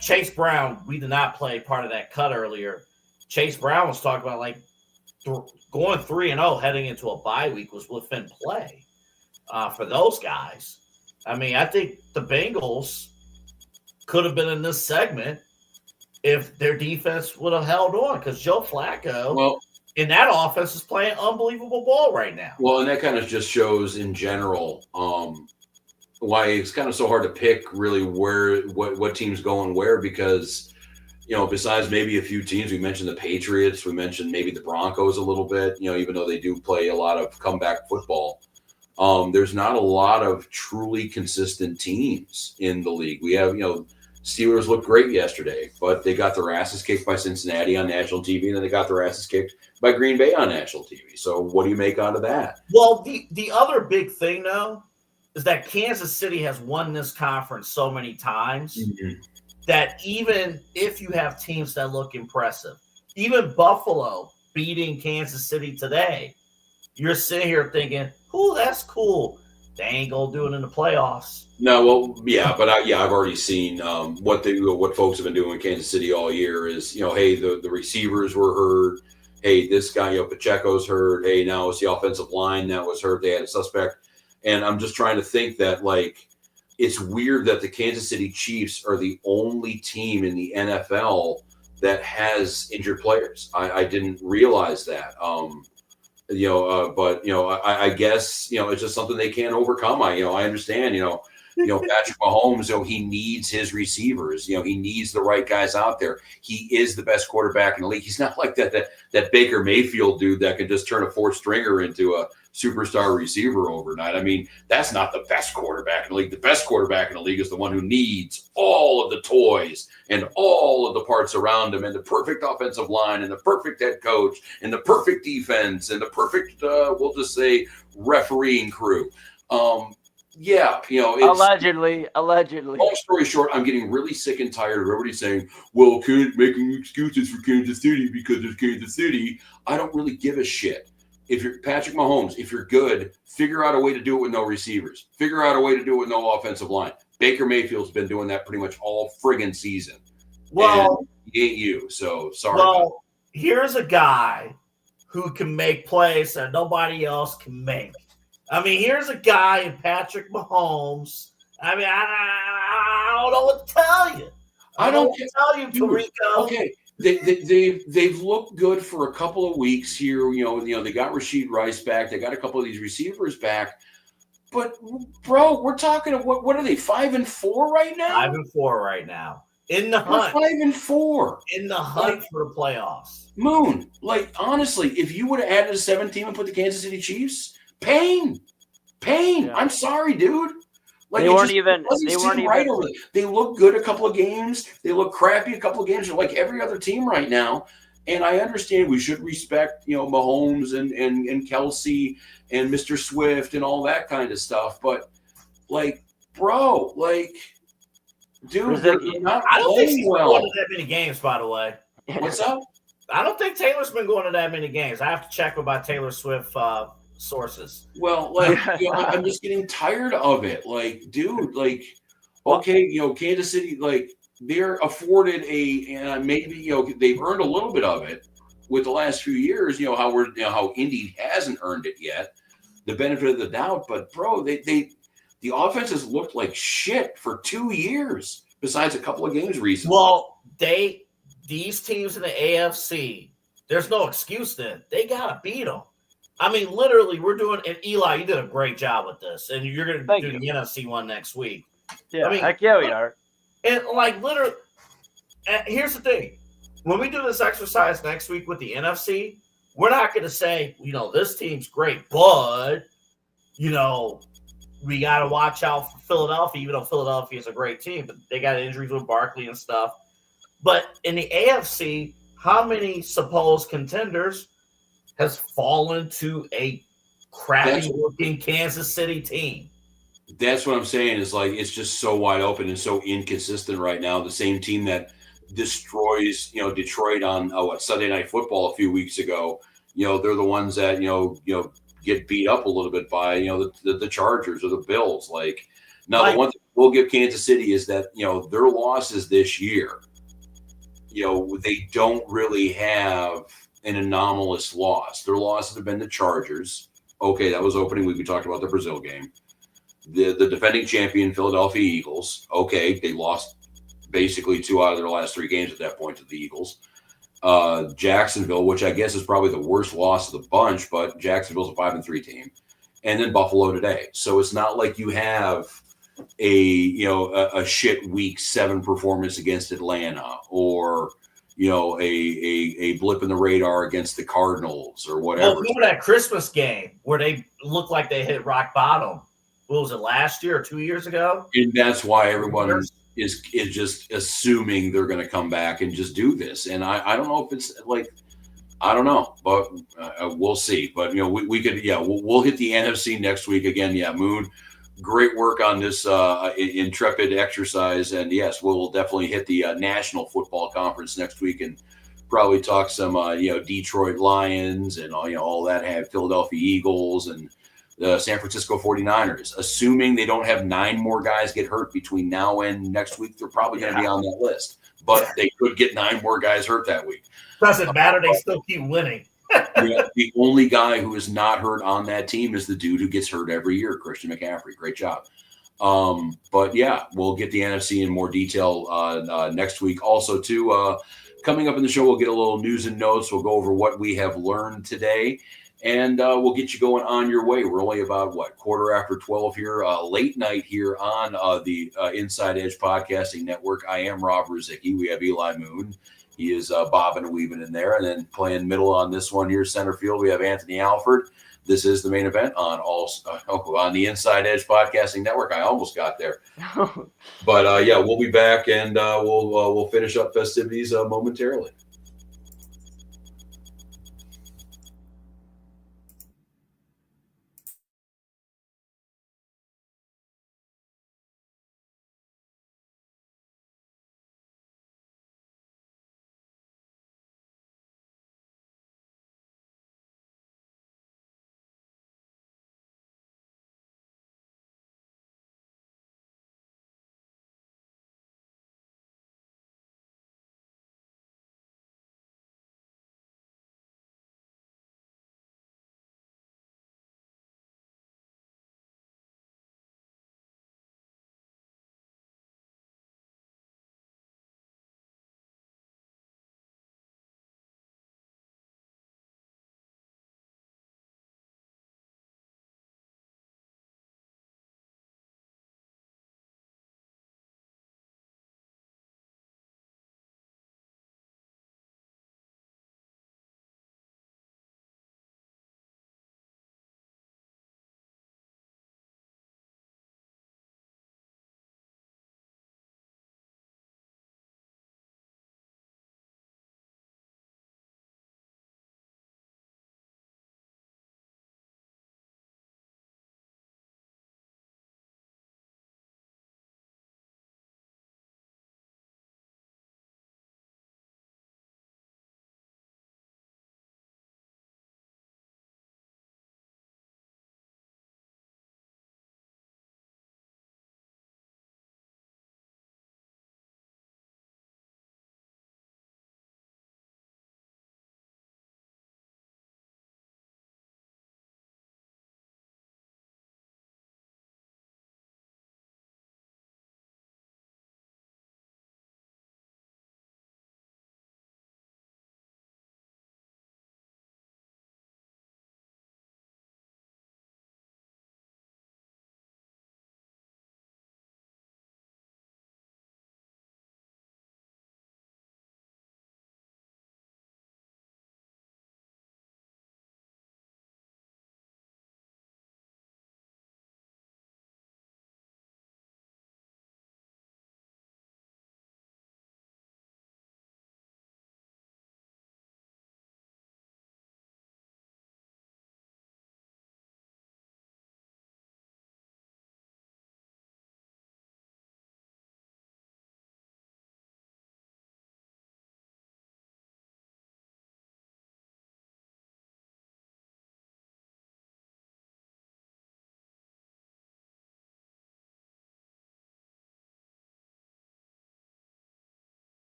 Chase Brown, we did not play part of that cut earlier. Chase Brown was talking about going 3-0 heading into a bye week was within play for those guys. I mean, I think the Bengals could have been in this segment if their defense would have held on because Joe Flacco in that offense is playing unbelievable ball right now. Well, and that kind of just shows in general why it's kind of so hard to pick really what team's going where because, besides maybe a few teams, we mentioned the Patriots, we mentioned maybe the Broncos a little bit, even though they do play a lot of comeback football. There's not a lot of truly consistent teams in the league. We have, Steelers looked great yesterday, but they got their asses kicked by Cincinnati on national TV, and then they got their asses kicked by Green Bay on national TV. So what do you make out of that? Well, the other big thing, though, is that Kansas City has won this conference so many times that even if you have teams that look impressive, even Buffalo beating Kansas City today, you're sitting here thinking, "Ooh, that's cool." They ain't gonna do it in the playoffs. No, well, yeah, but I've already seen what folks have been doing in Kansas City all year is, hey, the receivers were hurt. Hey, this guy, Pacheco's hurt. Hey, now it's the offensive line that was hurt. They had a suspect. And I'm just trying to think that, it's weird that the Kansas City Chiefs are the only team in the NFL that has injured players. I didn't realize that. I guess, it's just something they can't overcome. I understand, Patrick Mahomes, he needs his receivers. He needs the right guys out there. He is the best quarterback in the league. He's not like that Baker Mayfield dude that can just turn a 4th stringer into a superstar receiver overnight. I mean, that's not the best quarterback in the league. The best quarterback in the league is the one who needs all of the toys and all of the parts around him and the perfect offensive line and the perfect head coach and the perfect defense and the perfect, we'll just say, refereeing crew. Allegedly. Long story short, I'm getting really sick and tired of everybody saying, well, making excuses for Kansas City because it's Kansas City. I don't really give a shit. If you're Patrick Mahomes, if you're good, figure out a way to do it with no receivers. Figure out a way to do it with no offensive line. Baker Mayfield's been doing that pretty much all friggin' season. Well, and he ain't you, so sorry. Well, here's a guy who can make plays that nobody else can make. I mean, here's a guy in Patrick Mahomes. I mean, I don't know what to tell you. I don't know what to tell you, Tarico. Okay, they've looked good for a couple of weeks here. They got Rashid Rice back. They got a couple of these receivers back. But bro, we're talking what are they 5-4 right now? 5-4 right now. In the hunt. 5-4. In the hunt for the playoffs. Moon, honestly, if you would have added a 7th team and put the Kansas City Chiefs, pain. Yeah. I'm sorry, dude. They weren't even right over there. They look good a couple of games. They look crappy a couple of games. They're like every other team right now. And I understand we should respect, Mahomes and Kelsey and Mr. Swift and all that kind of stuff. But bro, dude, they're not I don't think playing he's well. going to that many games, by the way. What's up? I don't think Taylor's been going to that many games. I have to check with my Taylor Swift sources. Well, I'm just getting tired of it. Dude, okay, Kansas City, they're afforded maybe they've earned a little bit of it with the last few years. How Indy hasn't earned it yet, the benefit of the doubt. But bro, the offense has looked like shit for 2 years. Besides a couple of games recently. Well, these teams in the AFC, there's no excuse then. They gotta beat them. I mean, literally, we're doing. And Eli, you did a great job with this, and you're going to do the NFC one next week. Yeah, heck yeah, we are. And literally, here's the thing: when we do this exercise next week with the NFC, we're not going to say, this team's great, but we got to watch out for Philadelphia, even though Philadelphia is a great team, but they got injuries with Barkley and stuff. But in the AFC, how many supposed contenders has fallen to a crappy-looking Kansas City team? That's what I'm saying is it's just so wide open and so inconsistent right now. The same team that destroys, Detroit on Sunday Night Football a few weeks ago, they're the ones that, get beat up a little bit by, the Chargers or the Bills. The one thing we'll give Kansas City is that, their losses this year, they don't really have an anomalous loss. Their losses have been the Chargers. Okay, that was opening week. We talked about the Brazil game. The defending champion Philadelphia Eagles. Okay, they lost basically 2 out of their last 3 games at that point to the Eagles. Jacksonville, which I guess is probably the worst loss of the bunch, but Jacksonville's a 5-3 team. And then Buffalo today. So it's not like you have a shit week 7 performance against Atlanta or a blip in the radar against the Cardinals or whatever. Well, remember that Christmas game where they looked like they hit rock bottom? What was it, last year or 2 years ago? And that's why everyone is just assuming they're going to come back and just do this. And I don't know if it's I don't know, but we'll see. But we could, we'll hit the NFC next week again. Yeah, Moon, great work on this intrepid exercise, and yes, we'll definitely hit the National Football Conference next week and probably talk some Detroit Lions and all that, have Philadelphia Eagles and the San Francisco 49ers. Assuming they don't have 9 more guys get hurt between now and next week, they're probably going to be on that list. But they could get 9 more guys hurt that week. Doesn't matter. They still keep winning. The only guy who is not hurt on that team is the dude who gets hurt every year, Christian McCaffrey. Great job. But yeah, we'll get the NFC in more detail next week. Also, too, coming up in the show, we'll get a little news and notes. We'll go over what we have learned today, and we'll get you going on your way. We're only about, 12:15 here, late night here on the Inside Edge Podcasting Network. I am Rob Rozycki. We have Eli Moon. He is bobbing and weaving in there. And then playing middle on this one here, center field, we have Anthony Alford. This is the main event on the Inside Edge Podcasting Network. I almost got there. But, we'll be back, and we'll finish up festivities momentarily.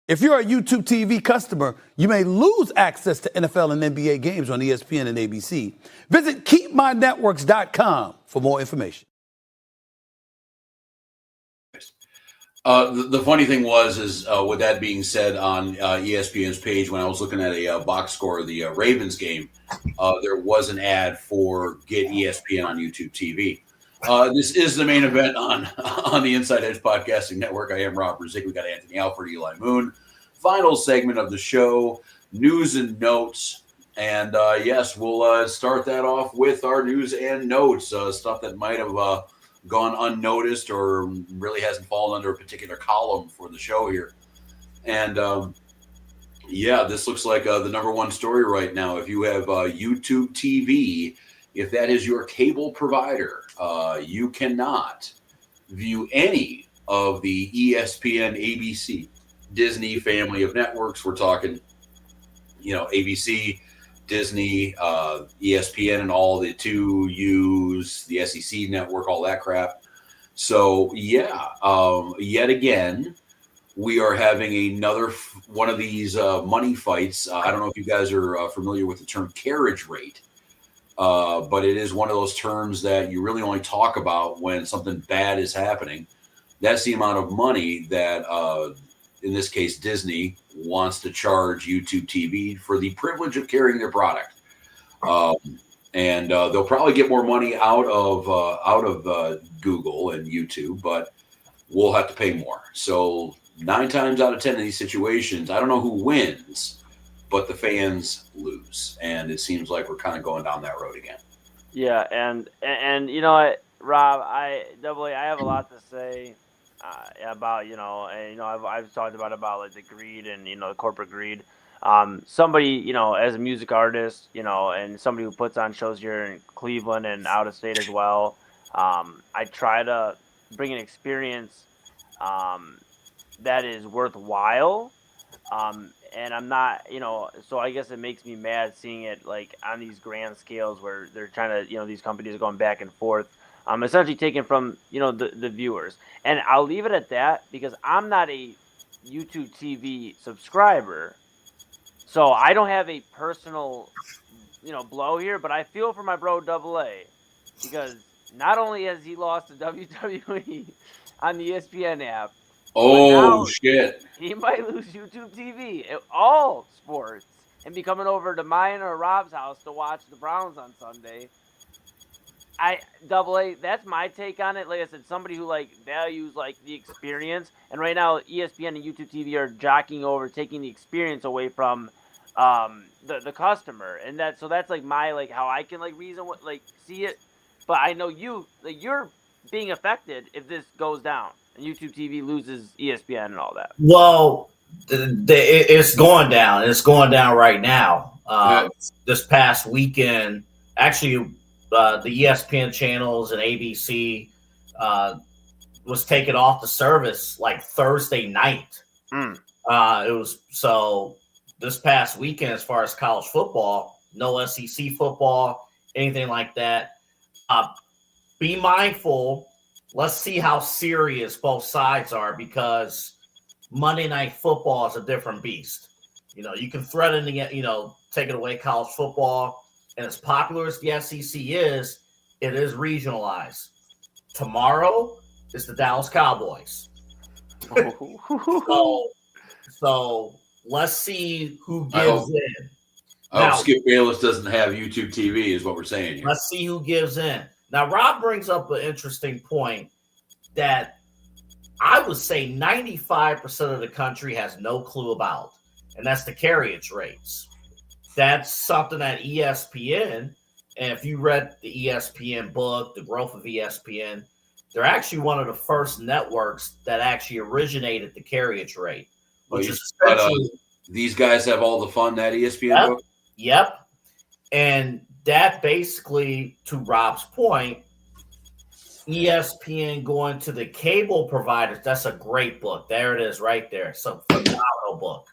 If you're a YouTube TV customer, you may lose access to NFL and NBA games on ESPN and ABC. Visit keepmynetworks.com for more information. The funny thing is with that being said, on ESPN's page, when I was looking at a box score of the Ravens game, there was an ad for Get ESPN on YouTube TV. This is the main event on the Inside Edge Podcasting Network. I am Rob Rozycki. We got Anthony Alford, Eli Moon. Final segment of the show, news and notes. And yes, we'll start that off with our news and notes, stuff that might have gone unnoticed or really hasn't fallen under a particular column for the show here. And yeah, this looks like the number one story right now. If you have YouTube TV, if that is your cable provider, you cannot view any of the ESPN, ABC, Disney family of networks. We're talking, ABC, Disney, ESPN, and all the 2Us, the SEC network, all that crap. So, yeah, yet again, we are having another one of these money fights. I don't know if you guys are familiar with the term carriage rate, but it is one of those terms that you really only talk about when something bad is happening. That's the amount of money that, in this case, Disney wants to charge YouTube TV for the privilege of carrying their product. And they'll probably get more money out of Google and YouTube, but we'll have to pay more. So 9 times out of 10 of these situations, I don't know who wins, but the fans lose. And it seems like we're kind of going down that road again. Yeah, and you know what, Rob, I have a lot to say about, I've talked about like the greed and, the corporate greed. Somebody, as a music artist, and somebody who puts on shows here in Cleveland and out of state as well, I try to bring an experience that is worthwhile. And I'm not, so I guess it makes me mad seeing it like on these grand scales where they're trying to, these companies are going back and forth. Essentially taken from, the viewers. And I'll leave it at that because I'm not a YouTube TV subscriber. So I don't have a personal, blow here, but I feel for my bro AA because not only has he lost to WWE on the ESPN app. Oh, shit. He might lose YouTube TV at all sports and be coming over to mine or Rob's house to watch the Browns on Sunday. AA, that's my take on it. Like I said, somebody who values the experience, and right now ESPN and YouTube TV are jockeying over taking the experience away from the customer, and that's my how I can reason what see it. But I know you're being affected if this goes down and YouTube TV loses ESPN and all that. Well, it's going down. It's going down right now. This past weekend, actually. The ESPN channels and ABC was taken off the service Thursday night. It was so this past weekend, as far as college football, no SEC football, anything like that. Be mindful. Let's see how serious both sides are because Monday Night Football is a different beast. You can threaten to get, taking away college football. And as popular as the SEC is, it is regionalized. Tomorrow is the Dallas Cowboys. so let's see who gives in. I hope Skip Bayless doesn't have YouTube TV is what we're saying here. Let's see who gives in. Now, Rob brings up an interesting point that I would say 95% of the country has no clue about, and that's the carriage rates. That's something that ESPN, and if you read the ESPN book, The Growth of ESPN, they're actually one of the first networks that actually originated the carriage rate. Which is these guys have all the fun, that ESPN book? Yep. And that basically, to Rob's point, ESPN going to the cable providers, that's a great book. There it is right there. It's a phenomenal book.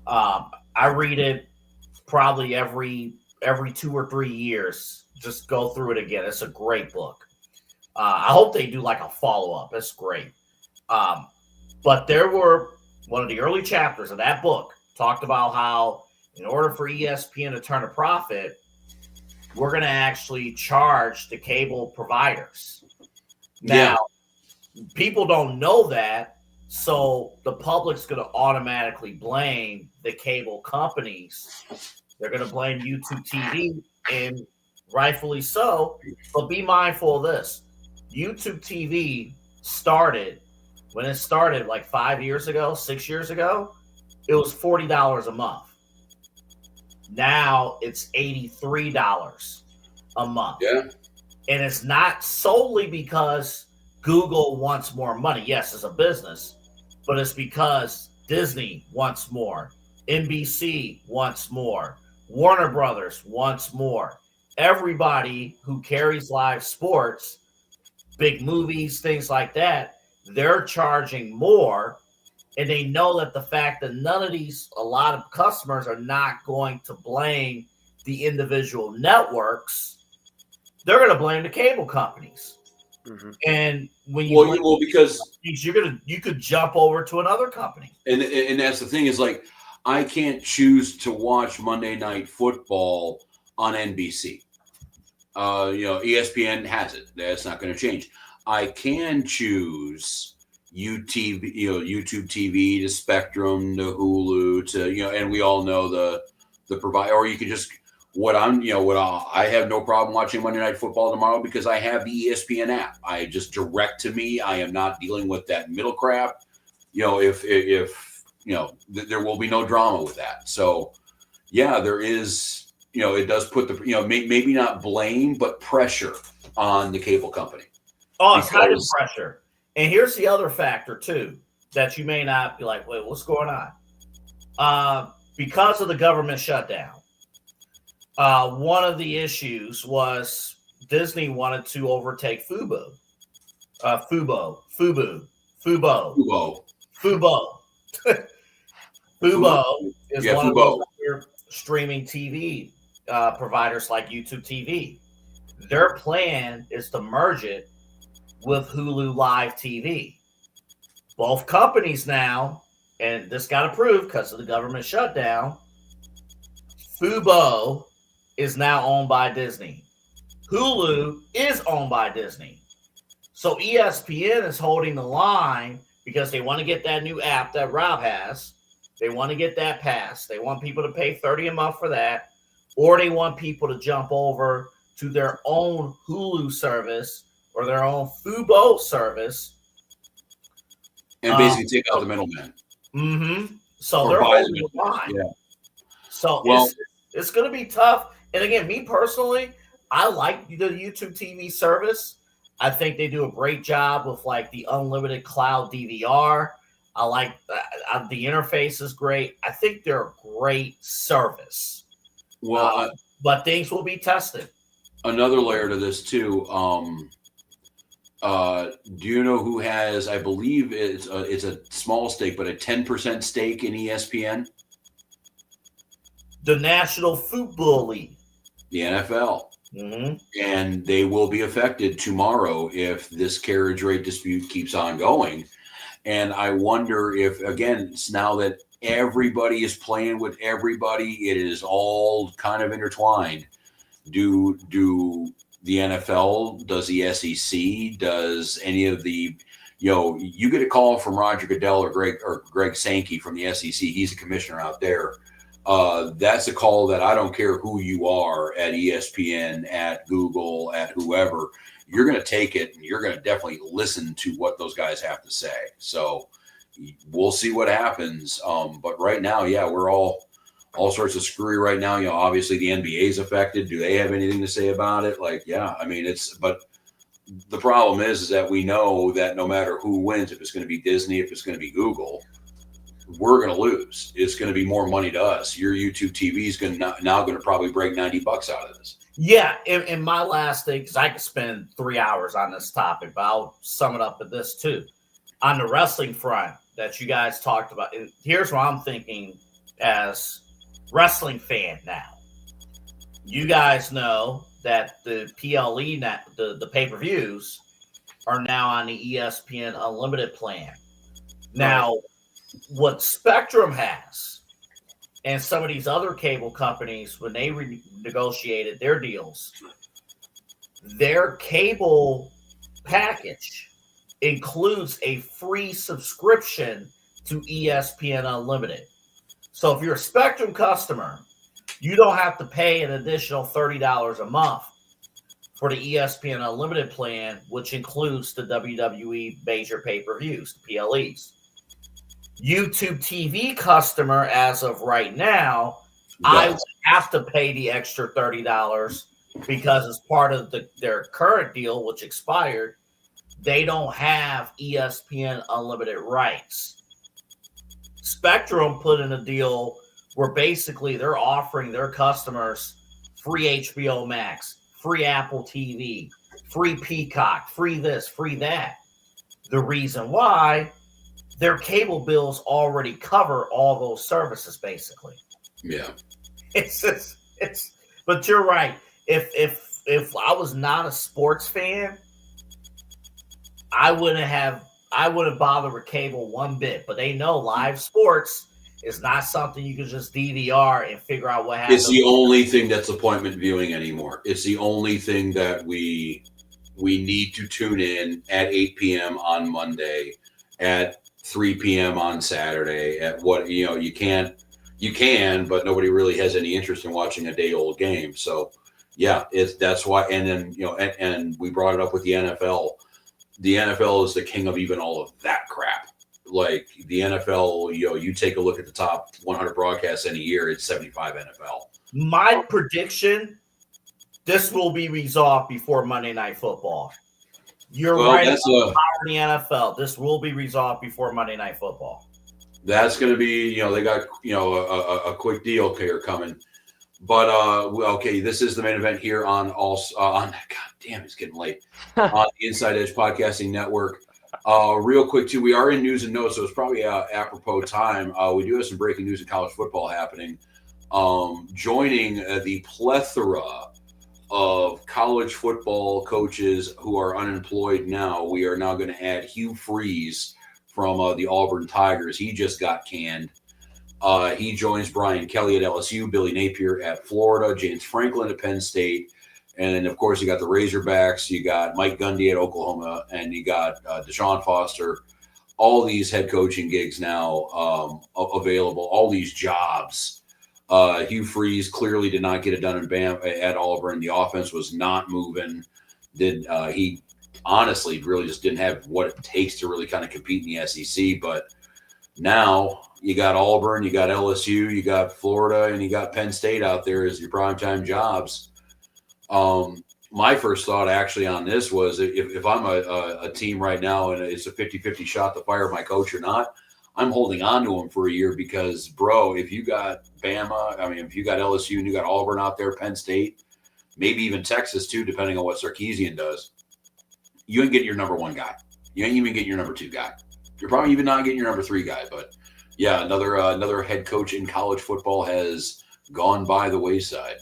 I read it probably every 2 or 3 years. Just go through it again. It's a great book. I hope they do a follow-up. It's great. But there were one of the early chapters of that book talked about how in order for ESPN to turn a profit, we're going to actually charge the cable providers. Now, people don't know that, so the public's going to automatically blame the cable companies. They're going to blame YouTube TV, and rightfully so. But be mindful of this. YouTube TV started, when it started like 5 years ago, 6 years ago, it was $40 a month. Now it's $83 a month. Yeah. And it's not solely because Google wants more money. Yes, it's a business, but it's because Disney wants more. NBC wants more. Warner Brothers wants more. Everybody who carries live sports, big movies, things like that, they're charging more. And they know that the fact that a lot of customers are not going to blame the individual networks, they're going to blame the cable companies. Mm-hmm. And when you because you could jump over to another company. And that's the thing is, like, I can't choose to watch Monday Night Football on NBC. ESPN has it. That's not going to change. I can choose YouTube TV to Spectrum to Hulu to and we all know the provider, or you can just I have no problem watching Monday Night Football tomorrow because I have the ESPN app. I just direct to me. I am not dealing with that middle crap. If there will be no drama with that. So yeah, there is. It does put the maybe not blame but pressure on the cable company. Oh, it's kind of pressure. And here's the other factor, too, that you may not be like, wait, what's going on? Because of the government shutdown, one of the issues was Disney wanted to overtake Fubo. Fubo is one of those streaming TV providers like YouTube TV. Their plan is to merge it with Hulu Live TV. Both companies now, and this got approved because of the government shutdown, Fubo is now owned by Disney. Hulu is owned by Disney. So ESPN is holding the line because they want to get that new app that Rob has. They want to get that passed. They want people to pay $30 a month for that, or they want people to jump over to their own Hulu service or their own Fubo service. And basically take out the middleman. Mm-hmm. So they're holding the line. Yeah. So it's going to be tough. And again, me personally, I like the YouTube TV service. I think they do a great job with like the unlimited cloud DVR. I like the interface is great. I think they're a great service. Well, but things will be tested. Another layer to this too. Do you know who has? I believe it's a small stake, but a 10% stake in ESPN. The National Football League, the NFL. Mm-hmm. And they will be affected tomorrow if this carriage rate dispute keeps on going. And I wonder if, again, it's now that everybody is playing with everybody, it is all kind of intertwined. Do the NFL, does the SEC, does any of the, you get a call from Roger Goodell or Greg Sankey from the SEC. He's a commissioner out there. That's a call that I don't care who you are at ESPN, at Google, at whoever, you're going to take it and you're going to definitely listen to what those guys have to say. So we'll see what happens. But right now, yeah, we're all sorts of screwy right now. Obviously the NBA is affected. Do they have anything to say about it? Like, yeah, I mean, but the problem is that we know that no matter who wins, if it's going to be Disney, if it's going to be Google, we're going to lose. It's going to be more money to us. Your YouTube TV is now going to probably break $90 out of this. Yeah, and my last thing, because I could spend 3 hours on this topic, but I'll sum it up with this too. On the wrestling front that you guys talked about, and here's what I'm thinking as wrestling fan now. You guys know that the PLE, the pay-per-views, are now on the ESPN Unlimited plan. Now, What Spectrum has, and some of these other cable companies, when they negotiated their deals, their cable package includes a free subscription to ESPN Unlimited. So if you're a Spectrum customer, you don't have to pay an additional $30 a month for the ESPN Unlimited plan, which includes the WWE major pay-per-views, the PLEs. YouTube TV customer, as of right now, I would have to pay the extra $30 because as part of their current deal, which expired, they don't have ESPN Unlimited rights. Spectrum put in a deal where basically they're offering their customers free HBO Max, free Apple TV, free Peacock, free this, free that. The reason why, their cable bills already cover all those services, basically. Yeah. But you're right. If I was not a sports fan, I wouldn't bother with cable one bit. But they know live sports is not something you can just DVR and figure out what happens. It's the only thing that's appointment viewing anymore. It's the only thing that we need to tune in at 8 p.m. on Monday, at 3 p.m. on Saturday, at what, you can, but nobody really has any interest in watching a day old game. So yeah, that's why. And then, and we brought it up with the NFL. The NFL is the king of even all of that crap. Like the NFL, you take a look at the top 100 broadcasts in a year, it's 75 NFL. My prediction, this will be resolved before Monday Night Football. You're right about the NFL. This will be resolved before Monday Night Football. That's going to be, they got, a quick deal here coming. But, okay, this is the main event here on God damn, it's getting late, on the Inside Edge Podcasting Network. Real quick, too, we are in news and notes, so it's probably apropos time. We do have some breaking news in college football happening. Joining the plethora of college football coaches who are unemployed now, we are now going to add Hugh Freeze from the Auburn Tigers. He just got canned. He joins Brian Kelly at LSU, Billy Napier at Florida, James Franklin at Penn State. And then, of course, you got the Razorbacks, you got Mike Gundy at Oklahoma, and you got Deshaun Foster. All these head coaching gigs now available, all these jobs. Hugh Freeze clearly did not get it done at Auburn. The offense was not moving. He honestly really just didn't have what it takes to really kind of compete in the SEC. But now you got Auburn, you got LSU, you got Florida, and you got Penn State out there as your primetime jobs. My first thought actually on this was if I'm a team right now and it's a 50-50 shot to fire my coach or not, I'm holding on to him for a year because, bro, if you got Bama, if you got LSU and you got Auburn out there, Penn State, maybe even Texas too, depending on what Sarkisian does, you ain't getting your number one guy. You ain't even getting your number two guy. You're probably even not getting your number three guy. But yeah, another head coach in college football has gone by the wayside.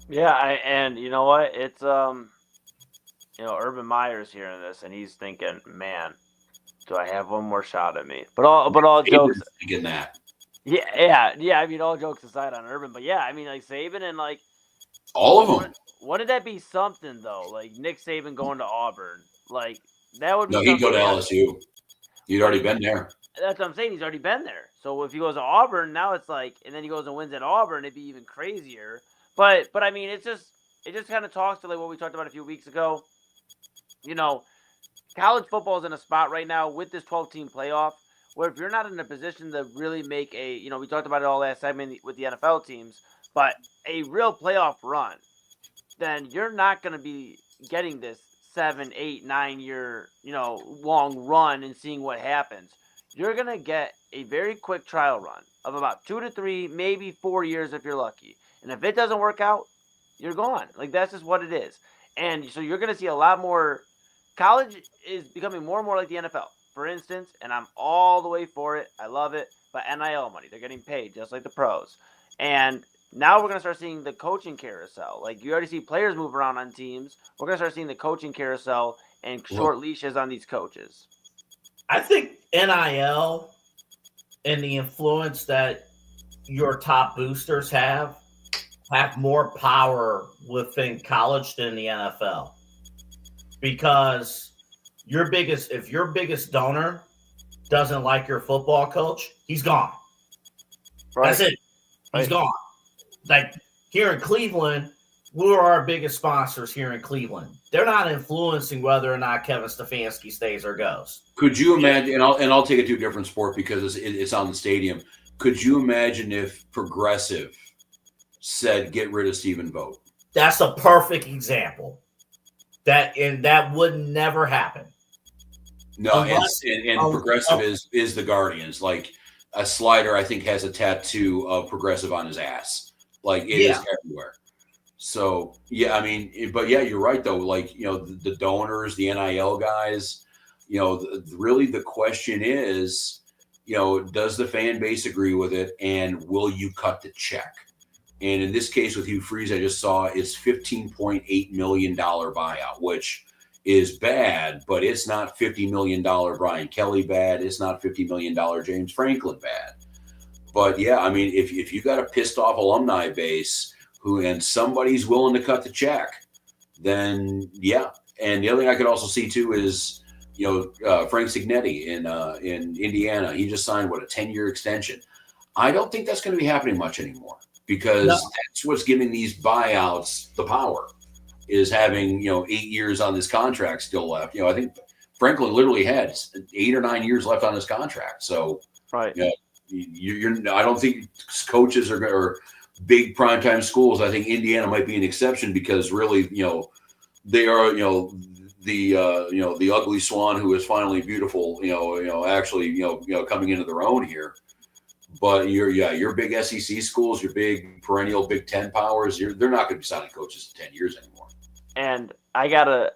Yeah, and you know what? It's Urban Meyer's hearing this, and he's thinking, "Man, do I have one more shot at me?" But all jokes. Thinking that. Yeah. All jokes aside on Urban, but yeah, like Saban and like all of them. Wouldn't that be something though? Like Nick Saban going to Auburn, like that would be. No, he'd go to LSU. He'd already been there. That's what I'm saying. He's already been there. So if he goes to Auburn, now it's like, and then he goes and wins at Auburn, it'd be even crazier. But it just kind of talks to like what we talked about a few weeks ago. College football is in a spot right now with this 12-team playoff where if you're not in a position to really make we talked about it all last segment with the NFL teams, but a real playoff run, then you're not going to be getting this 7, 8, 9 year, long run and seeing what happens. You're going to get a very quick trial run of about 2 to 3, maybe 4 years if you're lucky. And if it doesn't work out, you're gone. Like, that's just what it is. And so you're going to see a lot more. College is becoming more and more like the NFL, for instance, and I'm all the way for it. I love it. But NIL money, they're getting paid just like the pros. And now we're going to start seeing the coaching carousel. Like, you already see players move around on teams. We're going to start seeing the coaching carousel and short leashes on these coaches. I think NIL and the influence that your top boosters have more power within college than the NFL. Because if your biggest donor doesn't like your football coach, he's gone. Right. That's it. He's gone. Like here in Cleveland, who are our biggest sponsors here in Cleveland? They're not influencing whether or not Kevin Stefanski stays or goes. Could you imagine? And I'll take it to a different sport because it's on the stadium. Could you imagine if Progressive said get rid of Stephen Vogt? That's a perfect example. That would never happen. No, and Progressive is the Guardians. Like a slider, I think, has a tattoo of Progressive on his ass. Like it is everywhere. So yeah, I mean, but yeah, you're right though. Like the donors, the NIL guys. Really the question is, does the fan base agree with it, and will you cut the check? And in this case with Hugh Freeze, I just saw it's $15.8 million buyout, which is bad, but it's not $50 million Brian Kelly bad. It's not $50 million James Franklin bad. But yeah, I mean, if you got a pissed off alumni base and somebody's willing to cut the check, then yeah. And the other thing I could also see too is, Frank Signetti in Indiana, he just signed a 10-year extension. I don't think that's going to be happening much anymore. Because that's what's giving these buyouts the power, is having 8 years on this contract still left. I think Franklin literally had 8 or 9 years left on his contract. So right, I don't think coaches or big primetime schools. I think Indiana might be an exception because really they are the ugly swan who is finally beautiful. Actually coming into their own here. But your big SEC schools, your big perennial Big Ten powers, they're not going to be signing coaches in 10 years anymore. And I got a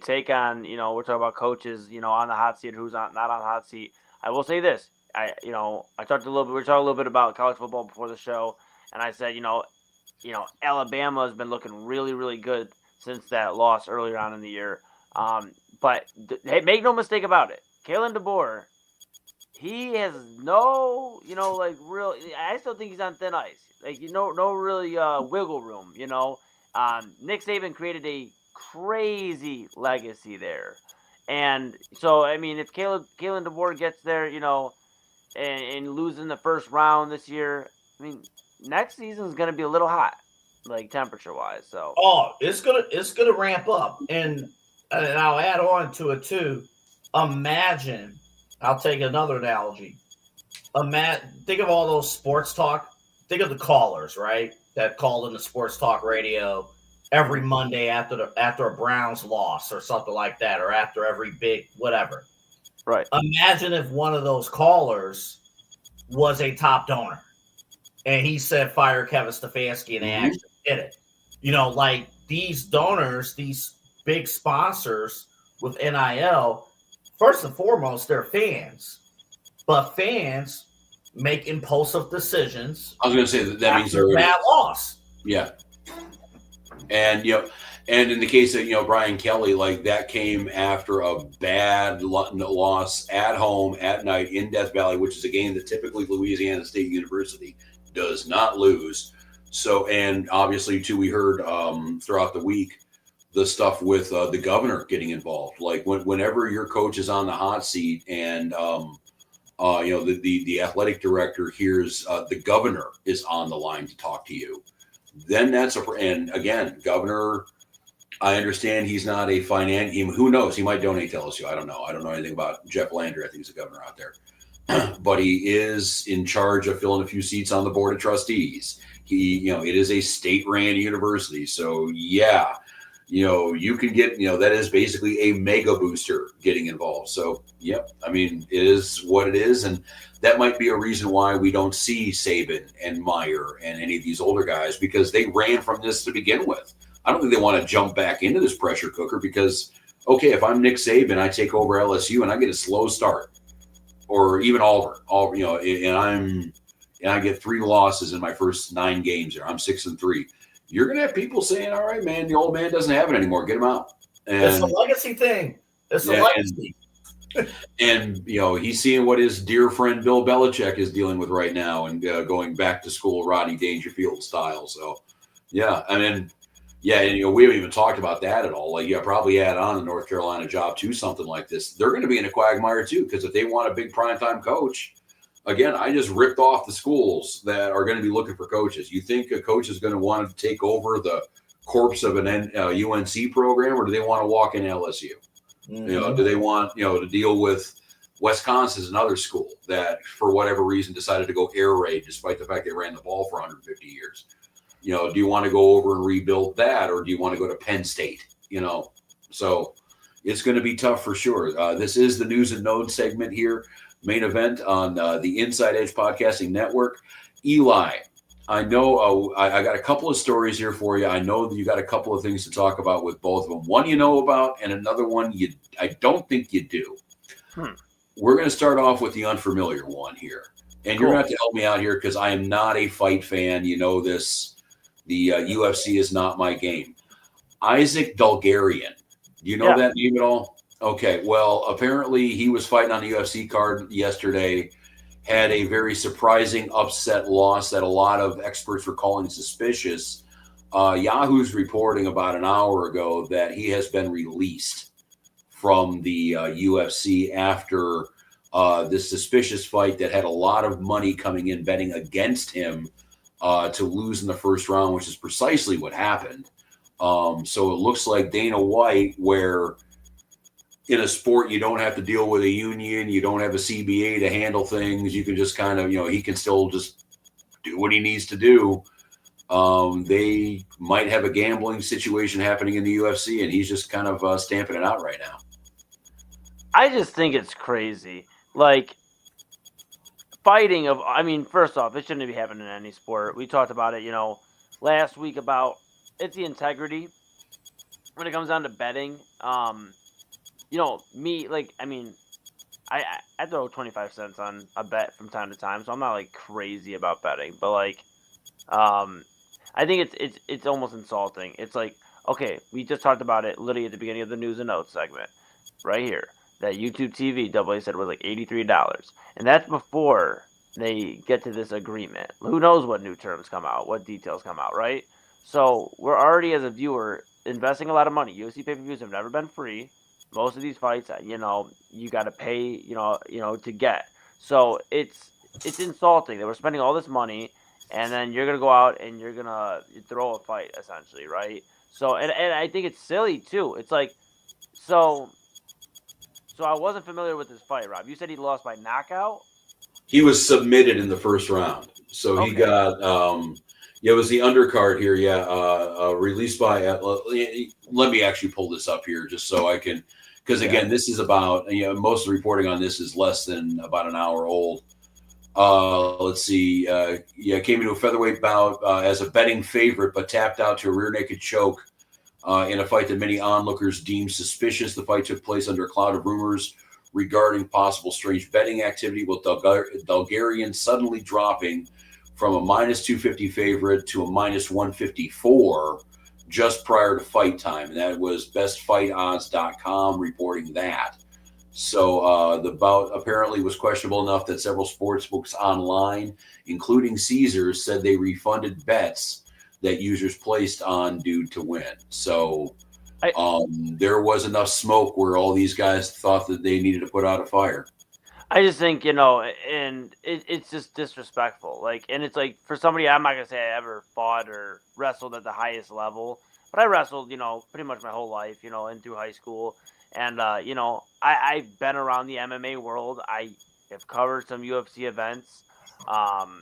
take on, we're talking about coaches, on the hot seat, who's not on the hot seat. I will say this. We were talking a little bit about college football before the show. And I said, Alabama has been looking really, really good since that loss earlier on in the year. But hey, make no mistake about it. Kalen DeBoer, he has no, real. I still think he's on thin ice. No really wiggle room. Nick Saban created a crazy legacy there, and so I mean, if Kalen DeBoer gets there, and losing the first round this year, I mean, next season is going to be a little hot, temperature wise. So it's gonna ramp up, and I'll add on to it too. Imagine. I'll take another analogy. Think of all those sports talk. Think of the callers, right? That called in the sports talk radio every Monday after a Browns loss or something like that, or after every big whatever. Right. Imagine if one of those callers was a top donor, and he said fire Kevin Stefanski, and they actually did it. Like these donors, these big sponsors with NIL. First and foremost, they're fans, but fans make impulsive decisions. I was going to say that means they're bad loss. Yeah, and and in the case of Brian Kelly, that came after a bad loss at home at night in Death Valley, which is a game that typically Louisiana State University does not lose. So, and obviously too, we heard throughout the week the stuff with the governor getting involved. Whenever your coach is on the hot seat and the athletic director hears the governor is on the line to talk to you, then and again, governor, I understand he's not a who knows, he might donate to LSU. I don't know anything about Jeff Landry. I think he's a governor out there, but he is in charge of filling a few seats on the board of trustees. It is a state-ran university. So yeah, you can get, that is basically a mega booster getting involved. So, yep. I mean, it is what it is. And that might be a reason why we don't see Saban and Meyer and any of these older guys, because they ran from this to begin with. I don't think they want to jump back into this pressure cooker because, okay, if I'm Nick Saban, I take over LSU and I get a slow start, or even Auburn, and I get 3 losses in my first 9 games there. I'm 6-3. You're going to have people saying, all right, man, the old man doesn't have it anymore. Get him out. And it's a legacy thing. It's a legacy. And, he's seeing what his dear friend Bill Belichick is dealing with right now and going back to school Rodney Dangerfield style. So, yeah, I mean, yeah, and, we haven't even talked about that at all. Like, probably add on the North Carolina job to something like this. They're going to be in a quagmire, too, because if they want a big primetime coach, again, I just ripped off the schools that are going to be looking for coaches. You think a coach is going to want to take over the corpse of an UNC program, or do they want to walk in LSU? Mm-hmm. Do they want, to deal with Wisconsin's another school that, for whatever reason, decided to go air raid despite the fact they ran the ball for 150 years? Do you want to go over and rebuild that, or do you want to go to Penn State? So it's going to be tough for sure. This is the News and Notes segment here, main event on the Inside Edge Podcasting Network. Eli, I know I got a couple of stories here for you. I know that you got a couple of things to talk about with both of them. One you know about, and another one I don't think you do. We're going to start off with the unfamiliar one here. And you're going to have to help me out here because I am not a fight fan. You know this. The UFC is not my game. Isaac Dulgarian. Do you know that name at all? Okay. Well, apparently he was fighting on the UFC card yesterday, had a very surprising upset loss that a lot of experts were calling suspicious. Yahoo's reporting about an hour ago that he has been released from the UFC after this suspicious fight that had a lot of money coming in betting against him to lose in the first round, which is precisely what happened. So it looks like Dana White, where in a sport you don't have to deal with a union, you don't have a CBA to handle things, you can just kind of, he can still just do what he needs to do. They might have a gambling situation happening in the UFC, and he's just kind of stamping it out right now. I just think it's crazy. Like, fighting first off, it shouldn't be happening in any sport. We talked about it, last week about it's the integrity when it comes down to betting. I throw 25 cents on a bet from time to time, so I'm not like crazy about betting, but I think it's almost insulting. It's like, okay, we just talked about it literally at the beginning of the News and Notes segment right here. That YouTube TV, AA said, was like $83. And that's before they get to this agreement. Who knows what new terms come out, what details come out, right? So we're already, as a viewer, investing a lot of money. UFC pay-per-views have never been free. Most of these fights, you got to pay, to get. So it's insulting that we're spending all this money, and then you're going to go out and you're going to throw a fight, essentially, right? So, and I think it's silly, too. It's like, So I wasn't familiar with this fight, Rob. You said he lost by knockout? He was submitted in the first round. So he got, it was the undercard here. Released by, let me actually pull this up here just so I can, because again, this is about, most of the reporting on this is less than about an hour old. Let's see. Came into a featherweight bout as a betting favorite, but tapped out to a rear naked choke in a fight that many onlookers deemed suspicious. The fight took place under a cloud of rumors regarding possible strange betting activity, with Dulgarian suddenly dropping from a minus 250 favorite to a minus 154 just prior to fight time. And that was bestfightodds.com reporting that. So the bout apparently was questionable enough that several sportsbooks online, including Caesars, said they refunded bets that users placed on dude to win. So there was enough smoke where all these guys thought that they needed to put out a fire. I just think, and it's just disrespectful. Like, and it's like, for somebody, I'm not going to say I ever fought or wrestled at the highest level, but I wrestled, pretty much my whole life, and through high school. And, I've been around the MMA world. I have covered some UFC events, and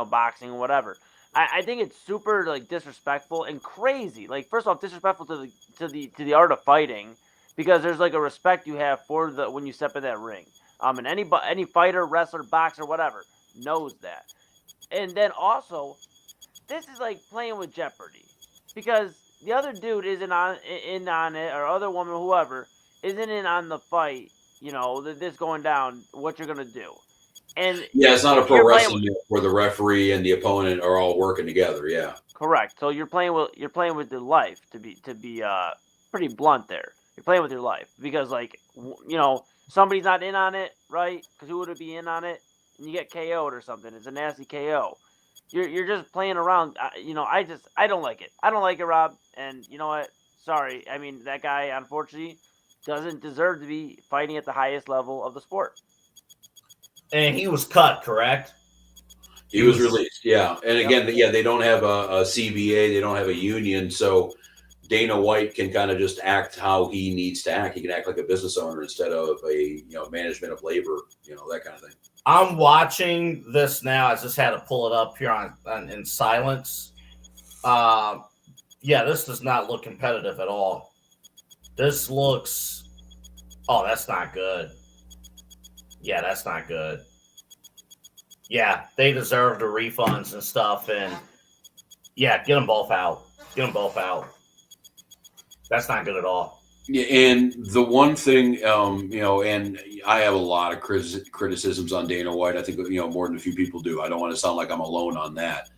boxing, whatever. I think it's super disrespectful and crazy. Like, first off, disrespectful to the art of fighting, because there's a respect you have for when you step in that ring. And any fighter, wrestler, boxer, whatever knows that. And then also, this is like playing with Jeopardy, because the other dude isn't in on it, or other woman, whoever isn't in on the fight. This going down. What you're gonna do? And it's not a pro wrestling match where the referee and the opponent are all working together. Yeah, correct. So you're playing with the life, to be pretty blunt there. You're playing with your life because, like, somebody's not in on it, right? Because who would be in on it? And you get KO'd or something. It's a nasty KO. You're just playing around. I don't like it. I don't like it, Rob. And you know what? Sorry. I mean, that guy, unfortunately, doesn't deserve to be fighting at the highest level of the sport. And he was cut, correct? He was released, yeah. And again, they don't have a CBA. They don't have a union. So Dana White can kind of just act how he needs to act. He can act like a business owner instead of a management of labor, that kind of thing. I'm watching this now. I just had to pull it up here in silence. This does not look competitive at all. This looks. Oh, that's not good. Yeah, that's not good. Yeah, they deserve the refunds and stuff. And yeah, get them both out. Get them both out. That's not good at all. Yeah, and the one thing, and I have a lot of criticisms on Dana White. I think, more than a few people do. I don't want to sound like I'm alone on that.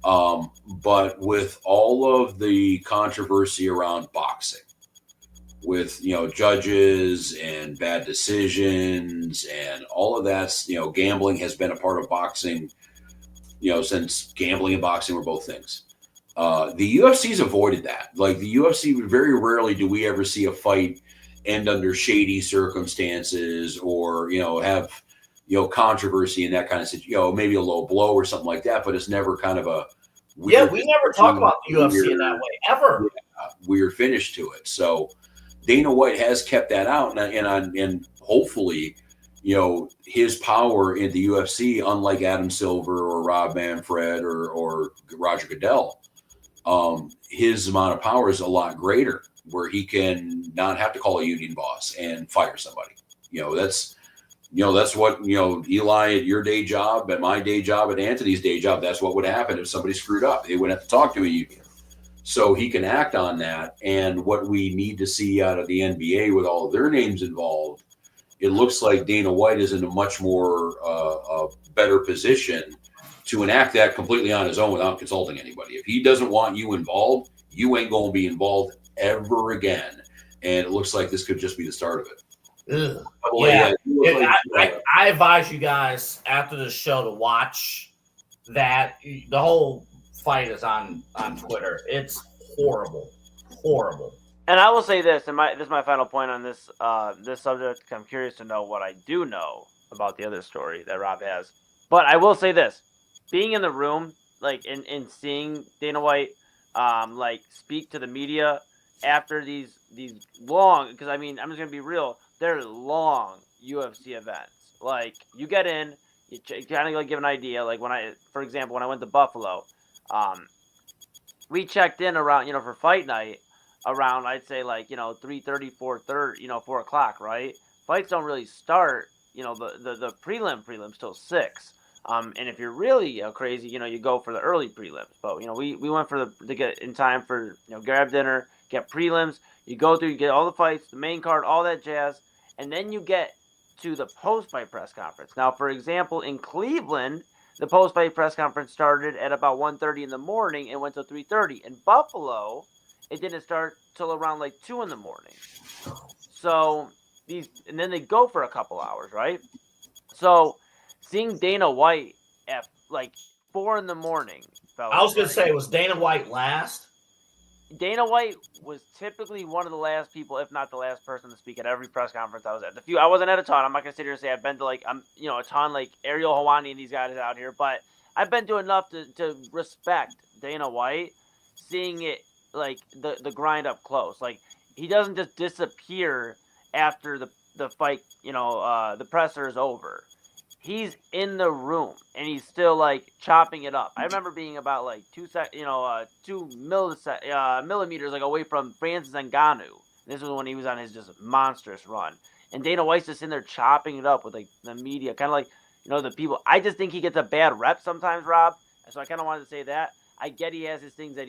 But with all of the controversy around boxing, with, judges and bad decisions and all of that, gambling has been a part of boxing, since gambling and boxing were both things. The UFC's avoided that. Like the UFC, very rarely do we ever see a fight end under shady circumstances or, have, controversy in that kind of situation, maybe a low blow or something like that, but it's never kind of a weird. Yeah, we never talk about the UFC in that way, ever. Weird finish to it. So Dana White has kept that out, and hopefully, his power in the UFC, unlike Adam Silver or Rob Manfred or Roger Goodell, his amount of power is a lot greater, where he can not have to call a union boss and fire somebody. That's what, Eli, at your day job, at my day job, at Anthony's day job, that's what would happen if somebody screwed up. They wouldn't have to talk to a union. So he can act on that. And what we need to see out of the NBA with all of their names involved, it looks like Dana White is in a much more better position to enact that completely on his own without consulting anybody. If he doesn't want you involved, you ain't going to be involved ever again. And it looks like this could just be the start of it. I advise you guys after the show to watch that. The whole fight is on Twitter. It's horrible. And I will say this, and this is my final point on this this subject. I'm curious to know what I do know about the other story that Rob has. But I will say this: being in the room, like and seeing Dana White, speak to the media after these long, because I mean, I'm just gonna be real. They're long UFC events. Like you get in, you kind of like give an idea. Like for example, when I went to Buffalo, we checked in around, for fight night around, I'd say 3:30, 4:30, 4 o'clock, right? Fights don't really start, the prelims till 6. And if you're really crazy, you go for the early prelims. But, we went to get in time for, grab dinner, get prelims. You go through, you get all the fights, the main card, all that jazz. And then you get to the post-fight press conference. Now, for example, in Cleveland, the post-fight press conference started at about 1:30 in the morning and went till 3:30. In Buffalo, it didn't start till around 2 in the morning. So and then they go for a couple hours, right? So seeing Dana White at 4 in the morning. Fellas, I was going to say, was Dana White last? Dana White was typically one of the last people, if not the last person to speak at every press conference I was at. I wasn't at a ton. I'm not going to sit here and say I've been to a ton, like Ariel Helwani and these guys out here, but I've been to enough to respect Dana White, seeing it the grind up close. Like he doesn't just disappear after the fight, the presser is over. He's in the room and he's still chopping it up. I remember being about 2 millimeters away from Francis Ngannou. This was when he was on his just monstrous run. And Dana White's just in there chopping it up with the media, kind of the people. I just think he gets a bad rep sometimes, Rob. So I kind of wanted to say that. I get he has his things that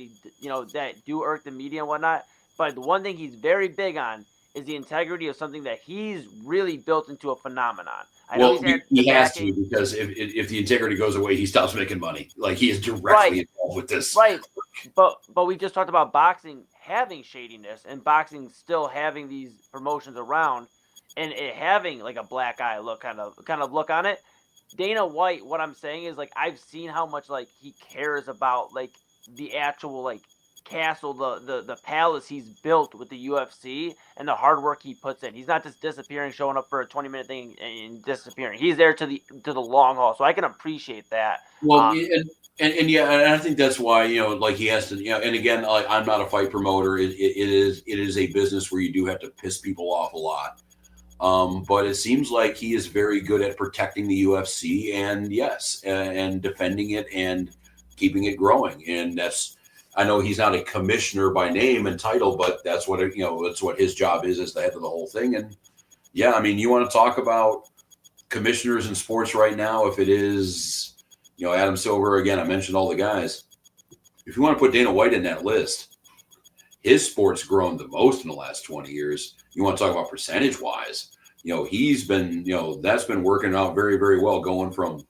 that do irk the media and whatnot. But the one thing he's very big on is the integrity of something that he's really built into a phenomenon. I know he has to, because if the integrity goes away, he stops making money. He is directly involved with this. Right. But we just talked about boxing having shadiness and boxing still having these promotions around and it having like a black eye look kind of look on it. Dana White, what I'm saying is like I've seen how much like he cares about like the actual like castle, the palace he's built with the UFC and the hard work he puts in. He's not just disappearing, showing up for a 20-minute thing and disappearing. He's there to the long haul. So I can appreciate that. Well, and yeah, and I think that's why, like he has to, and again, like, I'm not a fight promoter. It is a business where you do have to piss people off a lot. But it seems like he is very good at protecting the UFC and and defending it and keeping it growing. And I know he's not a commissioner by name and title, but that's what that's what his job is as the head of the whole thing. And yeah, I mean, you want to talk about commissioners in sports right now? If it is, Adam Silver, again, I mentioned all the guys. If you want to put Dana White in that list, his sport's grown the most in the last 20 years. You want to talk about percentage wise, he's been, that's been working out very, very well, going from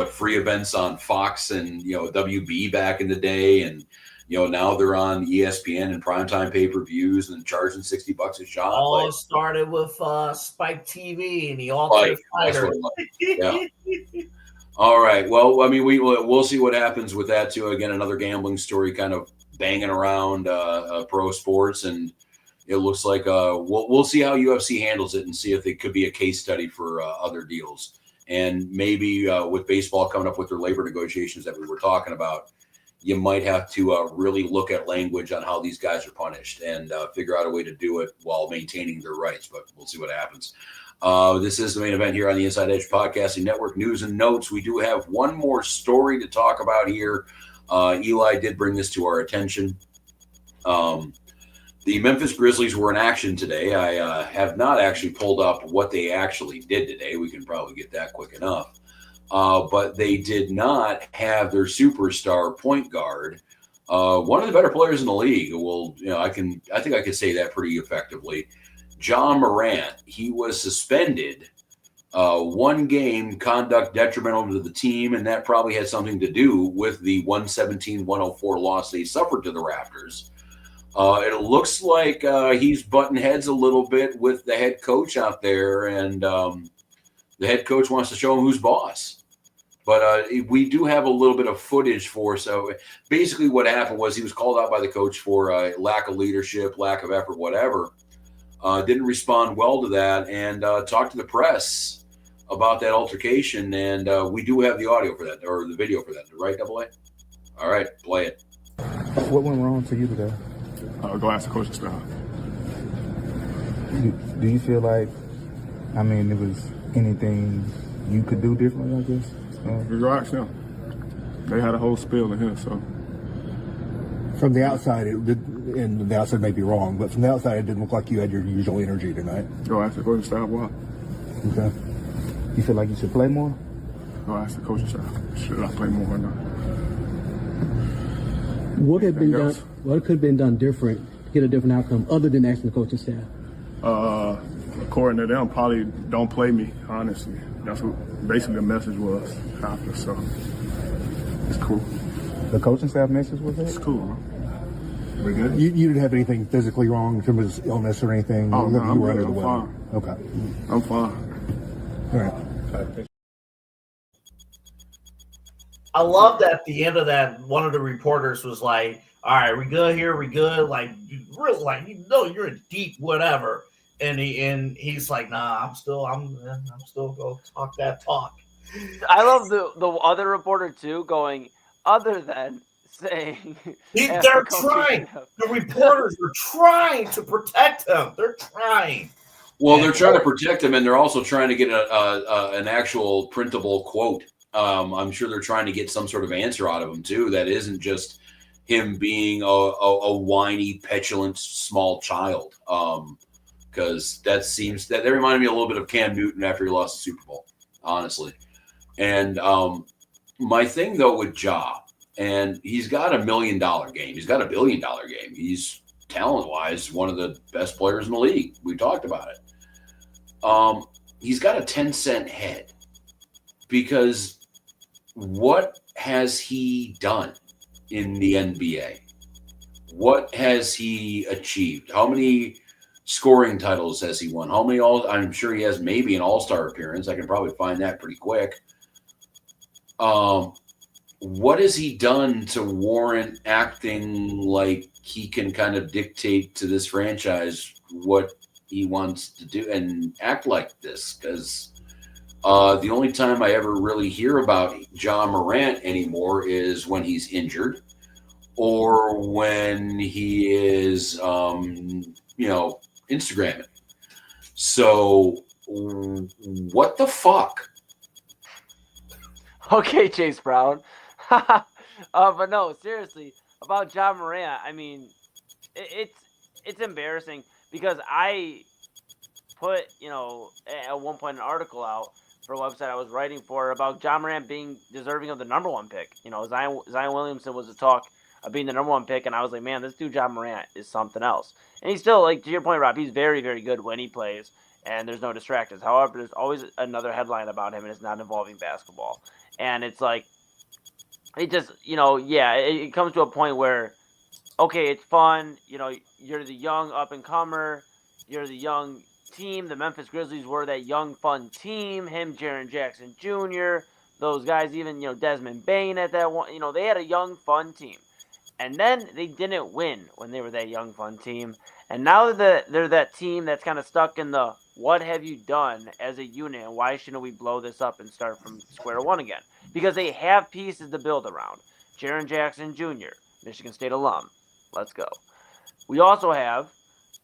free events on Fox and, WB back in the day. And, now they're on ESPN and primetime pay-per-views and charging $60 a shot. All started with Spike TV and the Ultimate Fighter. Yeah. All right. Well, I mean, we'll see what happens with that too. Again, another gambling story kind of banging around pro sports, and it looks like we'll see how UFC handles it and see if it could be a case study for other deals. And maybe with baseball coming up with their labor negotiations that we were talking about, you might have to really look at language on how these guys are punished and figure out a way to do it while maintaining their rights. But we'll see what happens. This is the main event here on the Inside Edge Podcasting Network. News and notes. We do have one more story to talk about here. Eli did bring this to our attention. The Memphis Grizzlies were in action today. I have not actually pulled up what they actually did today. We can probably get that quick enough. But they did not have their superstar point guard, one of the better players in the league. Well, I think I could say that pretty effectively. John Morant, he was suspended 1 game, conduct detrimental to the team, and that probably had something to do with the 117-104 loss they suffered to the Raptors. It looks like he's butting heads a little bit with the head coach out there, and the head coach wants to show him who's boss. But we do have a little bit of footage for. So basically what happened was he was called out by the coach for lack of leadership, lack of effort, whatever. Didn't respond well to that, and talked to the press about that altercation. And we do have the audio for that, or the video for that, right, Double A? All right, play it. What went wrong for you today? Go ask the coaching staff. Do you feel like, there was anything you could do differently, I guess? You ask them. They had a whole spiel in here, so. From the outside, and the outside may be wrong, but from the outside, it didn't look like you had your usual energy tonight. Go ask the coaching staff why. Okay. You feel like you should play more? Go ask the coaching staff. Should I play more or not? What could have been done different to get a different outcome other than asking the coaching staff? According to them, probably don't play me, honestly. That's what basically the message was after, so it's cool. The coaching staff message was it? It's cool, bro. We good? You didn't have anything physically wrong in terms of illness or anything? Oh, no, I'm good. I'm fine. Okay. I'm fine. All right. I love that at the end of that, one of the reporters was like, all right, we good here? We good? Like, really, like, you're in deep whatever. And he's like, nah, I'm still going to talk that talk. I love the other reporter too going, other than saying they're trying. The reporters are trying to protect him. They're trying. Well, they're trying to protect him, and they're also trying to get an actual printable quote. I'm sure they're trying to get some sort of answer out of him too. That isn't just him being a whiny, petulant, small child. Because that reminded me a little bit of Cam Newton after he lost the Super Bowl, honestly. And my thing though with Ja, and he's got $1 million game. He's got $1 billion game. He's talent-wise one of the best players in the league. We talked about it. He's got a 10-cent head, because what has he done in the NBA? What has he achieved? How many scoring titles has he won? How many I'm sure he has maybe an all-star appearance. I can probably find that pretty quick. What has he done to warrant acting like he can kind of dictate to this franchise what he wants to do and act like this? Because the only time I ever really hear about Ja Morant anymore is when he's injured or when he is, Instagramming. So what the fuck? Okay, Chase Brown. But no, seriously, about Ja Morant, I mean, it's embarrassing because I put, at one point an article out for a website I was writing for about Ja Morant being deserving of the number one pick. Zion Williamson was a talk of being the number one pick, and I was like, man, this dude Ja Morant is something else. And he's still, like, to your point, Rob, he's very, very good when he plays, and there's no distractions. However, there's always another headline about him, and it's not involving basketball. And it's like, it just, it comes to a point where, okay, it's fun. You're the young up-and-comer. You're the young team. The Memphis Grizzlies were that young, fun team. Him, Jaren Jackson Jr., those guys, even, Desmond Bain at that one. They had a young, fun team. And then they didn't win when they were that young, fun team. And now that they're that team that's kind of stuck in the what have you done as a unit, and why shouldn't we blow this up and start from square one again? Because they have pieces to build around. Jaren Jackson Jr., Michigan State alum. Let's go. We also have,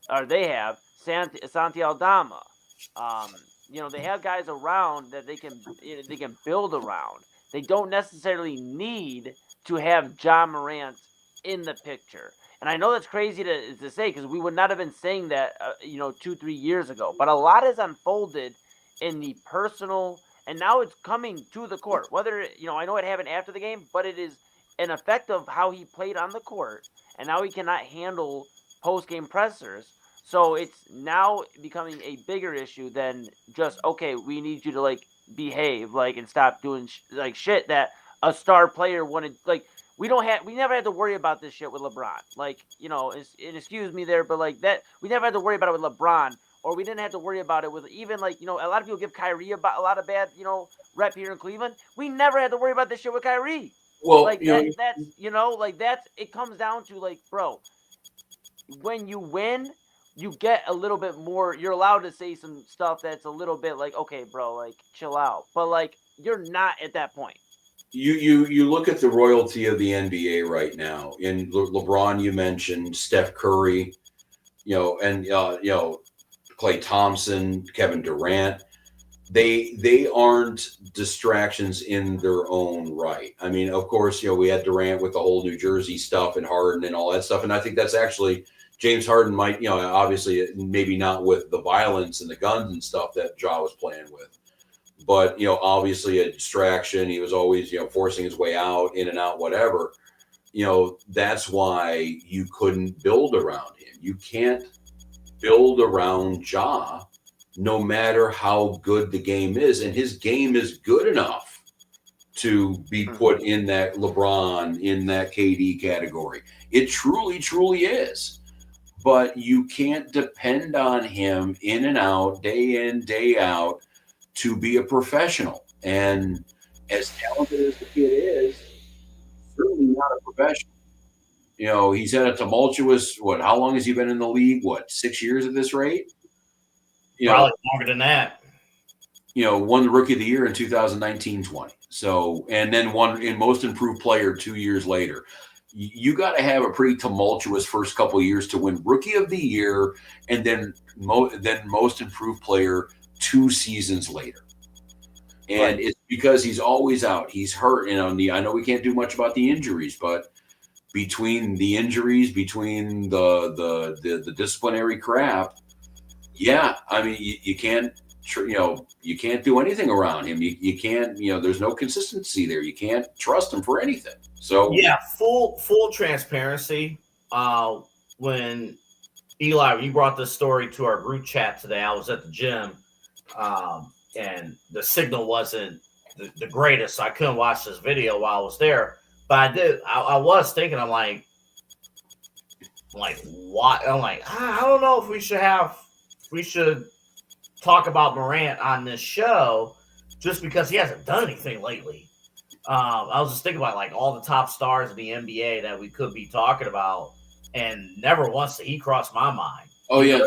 or they have, Santi Aldama. They have guys around that they can build around. They don't necessarily need to have Ja Morant in the picture. And I know that's crazy to say because we would not have been saying that, 2-3 years ago. But a lot has unfolded in the personal, and now it's coming to the court. Whether, I know it happened after the game, but it is an effect of how he played on the court. And now he cannot handle post-game pressers. So it's now becoming a bigger issue than just, okay, we need you to, behave, and stop doing, shit that a star player wanted, we never had to worry about this shit with LeBron. And excuse me there, but that we never had to worry about it with LeBron, or we didn't have to worry about it with even a lot of people give Kyrie a lot of bad, rep here in Cleveland. We never had to worry about this shit with Kyrie. Well, it comes down to bro, when you win, you get a little bit more. You're allowed to say some stuff that's a little bit okay, bro, chill out. But you're not at that point. You look at the royalty of the NBA right now. In LeBron, you mentioned Steph Curry, and Klay Thompson, Kevin Durant. They aren't distractions in their own right. I mean, of course, we had Durant with the whole New Jersey stuff and Harden and all that stuff, and I think that's actually James Harden might, obviously maybe not with the violence and the guns and stuff that Ja was playing with. But, obviously a distraction. He was always, forcing his way out, in and out, whatever. That's why you couldn't build around him. You can't build around Ja no matter how good the game is. And his game is good enough to be put in that LeBron, in that KD category. It truly, truly is. But you can't depend on him in and out, day in, day out, to be a professional. And as talented as the kid is, certainly not a professional. He's had a tumultuous, how long has he been in the league? 6 years at this rate? Probably longer than that. Won the Rookie of the Year in 2019-20. So, and then won in Most Improved Player 2 years later. You got to have a pretty tumultuous first couple of years to win Rookie of the Year and then Most Improved Player 2 seasons later. And It's because he's always out. He's hurt. I know we can't do much about the injuries, but between the injuries, between the disciplinary crap, I mean, you can't do anything around him. You can't, there's no consistency there. You can't trust him for anything. So full transparency. When Eli, you brought this story to our group chat today, I was at the gym, and the signal wasn't the greatest, so I couldn't watch this video while I was there. But I was thinking, I'm like, like, what? I'm like, I don't know if we should talk about Morant on this show just because he hasn't done anything lately. I was just thinking about like all the top stars in the NBA that we could be talking about, and never once did he cross my mind. Oh, yeah.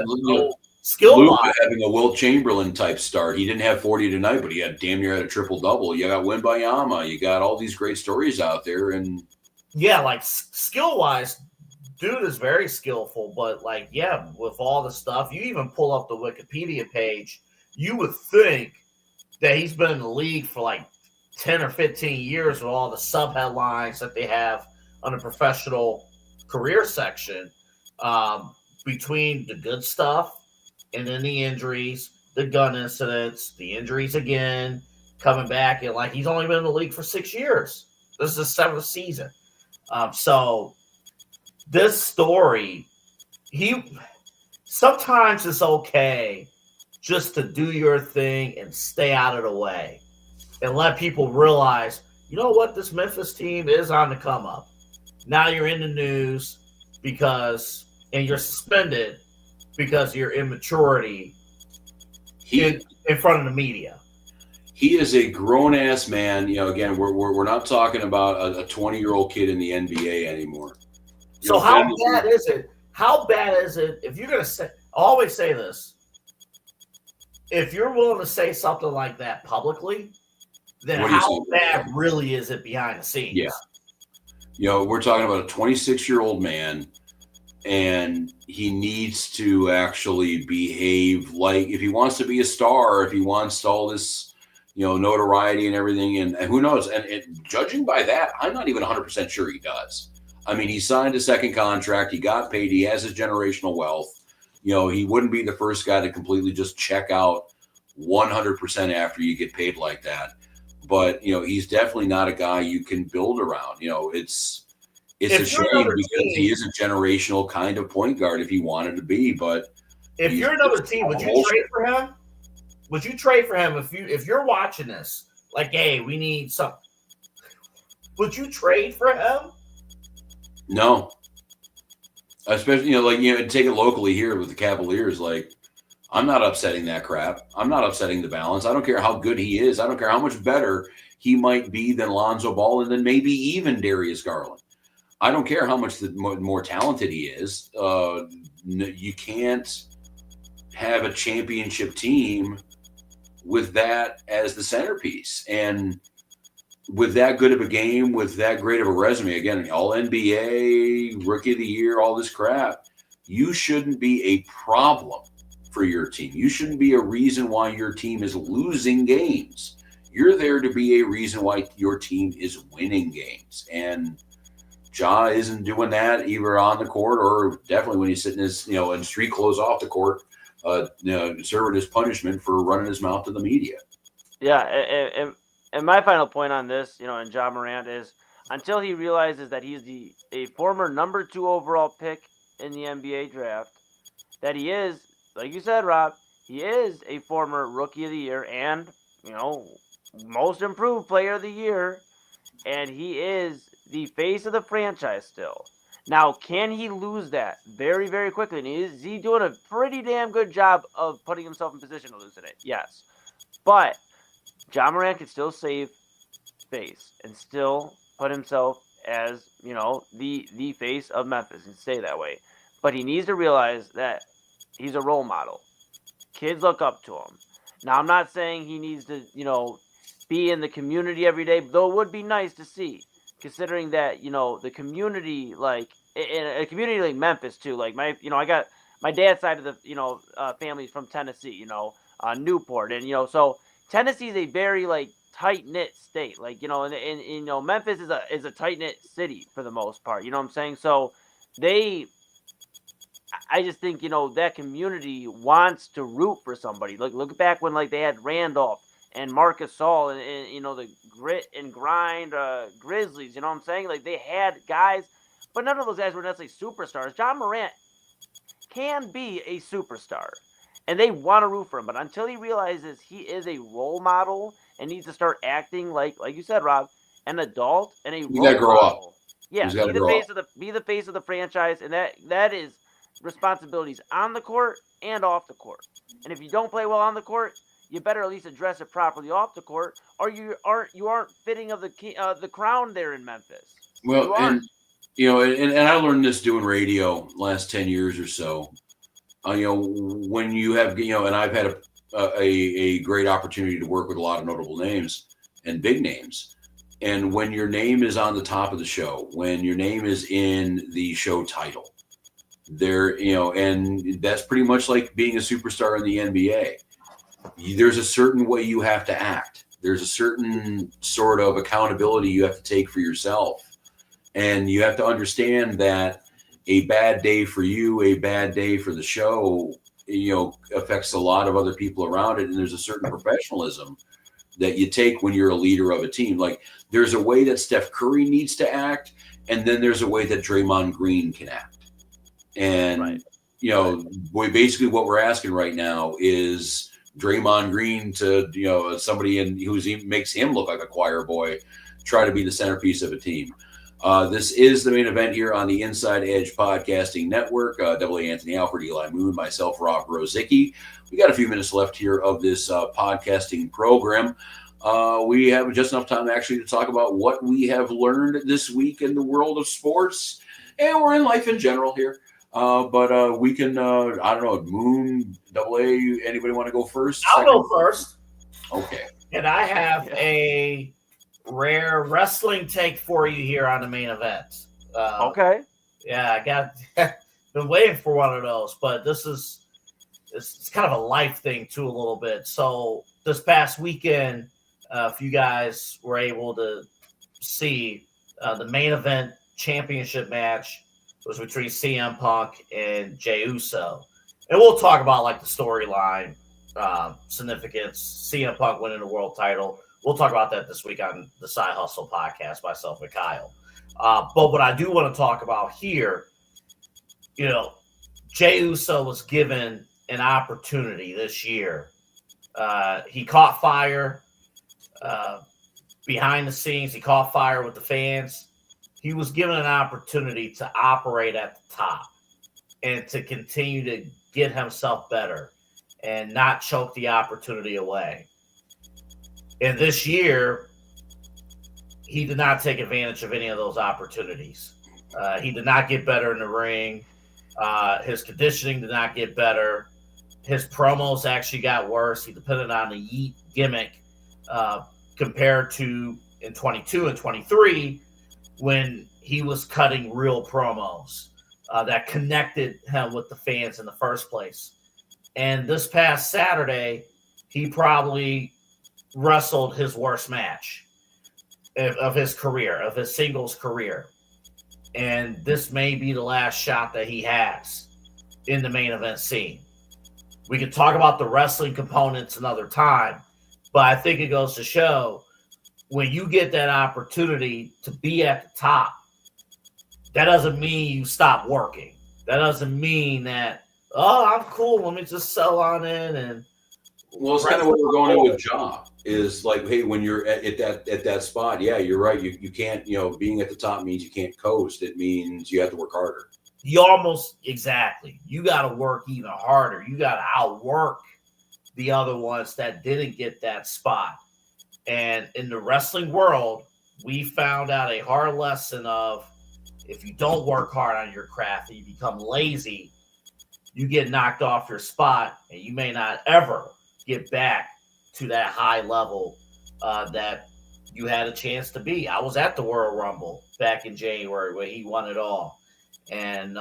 Skill Luka wise, having a Wilt Chamberlain type start. He didn't have 40 tonight, but he had damn near had a triple double. You got Wembanyama. You got all these great stories out there, and yeah, like skill wise, dude is very skillful. But like, yeah, with all the stuff, you even pull up the Wikipedia page, you would think that he's been in the league for like 10 or 15 years with all the sub headlines that they have on the professional career section, between the good stuff and then the injuries, the gun incidents, the injuries again, coming back. And like, he's only been in the league for 6 years. This is his 7th season. So this story, sometimes it's okay just to do your thing and stay out of the way and let people realize, you know what, this Memphis team is on the come up. Now you're in the news and you're suspended because of your immaturity in front of the media. He is a grown-ass man. You know, again, we're not talking about a 20-year-old kid in the NBA anymore. So how bad is it? How bad is it if you're going to say – I always say this. If you're willing to say something like that publicly, then how bad really is it behind the scenes? Yeah. You know, we're talking about a 26-year-old man, and he needs to actually behave like – if he wants to be a star, if he wants all this, you know, notoriety and everything, and who knows? And judging by that, I'm not even 100% sure he does. I mean, he signed a second contract. He got paid. He has his generational wealth. You know, he wouldn't be the first guy to completely just check out 100% after you get paid like that. But, you know, he's definitely not a guy you can build around. You know, it's a shame because he is a generational kind of point guard if he wanted to be. But if you're another team, would you trade for him? Would you trade for him if you're watching this? Like, hey, we need some. Would you trade for him? No. Especially, you know, like, you know, take it locally here with the Cavaliers. Like, I'm not upsetting that crap. I'm not upsetting the balance. I don't care how good he is. I don't care how much better he might be than Lonzo Ball and then maybe even Darius Garland. I don't care how much more talented he is. You can't have a championship team with that as the centerpiece. And with that good of a game, with that great of a resume, again, all NBA, rookie of the year, all this crap, you shouldn't be a problem for your team. You shouldn't be a reason why your team is losing games. You're there to be a reason why your team is winning games. And Ja isn't doing that either on the court or definitely when he's sitting his, you know, in street clothes off the court, you know, serving his punishment for running his mouth to the media. Yeah, and my final point on this, you know, and Ja Morant is until he realizes that he's a former number 2 overall pick in the NBA draft, that he is, like you said, Rob, he is a former rookie of the year and, you know, most improved player of the year, and he is the face of the franchise still. Now, can he lose that very, very quickly? And is he doing a pretty damn good job of putting himself in position to lose it? Yes. But Ja Morant can still save face and still put himself as, you know, the face of Memphis and stay that way. But he needs to realize that he's a role model. Kids look up to him. Now, I'm not saying he needs to, you know, be in the community every day, though it would be nice to see, considering that, you know, the community, like, in a community like Memphis, too, like, I got my dad's side of the, you know, family's from Tennessee, you know, Newport, and, you know, so Tennessee is a very, like, tight-knit state, like, you know, and you know, Memphis is a tight-knit city for the most part, you know what I'm saying? So I just think, you know, that community wants to root for somebody. Look back when, like, they had Randolph and Marcus Gasol and you know, the grit and grind Grizzlies, you know what I'm saying? Like, they had guys, but none of those guys were necessarily superstars. Ja Morant can be a superstar, and they want to root for him. But until he realizes he is a role model and needs to start acting like you said, Rob, an adult and a role model. You gotta grow up. Yeah, He's got to be the grow face up. of the face of the franchise, and that is responsibilities on the court and off the court. And if you don't play well on the court, you better at least address it properly off the court, or you aren't fitting of the crown there in Memphis. Well, and I learned this doing radio last 10 years or so. When you have, and I've had a great opportunity to work with a lot of notable names and big names. And when your name is on the top of the show, when your name is in the show title, and that's pretty much like being a superstar in the NBA. There's a certain way you have to act. There's a certain sort of accountability you have to take for yourself. And you have to understand that a bad day for you, a bad day for the show, affects a lot of other people around it. And there's a certain professionalism that you take when you're a leader of a team. Like there's a way that Steph Curry needs to act, and then there's a way that Draymond Green can act. And, basically what we're asking right now is Draymond Green to, somebody who makes him look like a choir boy, try to be the centerpiece of a team. This is the main event here on the Inside Edge Podcasting Network. Double A Anthony Alford, Eli Moon, myself, Rob Rozycki. We got a few minutes left here of this podcasting program. We have just enough time actually to talk about what we have learned this week in the world of sports, and we're in life in general here. But we can, I don't know, Moon, Double A, anybody want to go first? I'll go first. Okay. And I have a rare wrestling take for you here on the main event. Okay. Yeah, I got been waiting for one of those, but it's kind of a life thing too, a little bit. So this past weekend, if you guys were able to see the main event championship match was between CM Punk and Jey Uso. And we'll talk about like the storyline significance, CM Punk winning the world title. We'll talk about that this week on the Side Hustle podcast, myself and Kyle. But what I do want to talk about here, Jey Uso was given an opportunity this year. He caught fire behind the scenes. He caught fire with the fans. He was given an opportunity to operate at the top and to continue to get himself better and not choke the opportunity away. And this year, he did not take advantage of any of those opportunities. He did not get better in the ring. His conditioning did not get better. His promos actually got worse. He depended on the yeet gimmick compared to in 22 and 23 when he was cutting real promos that connected him with the fans in the first place. And this past Saturday, he probably wrestled his worst match of his career, of his singles career. And this may be the last shot that he has in the main event scene. We could talk about the wrestling components another time, but I think it goes to show when you get that opportunity to be at the top, that doesn't mean you stop working. That doesn't mean that, I'm cool, let me just sell on in. And well, it's kind of what we're going in with Ja. Is like, hey, when you're at that spot, yeah, you're right. You can't, being at the top means you can't coast. It means you have to work harder. Exactly. You got to work even harder. You got to outwork the other ones that didn't get that spot. And in the wrestling world, we found out a hard lesson of if you don't work hard on your craft and you become lazy, you get knocked off your spot and you may not ever get back to that high level that you had a chance to be. I was at the Royal Rumble back in January where he won it all. And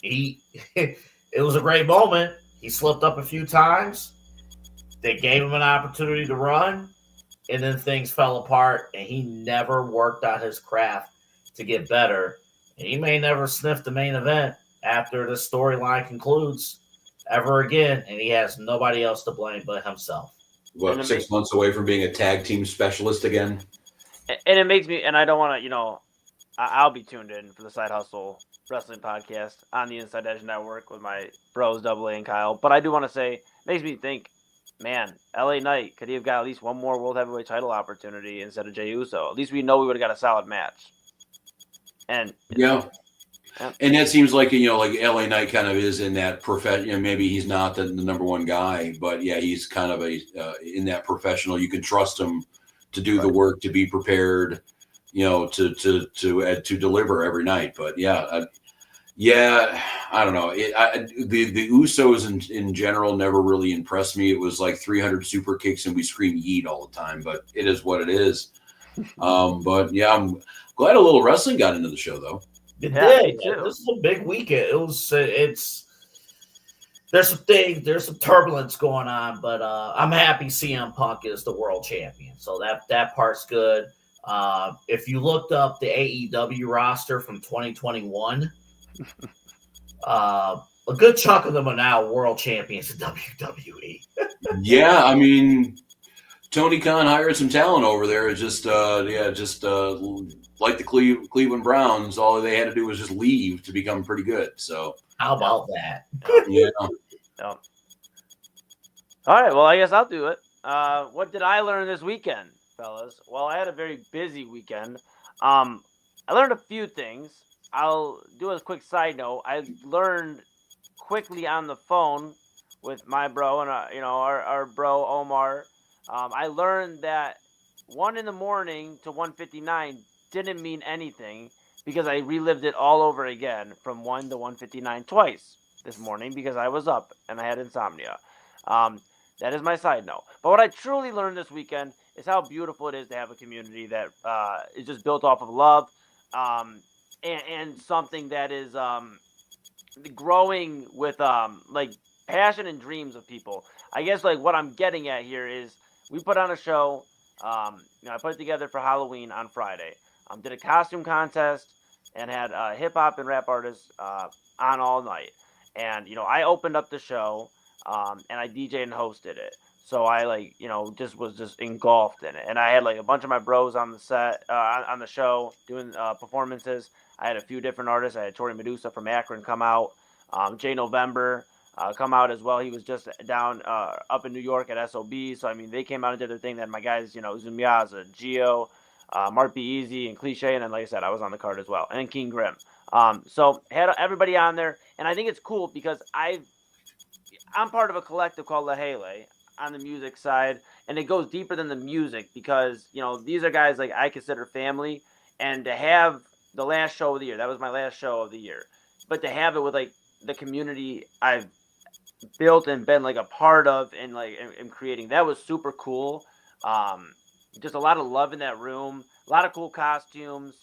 it was a great moment. He slipped up a few times. They gave him an opportunity to run, and then things fell apart, and he never worked on his craft to get better. And he may never sniff the main event after the storyline concludes ever again, and he has nobody else to blame but himself. What, 6 months away from being a tag team specialist again? And it makes me, and I don't want to, I'll be tuned in for the Side Hustle Wrestling Podcast on the Inside Edge Network with my bros, Double A and Kyle. But I do want to say, it makes me think, man, LA Knight, could he have got at least one more World Heavyweight title opportunity instead of Jey Uso? At least we know we would have got a solid match. And yeah. And that seems like, like LA Knight kind of is in that profession. Maybe he's not the number one guy, but yeah, he's kind of in that professional. You can trust him to do the work, to be prepared, to deliver every night. But yeah, I don't know. The Usos in general never really impressed me. It was like 300 super kicks and we scream yeet all the time, but it is what it is. But yeah, I'm glad a little wrestling got into the show though. It did. This is a big weekend. There's some turbulence going on, but I'm happy CM Punk is the world champion. So that part's good. If you looked up the AEW roster from 2021, a good chunk of them are now world champions in WWE. Yeah, I mean, Tony Khan hired some talent over there. It's just like the Cleveland Browns, all they had to do was just leave to become pretty good. So how about that? Yeah. All right. Well, I guess I'll do it. What did I learn this weekend, fellas? Well, I had a very busy weekend. I learned a few things. I'll do a quick side note. I learned quickly on the phone with my bro and our bro Omar. I learned that 1 a.m. to 1:59 didn't mean anything because I relived it all over again from 1 to 1:59 twice this morning because I was up and I had insomnia. That is my side note. But what I truly learned this weekend is how beautiful it is to have a community that is just built off of love and something that is growing with like passion and dreams of people. I guess like what I'm getting at here is we put on a show. I put it together for Halloween on Friday. Did a costume contest and had hip hop and rap artists on all night. And I opened up the show and I DJ'd and hosted it. So I was engulfed in it. And I had like a bunch of my bros on the set on the show doing performances. I had a few different artists. I had Tori Medusa from Akron come out. Jay November come out as well. He was just down up in New York at SOB. So, I mean, they came out and did their thing. Then my guys, Zumiaza, Gio, Mark B. Easy, and Cliche. And then, like I said, I was on the card as well. And King Grim. So, had everybody on there. And I think it's cool because I'm part of a collective called La Hele on the music side. And it goes deeper than the music because, these are guys like I consider family. And to have the last show of the year, that was my last show of the year. But to have it with, like, the community I've built and been like a part of and like and creating, that was super cool. Just a lot of love in that room, a lot of cool costumes,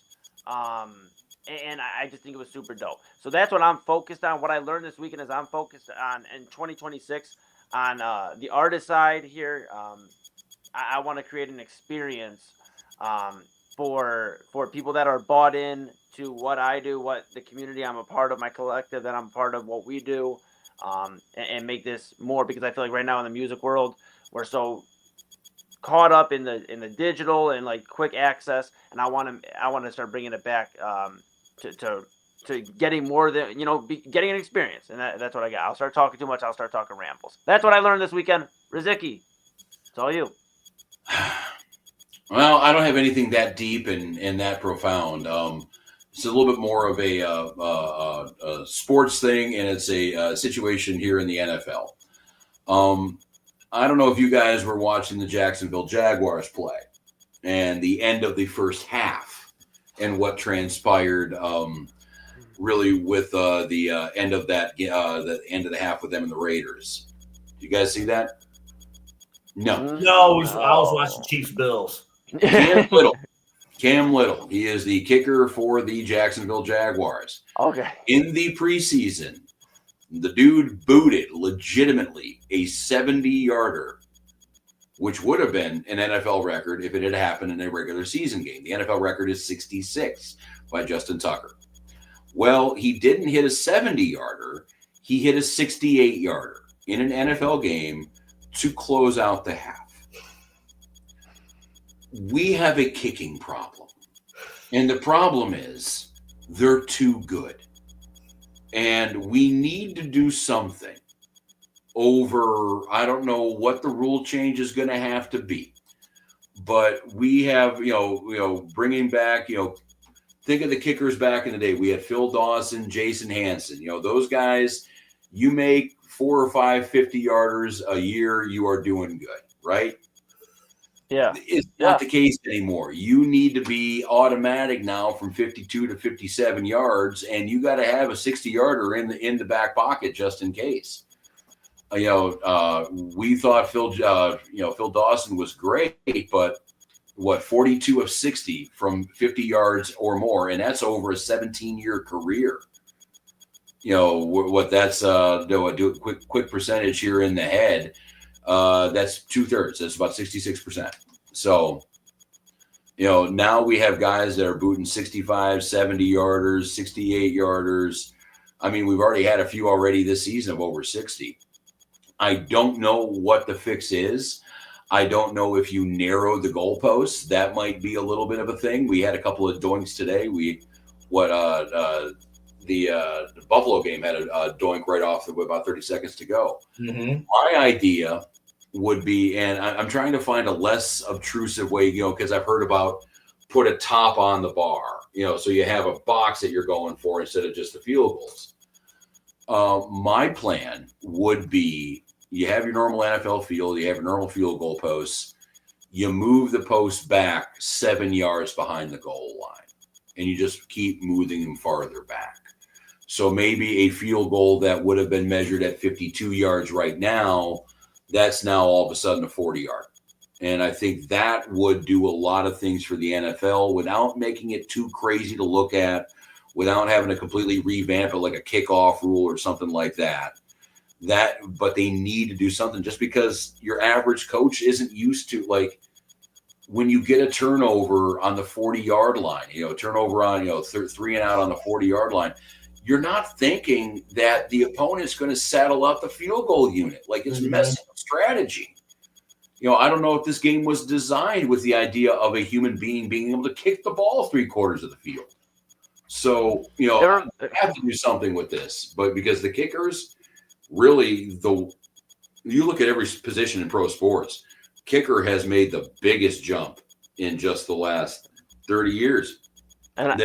and I just think it was super dope. So that's what I'm focused on. What I learned this weekend is I'm focused on in 2026 on the artist side here. I want to create an experience for people that are bought in to what I do, what the community I'm a part of, my collective that I'm a part of, what we do, and make this more, because I feel like right now in the music world we're so caught up in the digital and like quick access, and I want to start bringing it back to getting more than getting an experience, and that's what I got. I'll start talking too much. I'll start talking rambles. That's what I learned this weekend. Rozycki, it's all you. Well, I don't have anything that deep and that profound. It's a little bit more of a sports thing, and it's a situation here in the NFL. I don't know if you guys were watching the Jacksonville Jaguars play and the end of the first half and what transpired really with the end of the end of the half with them and the Raiders. Do you guys see that? No. I was watching Chiefs Bills. Cam Little. He is the kicker for the Jacksonville Jaguars. Okay. In the preseason, the dude booted legitimately a 70-yarder, which would have been an NFL record if it had happened in a regular season game. The NFL record is 66 by Justin Tucker. Well, he didn't hit a 70-yarder. He hit a 68-yarder in an NFL game to close out the half. We have a kicking problem. And the problem is they're too good. And we need to do something over, I don't know what the rule change is going to have to be. But we have, bringing back, think of the kickers back in the day. We had Phil Dawson, Jason Hansen. Those guys, you make 4 or 5 50-yarders a year, you are doing good, right? Yeah. It's not the case anymore. You need to be automatic now from 52 to 57 yards, and you got to have a 60-yarder in the back pocket just in case. We thought Phil Dawson was great, but 42 of 60 from 50 yards or more, and that's over a 17-year career. What that's do a quick percentage here in the head. That's 2/3. That's about 66%. So, now we have guys that are booting 65, 70 yarders, 68 yarders. I mean, we've already had a few already this season of over 60. I don't know what the fix is. I don't know if you narrow the goalposts. That might be a little bit of a thing. We had a couple of doinks today. The Buffalo game had a doink right off with about 30 seconds to go. Mm-hmm. My idea would be, and I'm trying to find a less obtrusive way, because I've heard about put a top on the bar, so you have a box that you're going for instead of just the field goals. My plan would be, you have your normal NFL field, you have your normal field goal posts, you move the post back 7 yards behind the goal line, and you just keep moving them farther back. So maybe a field goal that would have been measured at 52 yards right now, that's now all of a sudden a 40-yard. And I think that would do a lot of things for the NFL without making it too crazy to look at, without having to completely revamp it like a kickoff rule or something like that. But they need to do something, just because your average coach isn't used to, like, when you get a turnover on the 40-yard line, turnover on, 3 and out on the 40-yard line, you're not thinking that the opponent's going to saddle up the field goal unit. Like, it's messing up strategy. I don't know if this game was designed with the idea of a human being being able to kick the ball 3/4 of the field. So, I have to do something with this. But because the kickers, really, you look at every position in pro sports, kicker has made the biggest jump in just the last 30 years. And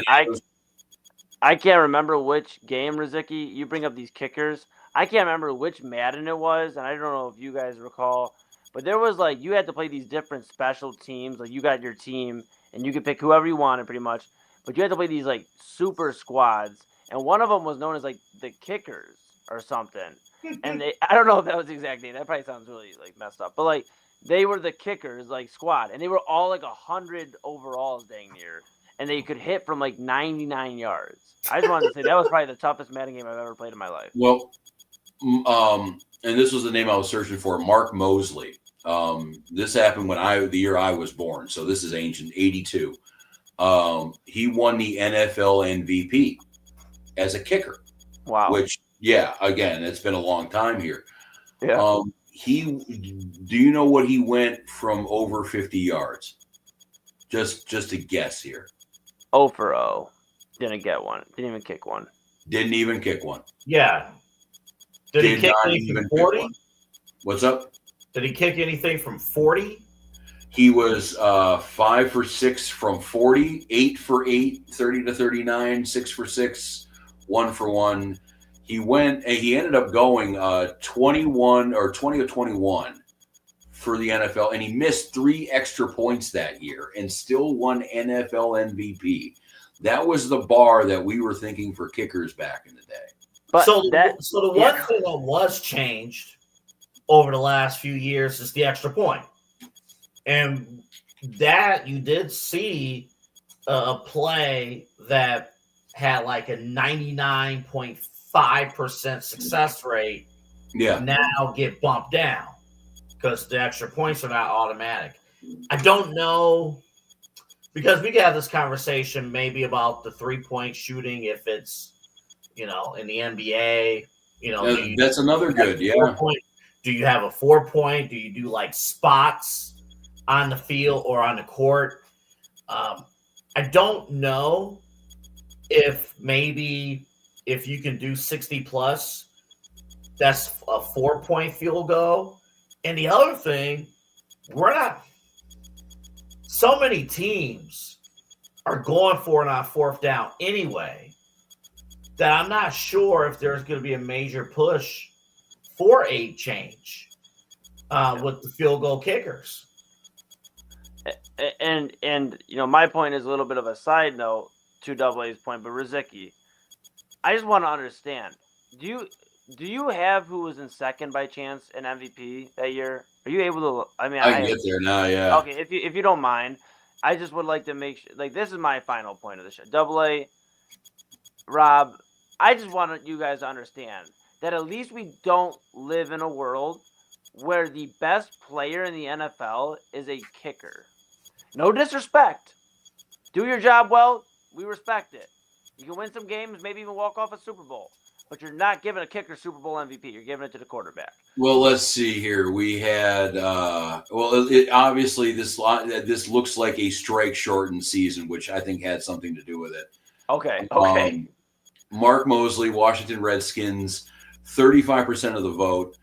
I can't remember which game, Rozycki, you bring up these kickers. I can't remember which Madden it was, and I don't know if you guys recall, but there was, like, you had to play these different special teams. Like, you got your team, and you could pick whoever you wanted pretty much, but you had to play these, like, super squads, and one of them was known as, like, the kickers or something. And I don't know if that was the exact name. That probably sounds really, like, messed up, but, like, they were the kickers, like, squad, and they were all, like, 100 overalls dang near, and they could hit from, like, 99 yards. I just wanted to say that was probably the toughest Madden game I've ever played in my life. Well, and this was the name I was searching for, Mark Mosley. This happened the year I was born, so this is ancient, 82. He won the NFL MVP as a kicker. Wow. Which, yeah, again, it's been a long time here. Yeah. Do you know what he went from over 50 yards? Just a guess here. 0 for 0. Didn't get one. Didn't even kick one. Didn't even kick one. Yeah. Did he kick anything from 40? What's up? Did he kick anything from 40? He was 5 for 6 from 40, 8 for 8, 30 to 39, 6 for 6, 1 for 1. He ended up going 21 or 20 or 21 for the NFL, and he missed 3 extra points that year and still won NFL MVP. That was the bar that we were thinking for kickers back in the day. But so the one thing that was changed over the last few years is the extra point. And that you did see a play that had like a 99.5% success rate. Yeah. Now get bumped down because the extra points are not automatic. I don't know, because we could have this conversation maybe about the 3-point shooting if it's, in the NBA. That's another good, yeah. Do you have a 4-point? Do you do like spots on the field or on the court? I don't know if maybe if you can do 60 plus, that's a 4-point field goal. And the other thing, so many teams are going for it on fourth down anyway, that I'm not sure if there's going to be a major push for a change with the field goal kickers. And my point is a little bit of a side note to A's point, but Rozycki, I just want to understand. Do you have who was in second by chance in MVP that year? Are you able to? I mean, I can get there now. Yeah. Okay, if you don't mind, I just would like to make sure. Like, this is my final point of the show. A, Rob, I just want you guys to understand that at least we don't live in a world where the best player in the NFL is a kicker. No disrespect. Do your job well. We respect it. You can win some games, maybe even walk off a Super Bowl. But you're not giving a kicker Super Bowl MVP. You're giving it to the quarterback. Well, let's see here. We had obviously this looks like a strike-shortened season, which I think had something to do with it. Okay. Mark Mosley, Washington Redskins, 35% of the vote.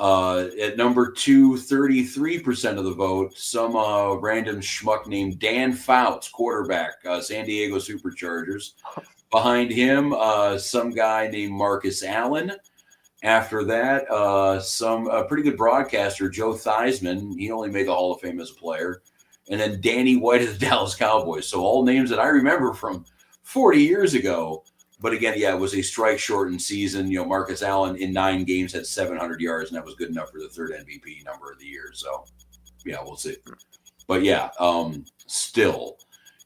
At number 2, 33% of the vote. Some random schmuck named Dan Fouts, quarterback, San Diego Superchargers. Behind him, some guy named Marcus Allen. After that, some pretty good broadcaster, Joe Theismann. He only made the Hall of Fame as a player. And then Danny White of the Dallas Cowboys. So all names that I remember from 40 years ago. But again, yeah, it was a strike-shortened season. Marcus Allen in 9 games had 700 yards, and that was good enough for the 3rd MVP number of the year. So, yeah, we'll see. But, yeah, still,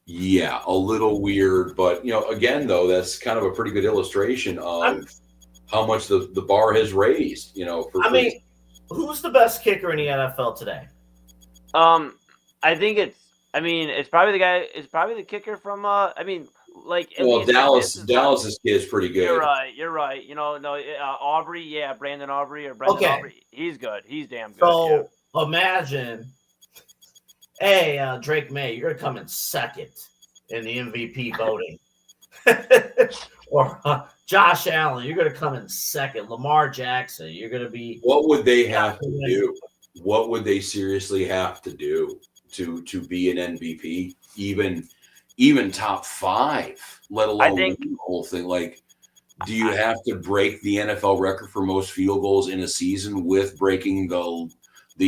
yeah, a little weird. But, again, though, that's kind of a pretty good illustration of how much the bar has raised, who's the best kicker in the NFL today? I think it's probably the guy. It's probably the kicker from. Dallas's kid is pretty good. You're right. Aubrey, Brandon Aubrey or Brendan Aubrey. He's good. He's damn good. So imagine, Drake May, you're gonna come in second in the MVP voting, or Josh Allen, you're gonna come in second. Lamar Jackson, you're gonna be. What would they have to do? What would they seriously have to do to be an MVP? Even top 5, let alone the whole thing. Like, do you have to break the NFL record for most field goals in a season with breaking the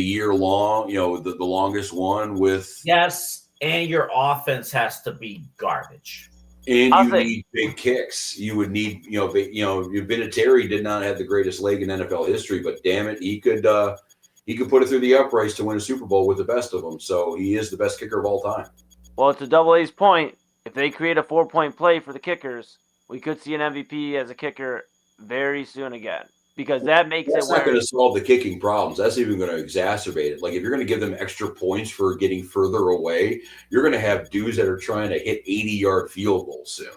year long, the longest one with? Yes, and your offense has to be garbage. And you need big kicks. You would need, Vinatieri did not have the greatest leg in NFL history, but damn it, he could put it through the uprights to win a Super Bowl with the best of them. So he is the best kicker of all time. Well, to A's point, if they create a 4-point play for the kickers, we could see an MVP as a kicker very soon again, because that makes That's not going to solve the kicking problems. That's even going to exacerbate it. Like, if you're going to give them extra points for getting further away, you're going to have dudes that are trying to hit 80-yard field goals soon.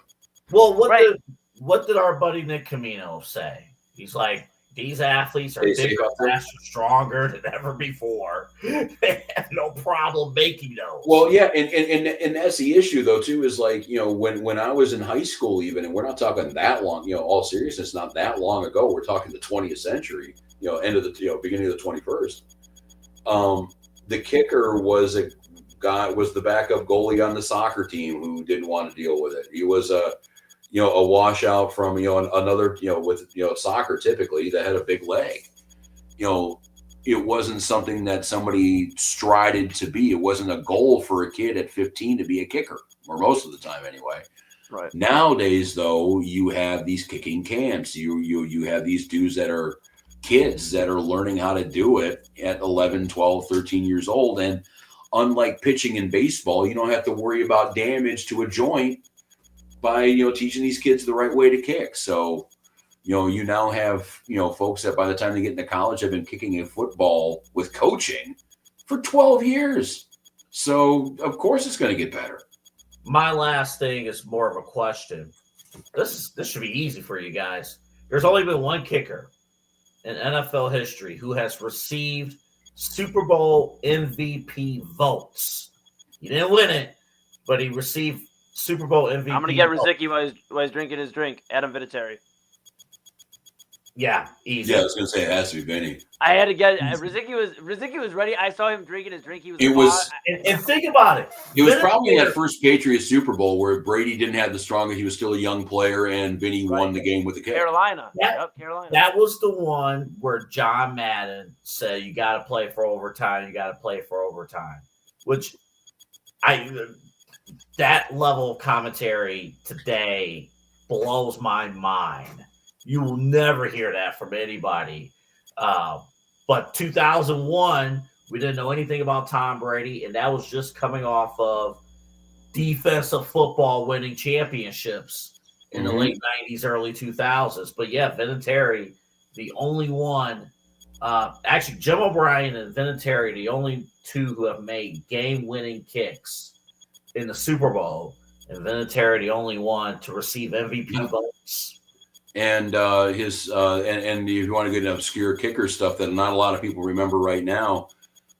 Well, what did our buddy Nick Camino say? He's like, these athletes are bigger, faster, stronger than ever before. They have no problem making those. Well, yeah, and that's the issue, though, too, is like, when I was in high school even, and we're not talking that long, all seriousness, not that long ago. We're talking the 20th century, end of the, beginning of the 21st. The kicker was the backup goalie on the soccer team who didn't want to deal with it. He was a washout from, another, with, soccer typically that had a big leg. It wasn't something that somebody strided to be. It wasn't a goal for a kid at 15 to be a kicker, or most of the time anyway. Right. Nowadays, though, you have these kicking camps. You have these dudes that are kids that are learning how to do it at 11, 12, 13 years old. And unlike pitching in baseball, you don't have to worry about damage to a joint by teaching these kids the right way to kick. So you now have folks that by the time they get into college have been kicking a football with coaching for 12 years. So of course it's going to get better. My last thing is more of a question. This should be easy for you guys. There's only been one kicker in NFL history who has received Super Bowl MVP votes. He didn't win it, but he received Super Bowl MVP. I'm going to get Rozycki while he's drinking his drink. Adam Vinatieri. Yeah, easy. Yeah, I was going to say it has to be Vinny. I had to get Rozycki was ready. I saw him drinking his drink. It was, and think about it. It was probably in that first Patriots Super Bowl where Brady didn't have the strongest. He was still a young player, and Vinny won the game with the kick. Carolina. Carolina. That was the one where John Madden said, "You got to play for overtime. You got to play for overtime," which that level of commentary today blows my mind. You will never hear that from anybody. But 2001, we didn't know anything about Tom Brady, and that was just coming off of defensive football winning championships in the late 90s, early 2000s. But yeah, Vinatieri, the only one, actually Jim O'Brien and Vinatieri, the only two who have made game-winning kicks in the Super Bowl, and Vinatieri, the only one to receive MVP votes. And and if you want to get into obscure kicker stuff that not a lot of people remember right now,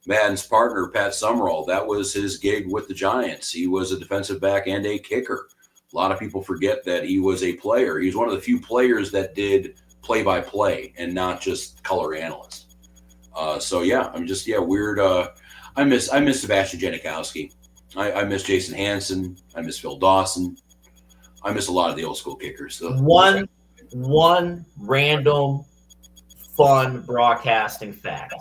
Madden's partner, Pat Summerall, that was his gig with the Giants. He was a defensive back and a kicker. A lot of people forget that he was a player. He was one of the few players that did play-by-play and not just color analyst. Weird. I miss Sebastian Janikowski. I miss Jason Hansen. I miss Phil Dawson. I miss a lot of the old school kickers. So. One random fun broadcasting fact.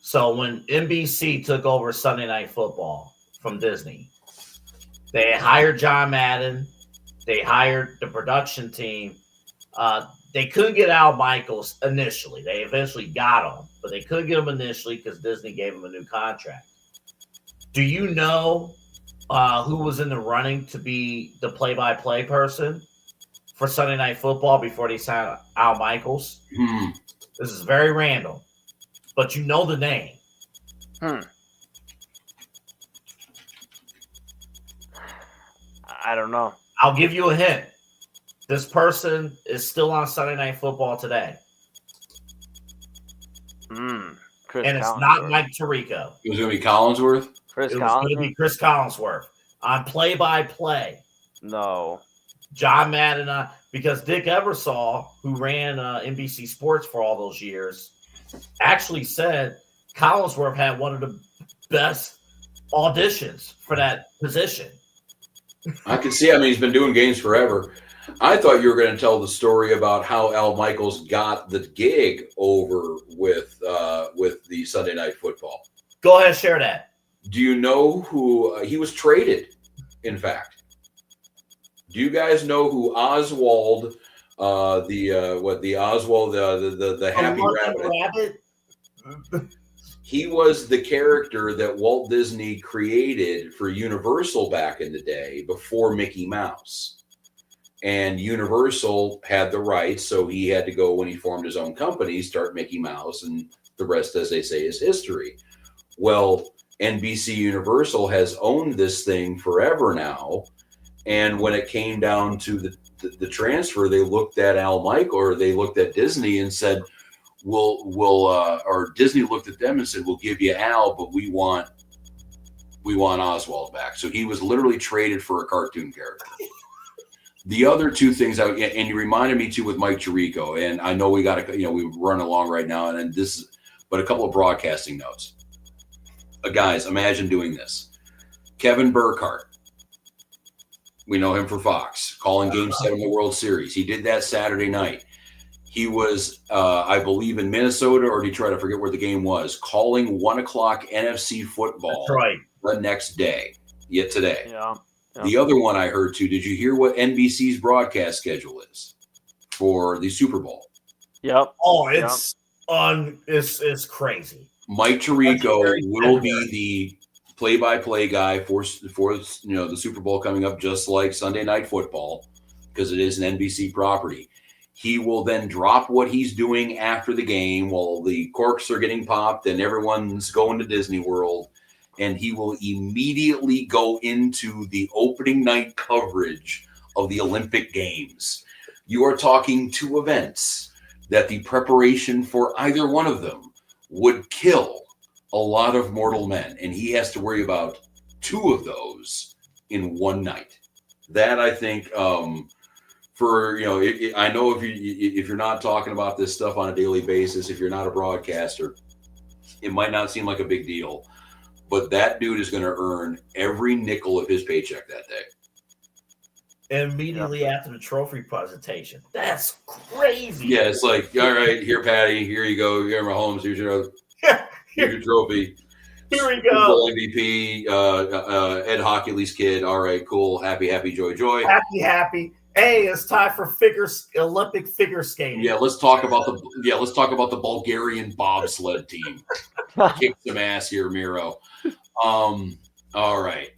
So when NBC took over Sunday Night Football from Disney, they hired John Madden. They hired the production team. They couldn't get Al Michaels initially. They eventually got him, but they couldn't get him initially because Disney gave him a new contract. Do you know who was in the running to be the play-by-play person for Sunday Night Football before they signed Al Michaels? This is very random, but you know the name. I don't know. I'll give you a hint. This person is still on Sunday Night Football today. And it's not Mike Tirico. It was going to be Collinsworth? It was going to be Chris Collinsworth on play-by-play. No. John Madden, because Dick Ebersol, who ran NBC Sports for all those years, actually said Collinsworth had one of the best auditions for that position. I can see. I mean, he's been doing games forever. I thought you were going to tell the story about how Al Michaels got the gig over with the Sunday Night Football. Go ahead, share that. Do you know who he was traded? In fact, do you guys know who Oswald, the Happy Rabbit? He was the character that Walt Disney created for Universal back in the day before Mickey Mouse. And Universal had the rights, so he had to go, when he formed his own company, start Mickey Mouse, and the rest, as they say, is history. Well, NBC Universal has owned this thing forever now, and when it came down to the transfer, they looked at they looked at Disney and said, or Disney looked at them and said, we'll give you Al, but we want Oswald back. So he was literally traded for a cartoon character. The other two things, and you reminded me too with Mike Tirico, and I know we got to, we run along right now, and but a couple of broadcasting notes. Guys, imagine doing this. Kevin Burkhardt, we know him for Fox, calling Game 7 of the World Series. He did that Saturday night. He was, I believe, in Minnesota or Detroit, I forget where the game was, calling 1:00 NFC football. That's right. The next day, yet today. Yeah. The other one I heard too, did you hear what NBC's broadcast schedule is for the Super Bowl? Yep. Oh, it's crazy. Mike Tirico will be the play-by-play guy for the Super Bowl coming up, just like Sunday Night Football, because it is an NBC property. He will then drop what he's doing after the game while the corks are getting popped and everyone's going to Disney World. And he will immediately go into the opening night coverage of the Olympic Games. You are talking two events that the preparation for either one of them would kill a lot of mortal men. And he has to worry about two of those in one night. That, I think, for, you know, I know if you're not talking about this stuff on a daily basis, if you're not a broadcaster, it might not seem like a big deal, but that dude is going to earn every nickel of his paycheck that day. Immediately after the trophy presentation. That's crazy. Yeah, it's like, all right, here, Patty, here you go. You're Mahomes. Here's your trophy. Here we Super go. Bowl MVP, Ed Hockley's kid. All right, cool. Happy, joy. Happy. Hey, it's time for Olympic figure skating. Yeah, let's talk about the Bulgarian bobsled team. Kick some ass here, Miro. All right.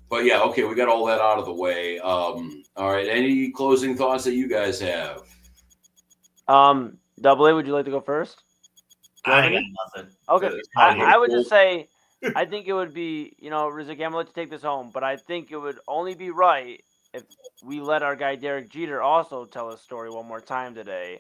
But yeah, okay, we got all that out of the way. All right, any closing thoughts that you guys have? Double A, would you like to go first? I got nothing. Okay, I would just say, I think it would be, Rozycki, I'm going to let you take this home, but I think it would only be right if we let our guy Derek Jeter also tell his story one more time today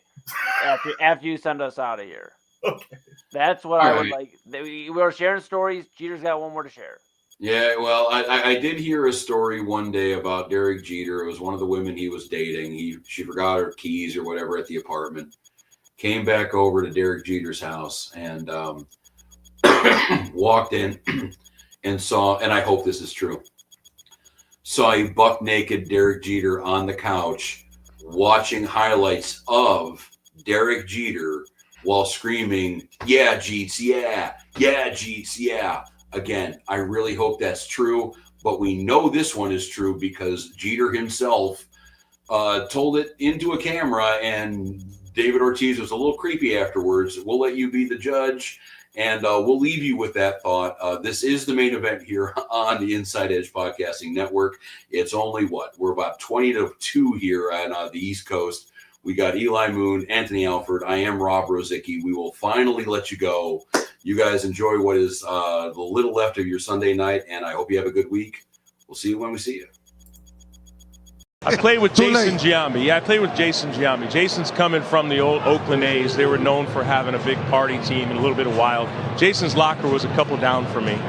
after you send us out of here. Okay. That's what I would like. We were sharing stories. Jeter's got one more to share. Yeah, well, I did hear a story one day about Derek Jeter. It was one of the women he was dating. She forgot her keys or whatever at the apartment. Came back over to Derek Jeter's house and walked in and saw, and I hope this is true, saw a buck naked Derek Jeter on the couch watching highlights of Derek Jeter while screaming, "Yeah, Jeets, yeah, Jeets, yeah." Again, I really hope that's true, but we know this one is true because Jeter himself told it into a camera, and David Ortiz was a little creepy afterwards. We'll let you be the judge, and we'll leave you with that thought. This is the main event here on the Inside Edge Podcasting Network. It's only we're about 20 to 2 here on the East Coast. We got Eli Moon, Anthony Alford. I am Rob Rozycki. We will finally let you go. You guys enjoy what is the little left of your Sunday night, and I hope you have a good week. We'll see you when we see you. I played with Jason Giambi. Yeah, I played with Jason Giambi. Jason's coming from the old Oakland A's. They were known for having a big party team and a little bit of wild. Jason's locker was a couple down for me.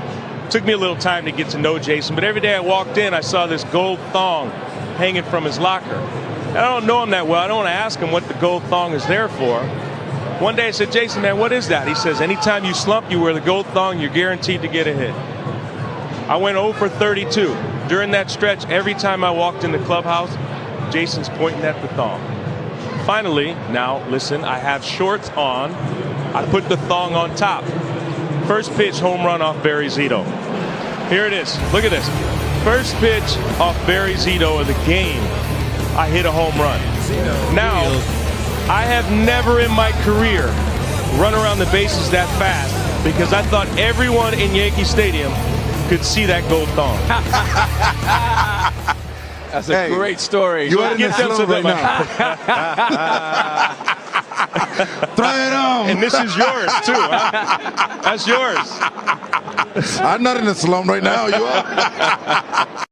Took me a little time to get to know Jason, but every day I walked in, I saw this gold thong hanging from his locker. And I don't know him that well. I don't want to ask him what the gold thong is there for. One day I said, "Jason, man, what is that?" He says, "Anytime you slump, you wear the gold thong, you're guaranteed to get a hit." I went 0 for 32. During that stretch, every time I walked in the clubhouse, Jason's pointing at the thong. Finally, now listen, I have shorts on. I put the thong on top. First pitch, home run off Barry Zito. Here it is. Look at this. First pitch off Barry Zito of the game. I hit a home run. Now, I have never in my career run around the bases that fast because I thought everyone in Yankee Stadium could see that gold thong. That's a great story. You are in the slum right now. Try it on. And this is yours, too. Huh? That's yours. I'm not in the slum right now. You are.